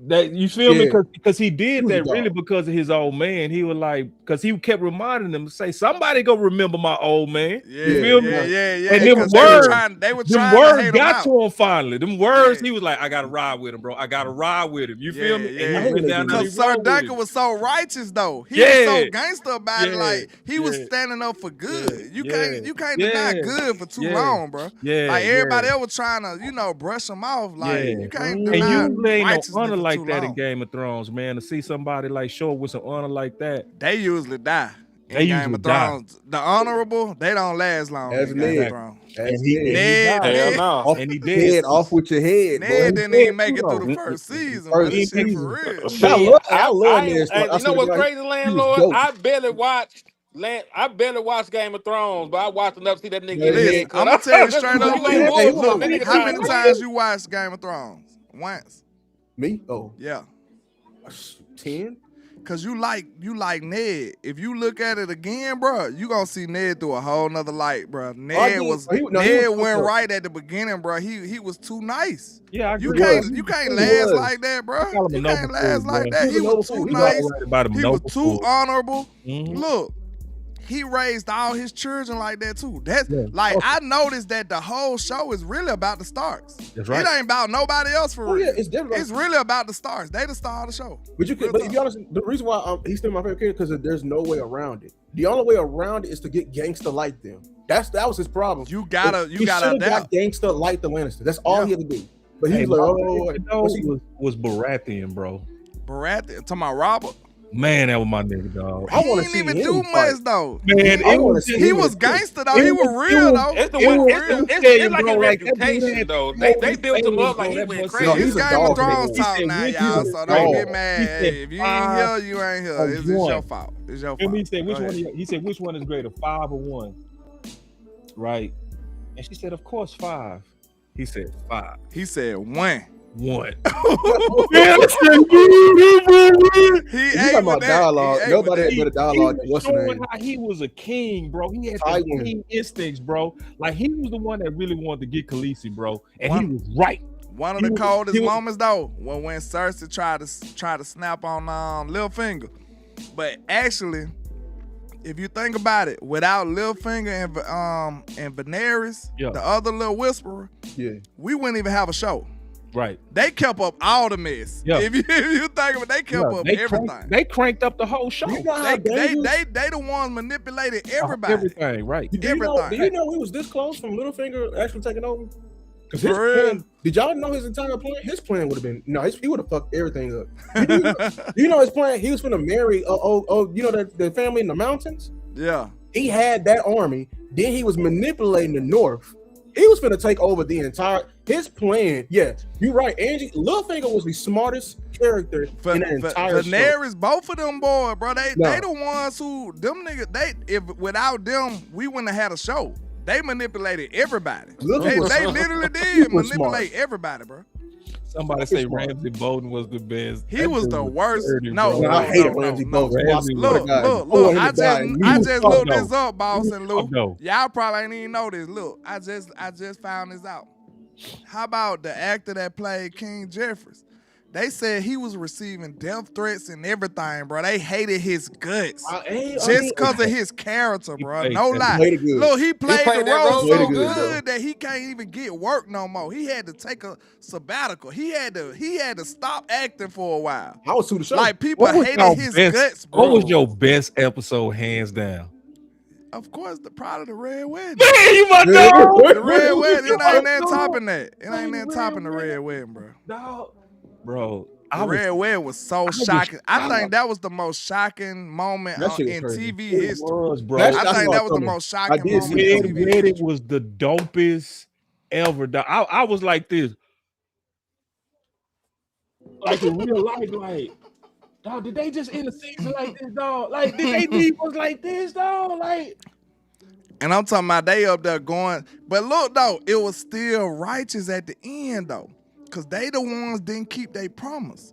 That you feel me?
Yeah.
Because he did
was a
that really
dog.
because of his old man. He was like, because he kept reminding them to say, somebody go remember my old man.
Yeah,
You feel me?
yeah.
And them
Because
words,
they were
them
trying to
words
hate him
got
out.
to him finally. Them words, he was like, I gotta ride with him, bro. I gotta ride with him. You feel me?
Yeah,
And he went down there, he
because Sir
rode with
Duncan
him.
was so righteous though. He was so gangster about it. Like he was standing up for good. You can't deny good for too long, bro.
Yeah,
like everybody else was trying to, brush him off. Like you can't
and
deny
usually ain't
righteousness
no honor
for
like
too
that in
long.
Game of Thrones, man. To see somebody like show up with some honor like that,
They usually die.
They
in
usually
Game of
die.
Thrones. The honorable, they don't last long.
As
in Game of
Ned.
Thrones.
As
Ned,
Ned.
Ned,
And he did. Head off with your head, boy.
Ned didn't even make it through the first season. Bro. This shit for real.
I love Ned.
And you know what's crazy, landlord?
dope.
I barely watched Game of Thrones, but I watched enough to see that nigga.
Listen, I'm gonna tell you straight up.
You ain't bullshit. That nigga
How
trying
many
to
times you watched Game of Thrones? Once.
Me? Oh.
Yeah.
10.
Cause you like Ned. If you look at it again, bro, you gonna see Ned through a whole nother light, bro. Ned went right at the beginning, bro. He was too nice.
Yeah,
you can't last like that, bro. You can't last like that. He was too nice. He was too honorable. Look, he raised all his children like that too. That's I noticed that the whole show is really about the Starks.
That's right.
It ain't about nobody else for real.
Yeah, it's definitely.
It's really about the Starks. They the star of the show.
But if you honest, the reason why he's still my favorite character because there's no way around it. The only way around it is to get gangster like them. That was his problem.
You gotta
got gangster like the Lannister. That's all he had to do. But he was like,
was Baratheon, bro.
Baratheon, talking about Robert.
Man, that was my nigga, dog.
He didn't even do much though.
Man,
he was gangster though. He was real though.
It's like a reputation though. They built him up like he went crazy.
It's Game of Thrones talk now, y'all. So don't get mad. Hey, if you ain't here, you ain't here. It's your fault. It's your fault.
He said which one is greater, 5 or 1? Right. And she said, of course, 5. He said 5.
He said 1.
1.
He talking about dialogue. Nobody but a dialogue.
He was showing how he was a king, bro. He had the king instincts, bro. Like he was the one that really wanted to get Khaleesi, bro, and he was right.
One of the coldest moments though, when Cersei tried to snap on Littlefinger, but actually, if you think about it, without Littlefinger and Daenerys, the other little whisperer, we wouldn't even have a show.
Right.
They kept up all the mess.
Yeah.
If you think of it, they kept up everything.
They cranked up the whole show.
They the ones manipulated everybody.
Everything, right.
Do you know he was this close from Littlefinger actually taking over? Because his
For real?
plan, did y'all know his entire plan? His plan would have been he would have fucked everything up. Do you know his plan? He was going to marry the family in the mountains.
Yeah.
He had that army. Then he was manipulating the North. He was finna take over the entire. His plan, yeah, you're right. Angie, Littlefinger was the smartest character in the entire show.
Daenerys, both of them boys, bro. They the ones who them niggas. If without them, we wouldn't have had a show. They manipulated everybody. They literally did manipulate everybody, bro.
Somebody say Ramsey Bolton was the best.
He was the worst. No,
I hated Ramsey Bolton.
Look. I just looked this up, boss and Lou. Y'all probably ain't even know this. Look, I just found this out. How about the actor that played King Jeffries? They said he was receiving death threats and everything, bro. They hated his guts just because of his character, bro. No lie. Look, he played the role so good that he can't even get work no more. He had to take a sabbatical. He had to stop acting for a while.
I was to the show.
Like people hated his guts, bro.
What was your best episode, hands down?
Of course, probably the Red Wedding.
Man, you my dog.
The Red Wedding. It ain't that topping that. It ain't that topping the Red Wedding, bro.
Dog. Bro,
The Red Wedding was so shocking. I think that was the most shocking moment in TV history.
Was, bro.
I think that was the most shocking moment in TV history.
It was the dopest ever. I was like this. Like in real life, like, dog, did they just end the season like this, dog? Like, did they leave us like this, dog? Like,
and I'm talking about they up there going, but look though, it was still righteous at the end though, because they the ones didn't keep their promise.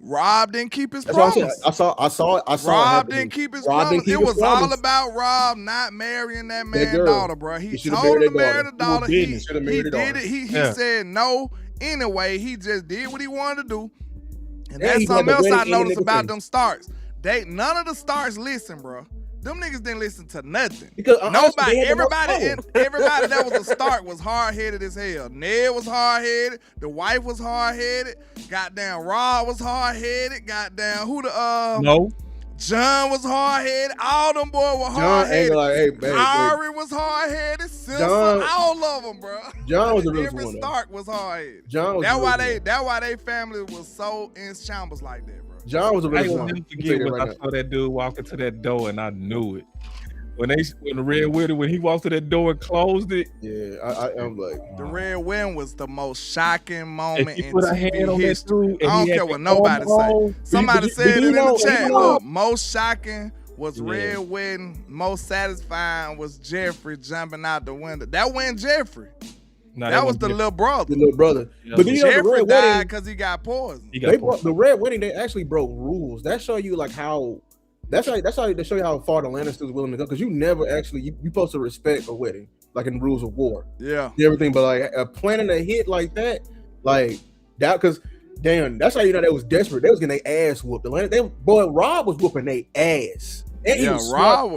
Rob didn't keep his promise.
I saw.
Rob didn't keep his promise. It was all about Rob not marrying that man's daughter, bro. He told him to marry the daughter. He did it. He said no anyway. He just did what he wanted to do. And that's something else I noticed about them Starks. None of the Starks listen, bro. Them niggas didn't listen to nothing. Because everybody that was a Stark was hard-headed as hell. Ned was hard-headed. The wife was hard-headed. Goddamn Rob was hard-headed. Goddamn John was hard-headed. All them boys were hard-headed. Ari was hard-headed. Silver, all of them, bro.
John was the real one.
Every Stark was hard-headed. That's why they family was so in shambles like that, bro.
John was a real
one. I never forget when I saw that dude walk into that door and I knew it. When the Red Wedding, when he walked to that door and closed it.
Yeah, I'm like,
the Red Wedding was the most shocking moment in
TV
history. I don't care what nobody say. Somebody said it in the chat. Look, most shocking was Red Wedding. Most satisfying was Jeffrey jumping out the window. That wasn't Jeffrey. No, that was the little brother.
The little brother.
Yeah. But Jeffrey died because he got poisoned.
The Red Wedding, they actually broke rules. That show you like how. That's how they show you how far the Lannisters was willing to go. Because you never actually you supposed to respect a wedding, like in rules of war.
Yeah.
Everything, but like planning a hit like that, like that, because damn, that's how you know they was desperate. They was getting their ass whooped. Rob was whooping their ass. And
yeah, Rob.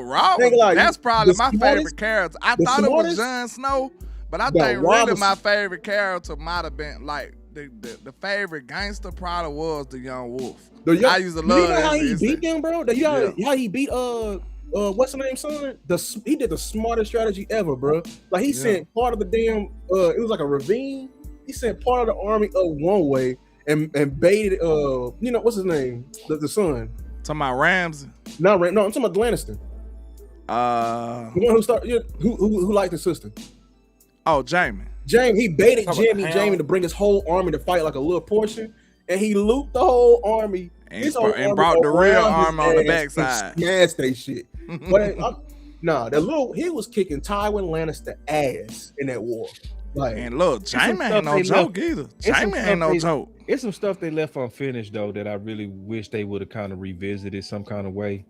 That's probably my favorite character. I thought it was Jon Snow. But I think really my favorite character might have been like the favorite gangster probably was the Young Wolf. I used to love.
You know how he beat them, bro? How he beat what's the name, son? He did the smartest strategy ever, bro. Like he sent part of the damn it was like a ravine. He sent part of the army up one way and baited what's his name? The son.
Talking about Ramsey.
No, I'm talking about Lannister. The one who liked his sister.
Oh, Jamie,
he baited Jamie to bring his whole army to fight like a little portion, and he looped the whole army
and brought the real army on the backside.
Smashed they shit. But he was kicking Tywin Lannister ass in that war. Like,
and look, Jamie ain't no joke either. Jamie ain't no joke.
It's some stuff they left unfinished though that I really wish they would have kind of revisited some kind of way,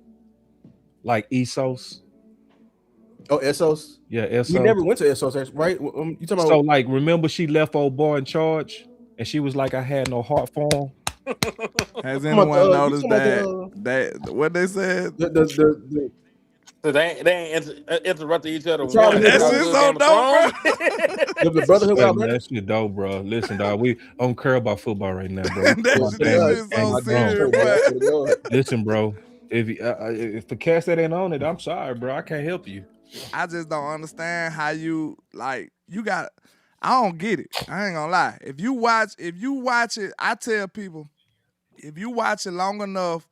like Essos.
Oh, Essos?
Yeah, Essos.
We never went to Essos, right? You talking about?
So, like, remember she left old boy in charge, and she was like, "I had no heart for him."
Has anyone noticed that what they said?
So they ain't interrupting each other.
That's just so dope, bro.
The brotherhood got
that shit dope, bro. Listen, dog, we don't care about football right now, bro.
That shit so serious, bro.
Listen, bro. If the cast that ain't on it, I'm sorry, bro. I can't help you.
I just don't understand how you got. I don't get it. I ain't gonna lie. If you watch it, I tell people, if you watch it long enough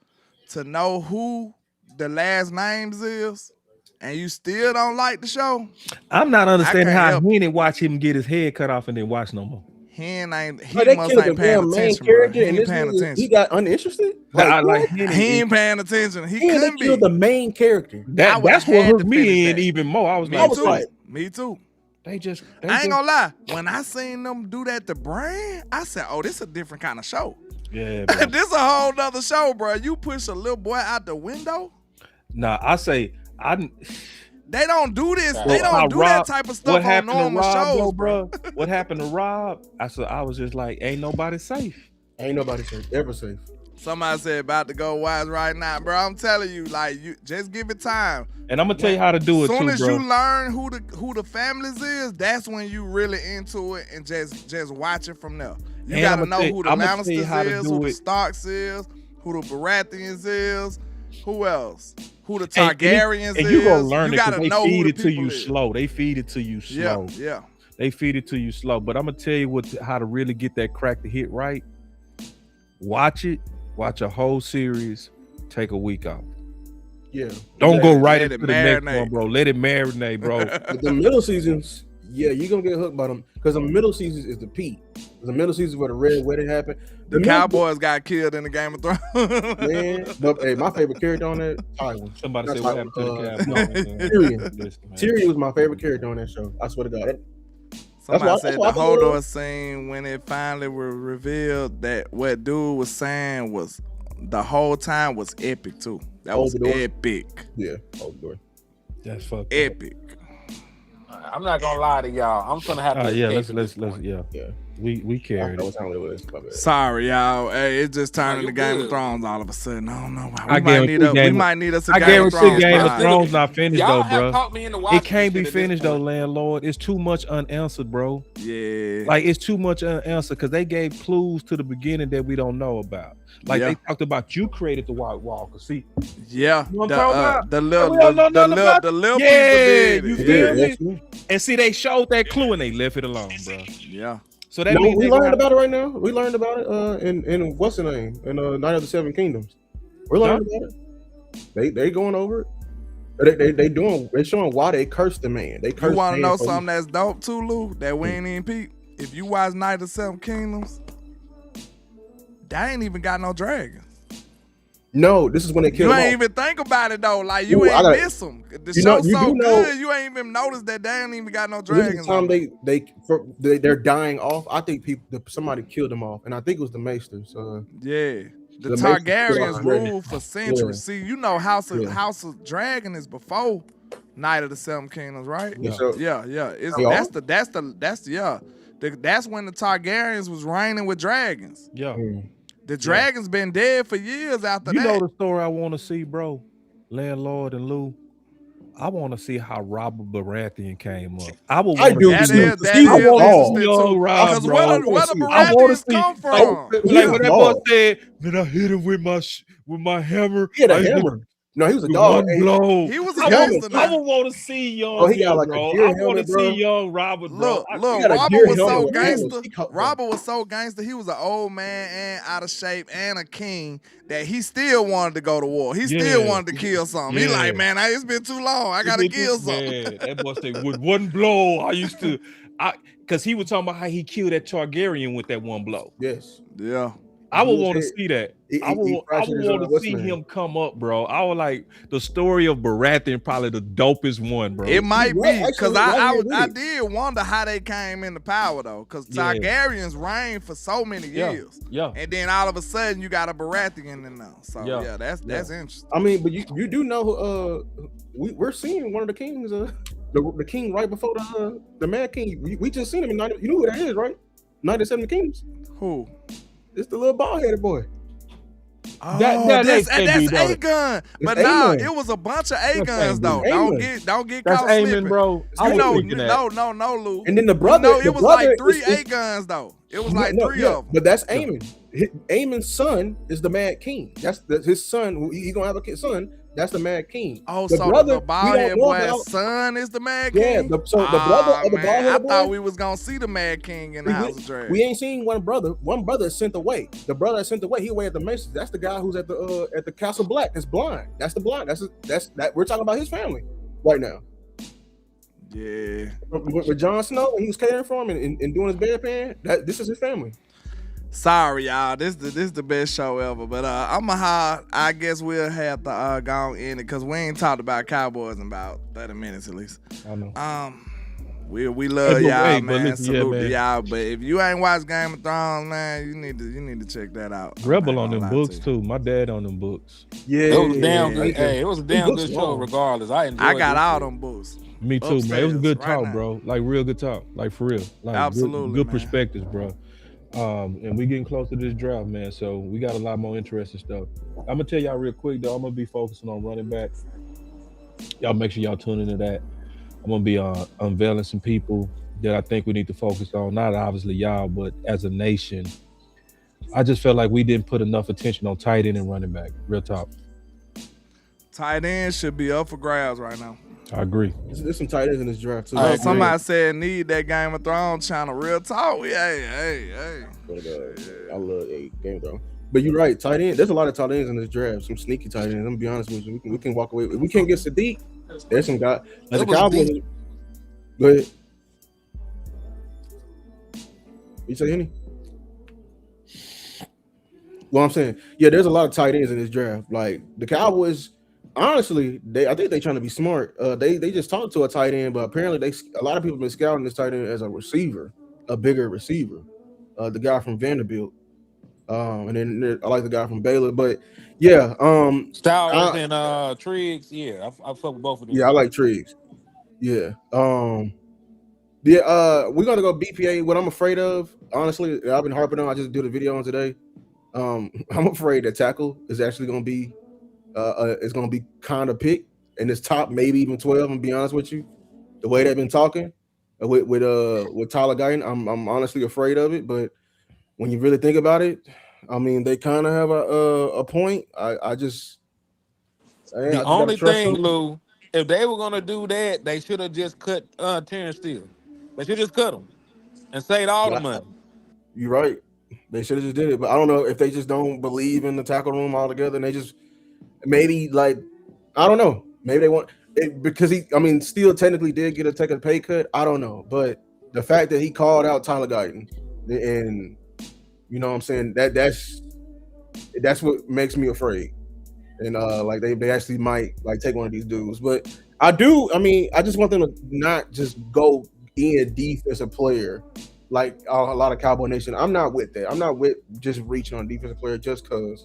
to know who the last names is, and you still don't like the show,
I'm not understanding how he didn't watch him get his head cut off and then watch no more.
He must ain't paying attention, bro. He ain't paying attention.
He got uninterested.
He ain't paying attention. He couldn't be
the main character.
That's what hurt me in even more. I was like,
me too.
I
ain't gonna lie. When I seen them do that to Bran, I said, "Oh, this is a different kind of show."
Yeah,
this a whole nother show, bro. You push a little boy out the window.
Nah, I say
They don't do this. They don't do that type of stuff on normal shows, bro.
What happened to Rob? I was just like, ain't nobody safe.
Ain't nobody safe. Ever safe.
Somebody said about to go wise right now, bro. I'm telling you, like, you just give it time.
And I'm gonna tell you how to do it too, bro.
As soon as you learn who the families is, that's when you really into it and just watch it from there. You gotta know who the Lannisters is, who the Starks is, who the Baratheons is, who else? Who the Targaryens is.
And you gonna learn it because
they
feed it to you slow. They feed it to you slow.
Yeah.
They feed it to you slow. But I'm gonna tell you how to really get that crack to hit right. watch it, watch a whole series, take a week off.
Yeah.
Don't go right
Let
into
it
the next
marinate.
one, bro. Let it marinate, bro.
But the middle seasons, yeah, you're gonna get hooked by them because the middle seasons is the peak. The middle season where the red wedding happened.
The Cowboys got killed in the Game of Thrones.
Man, but hey, my favorite character on that, Tywin.
Somebody
Not
say what
Tywin,
happened to the Cowboys.
Tyrion. Tyrion was my favorite character on that show. I swear to God.
Somebody said the Hodor scene when it finally was revealed that what dude was saying was the whole time was epic too. That was epic.
Yeah, Hodor.
That's fucked
epic.
I'm not gonna lie to y'all. I'm gonna have to.
Yeah, let's yeah. We carried
it.
Sorry, y'all. Hey, it just turned into Game of Thrones all of a sudden. I don't know why. We might need us a Game of Thrones.
I guarantee Game of Thrones not finished
y'all
though,
have
bro.
caught me in the
It can't be finished though, landlord. It's too much unanswered, bro.
Yeah.
Like it's too much unanswered because they gave clues to the beginning that we don't know about. Like they talked about you created the White Walker. See?
Yeah.
You know what I'm talking about?
The little
yeah,
people
you
did.
feel me? And see, they showed that clue and they left it alone, bro.
Yeah.
So that means
we learned about it right now. We learned about it in what's the name? In Night of the Seven Kingdoms. We're learning about it. They going over it. They showing why they cursed the man. They cursed.
You want to know something that's dope too, Lou? That we ain't even peep. If you watch Night of the Seven Kingdoms, that ain't even got no dragons.
No, this is when they kill.
You ain't even think about it though. Like you ain't miss them. The show's so good, you ain't even noticed that they ain't even got no dragons.
This time they're dying off. I think somebody killed them off, and I think it was the Maesters.
Yeah, the Targaryens ruled for centuries. See, you know House of Dragon is before Night of the Seven Kingdoms, right? Yeah. That's when the Targaryens was reigning with dragons.
Yeah.
The dragon's been dead for years after that.
You know the story I want to see, bro? Landlord and Lou. I want to see how Robert Baratheon came up. I will want to see young Rob, bro.
Where the Baratheons come from?
Like when that boy said, "Man, I hit him with my hammer."
He had a hammer. No, he was a dog.
He was a gangster.
I would want to see young.
He got like
bro.
a deer
I want to
helmet, bro.
see young Robert, bro.
Look, Robert was so gangster. Robert was so gangster. He was an old man and out of shape and a king that he still wanted to go to war. He still wanted to kill something. He like, man, it's been too long. I gotta kill something.
Man, that boy said, with one blow, because he was talking about how he killed that Targaryen with that one blow.
Yes.
Yeah.
I would want to see that. I would want to see him come up, bro. I would like the story of Baratheon, probably the dopest one, bro.
It might be because I did wonder how they came into power though, because Targaryens reigned for so many years.
Yeah.
And then all of a sudden you got a Baratheon in there. So that's interesting.
I mean, but you do know we're seeing one of the kings, the king right before the Mad King. We just seen him in Night. You know who that is, right? Night of the Seven Kingdoms.
Who?
It's the little bald-headed boy.
Oh, that's Aegon. But nah, it was a bunch of Aegons though. Don't get caught slipping,
bro.
No, Lou.
And then the brother.
No, it was like three Aegons though. It was like three of them.
But that's Aemon. Aemon's son is the Mad King. That's his son. He's gonna have a son. That's the Mad King.
Oh, so the bald-headed boy's son is the Mad King?
Yeah, the brother of the bald-headed boy.
I thought we was going to see the Mad King in the House of Dragon.
We ain't seen one brother. One brother is sent away. The brother is sent away. He away at the Masons. That's the guy who's at the Castle Black. That's blind. That's the blind. That's we're talking about his family right now.
Yeah.
With Jon Snow, when he was caring for him and doing his bedpan, this is his family.
Sorry, y'all. This is the best show ever. But I guess we'll have to go on in it because we ain't talked about Cowboys in about 30 minutes at least.
I know.
We love y'all, man. Salute to y'all. But if you ain't watched Game of Thrones, man, you need to check that out.
Rebel on them books too. My dad on them books.
Yeah,
it was damn good. Hey, it was a damn good show. Regardless, I
got all them books.
Me too, man. It was a good talk, bro. Like real good talk. Like for real. Like
absolutely
good perspectives, bro. And we getting close to this draft, man. So we got a lot more interesting stuff. I'm gonna tell y'all real quick though. I'm gonna be focusing on running back. Y'all make sure y'all tune into that. I'm gonna be unveiling some people that I think we need to focus on. Not obviously y'all, but as a nation. I just felt like we didn't put enough attention on tight end and running back. Real talk.
Tight end should be up for grabs right now.
I agree.
There's some tight ends in this draft too.
Somebody said need that Game of Thrones channel. Real talk. Hey.
But, I love Game of Thrones. But you're right, tight end. There's a lot of tight ends in this draft. Some sneaky tight ends. I'm gonna be honest with you. We can walk away. If we can't get Sadiq, there's some guy like the
It was
Cowboys.
deep.
Go ahead. You say any? Well, I'm saying, yeah, there's a lot of tight ends in this draft. Like the Cowboys, honestly, I think they're trying to be smart. They just talked to a tight end, but apparently a lot of people have been scouting this tight end as a receiver, a bigger receiver. The guy from Vanderbilt, and then I like the guy from Baylor. But yeah,
Stowers and Triggs. Yeah, I fuck with both of them
yeah, I
dudes.
like Triggs. Yeah, yeah. We're gonna go BPA. What I'm afraid of, honestly, I've been harping on. I just did a video on today. I'm afraid that tackle is actually going to be it's going to be kind of picked in this top, maybe even 12. I'm be honest with you, the way they've been talking with Tyler Guyton, I'm honestly afraid of it. But when you really think about it, I mean, they kind of have a point. I just
The
got to
only
trust
thing,
them.
Lou, if they were gonna do that, they should have just cut Terrence Steele. They should just cut him and saved all the
Yeah,
money.
you're right. They should have just did it, but I don't know if they just don't believe in the tackle room altogether, and they just maybe like I don't know. Maybe they want it because I mean, still technically did take a pay cut. I don't know, but the fact that he called out Tyler Guyton, and you know what I'm saying, that's what makes me afraid. And like they actually might like take one of these dudes. But I mean, I just want them to not just go in defensive player like a lot of Cowboy Nation. I'm not with that. I'm not with just reaching on defensive player just because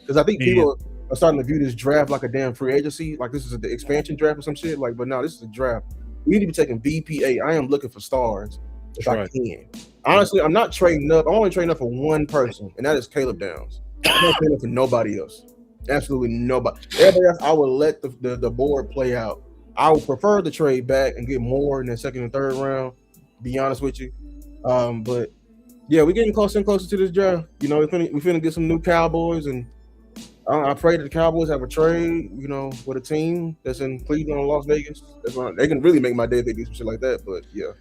I think
And
people are starting to view this draft like a damn free agency, like this is the expansion draft or some shit. Like, but no, this is a draft. We need to be taking BPA. I am looking for stars if
that's
I
right.
can. Honestly, I'm not trading up. I'm only trading up for one person, and that is Caleb Downs. I'm not trading up for nobody else. Absolutely nobody. Everybody else, I will let the board play out. I would prefer to trade back and get more in the second and third round. Be honest with you, but yeah, we're getting closer and closer to this draft. You know, we're finna get some new Cowboys, and I pray that the Cowboys have a trade. You know, with a team that's in Cleveland or Las Vegas. They can really make my day if they do some shit like that. But yeah,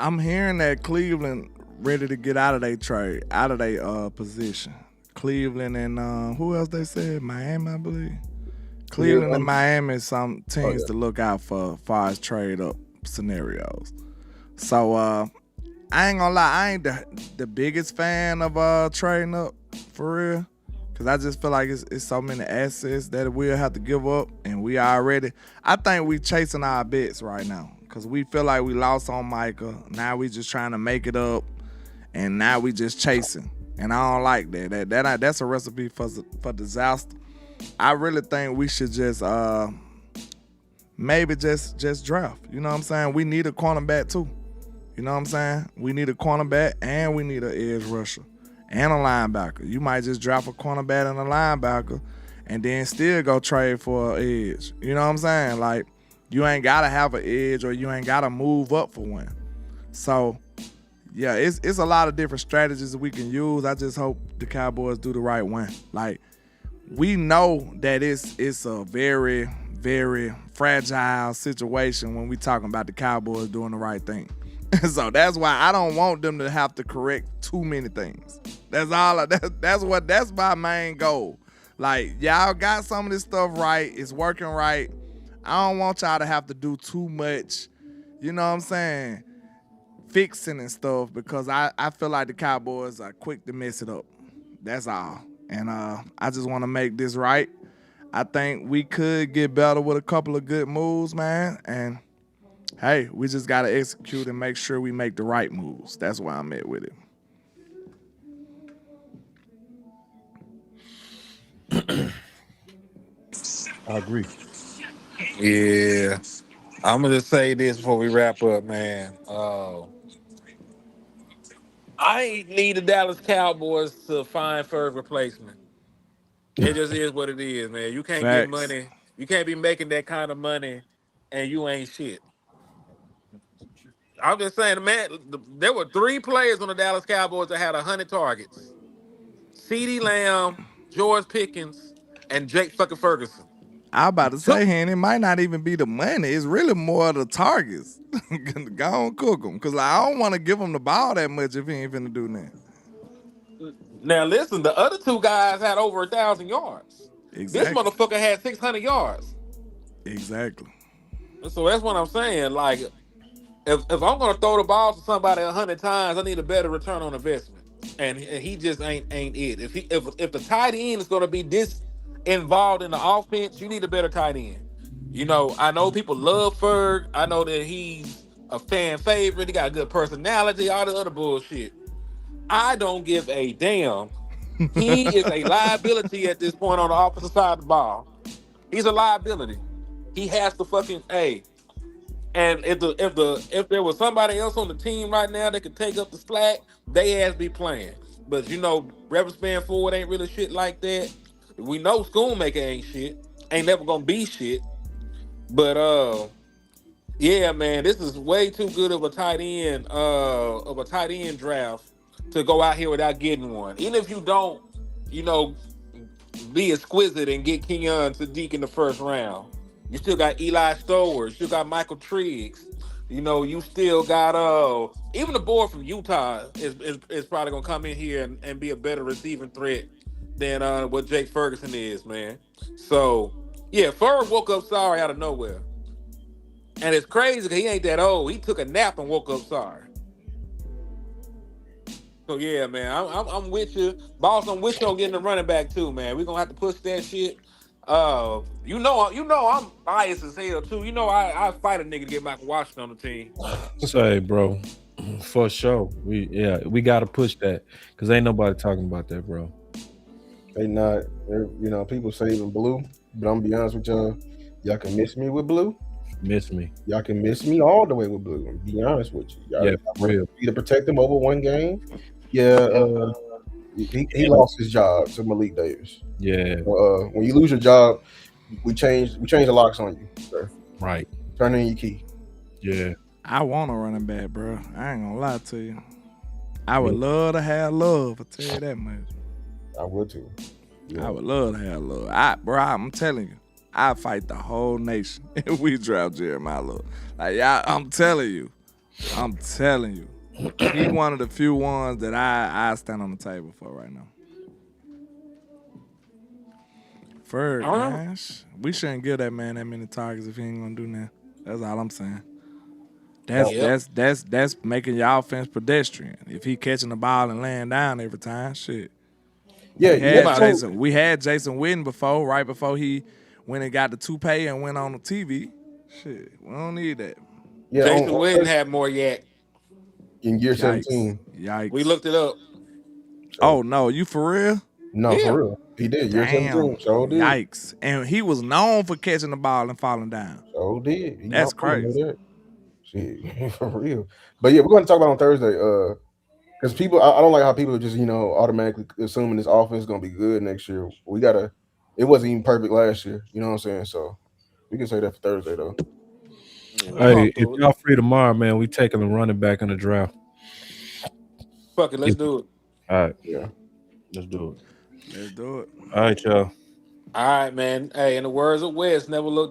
I'm hearing that Cleveland ready to get out of their trade, out of their position. Cleveland and who else they said? Miami, I believe.
yeah,
Cleveland and Miami, some
oh
teams
yeah.
to look out for as far as trade up scenarios. So I ain't gonna lie, I ain't the biggest fan of trading up for real. Cause I just feel like it's so many assets that we'll have to give up, and I think we chasing our bets right now. Cause we feel like we lost on Micah. Now we just trying to make it up, and now we just chasing. And I don't like that. That's a recipe for disaster. I really think we should just maybe just draft. You know what I'm saying? We need a cornerback too. You know what I'm saying? We need a cornerback and we need an edge rusher and a linebacker. You might just drop a cornerback and a linebacker and then still go trade for an edge. You know what I'm saying? Like, you ain't got to have an edge or you ain't got to move up for one. So, yeah, it's a lot of different strategies that we can use. I just hope the Cowboys do the right one. Like, we know that it's a very, very fragile situation when we talking about the Cowboys doing the right thing. So that's why I don't want them to have to correct too many things. That's my main goal. Like, y'all got some of this stuff right. It's working right. I don't want y'all to have to do too much, you know what I'm saying, fixing and stuff, because I feel like the Cowboys are quick to mess it up. That's all. And I just want to make this right. I think we could get better with a couple of good moves, man. And hey, we just got to execute and make sure we make the right moves. That's where I'm at with it.
I agree.
Yeah, I'm gonna just say this before we wrap up, man. I need the Dallas Cowboys to find for a replacement. It just is what it is, man. You can't get
Facts.
money. You can't be making that kind of money and you ain't shit. I'm just saying, man, there were 3 players on the Dallas Cowboys that had 100 targets. CeeDee Lamb, George Pickens, and Jake fucking Ferguson.
I about
You
to
took
say, Henry, it might not even be the money. It's really more of the targets. Go on, cook them. Because I don't want to give him the ball that much if he ain't finna do nothing.
Now listen, the other two guys had over 1,000 yards. This
Exactly.
motherfucker had 600 yards.
Exactly.
So that's what I'm saying. Like, if I'm gonna throw the ball to somebody 100 times, I need a better return on investment. And he just ain't it. If the tight end is gonna be this involved in the offense, you need a better tight end. You know, I know people love Ferg. I know that he's a fan favorite. He got a good personality. All the other bullshit. I don't give a damn. He is a liability at this point on the opposite side of the ball. He's a liability. He has to fucking a. And if there was somebody else on the team right now that could take up the slack, they ass be playing. But you know, Rebel Span Forward ain't really shit like that. We know Schoonmaker ain't shit. Ain't never gonna be shit. But yeah, man, this is way too good of a tight end draft to go out here without getting one. Even if you don't, you know, be exquisite and get Kenyon Sadiq in the first round. You still got Eli Stowers, you still got Michael Triggs. You know, you still got even the boy from Utah is probably gonna come in here and be a better receiving threat than what Jake Ferguson is, man. So yeah, Ferg woke up sorry out of nowhere. And it's crazy because he ain't that old. He took a nap and woke up sorry. So yeah, man, I'm with you, boss. I'm with you on getting the running back too, man. We're gonna have to push that shit. You know, I'm biased as hell too. You know, I fight a nigga to get Michael Washington on the team.
Say, bro, for sure. We got to push that because ain't nobody talking about that, bro.
They not, you know, people saving Blue, but I'm gonna be honest with y'all. Y'all can miss me with Blue.
Miss me.
Y'all can miss me all the way with Blue. I'm be honest with you. Y'all
Yeah, for real.
to protect him over one game. Yeah, he lost his job to Malik Davis.
Yeah,
When you lose your job, we change the locks on you, sir.
right.
Turn in your key.
Yeah.
I want a running back, bro. I ain't gonna lie to you. I would love to have love. I tell you that much.
I would too. Yeah.
I would love to have love. I'm telling you, I fight the whole nation if we draft Jeremiah Love. Like, yeah, I'm telling you. He one of the few ones that I stand on the table for right now. Ferg, man, we shouldn't give that man that many targets if he ain't gonna do nothing. That's all I'm saying. That's making your offense pedestrian. If he catching the ball and laying down every time, shit.
Yeah,
We had Jason Witten before, right before he went and got the toupee and went on the TV. Shit, we don't need that.
Yeah,
Jason Witten had more yak.
In year 17.
Yikes.
We looked it up.
Oh no, you for real?
No,
Yeah.
for real. He did. Year 17. So did.
Yikes. And he was known for catching the ball and falling down.
So did.
That's crazy.
Shit, for real. But yeah, we're going to talk about on Thursday. Because people, I don't like how people just, you know, automatically assuming this offense is going to be good next year. It wasn't even perfect last year. You know what I'm saying? So we can say that for Thursday, though.
Hey, if y'all free tomorrow, man, we taking the running back in the draft.
Fuck it, let's do it.
All right.
Yeah.
Let's do it.
Let's do it.
All right, y'all.
All right, man. Hey, in the words of Wes, never look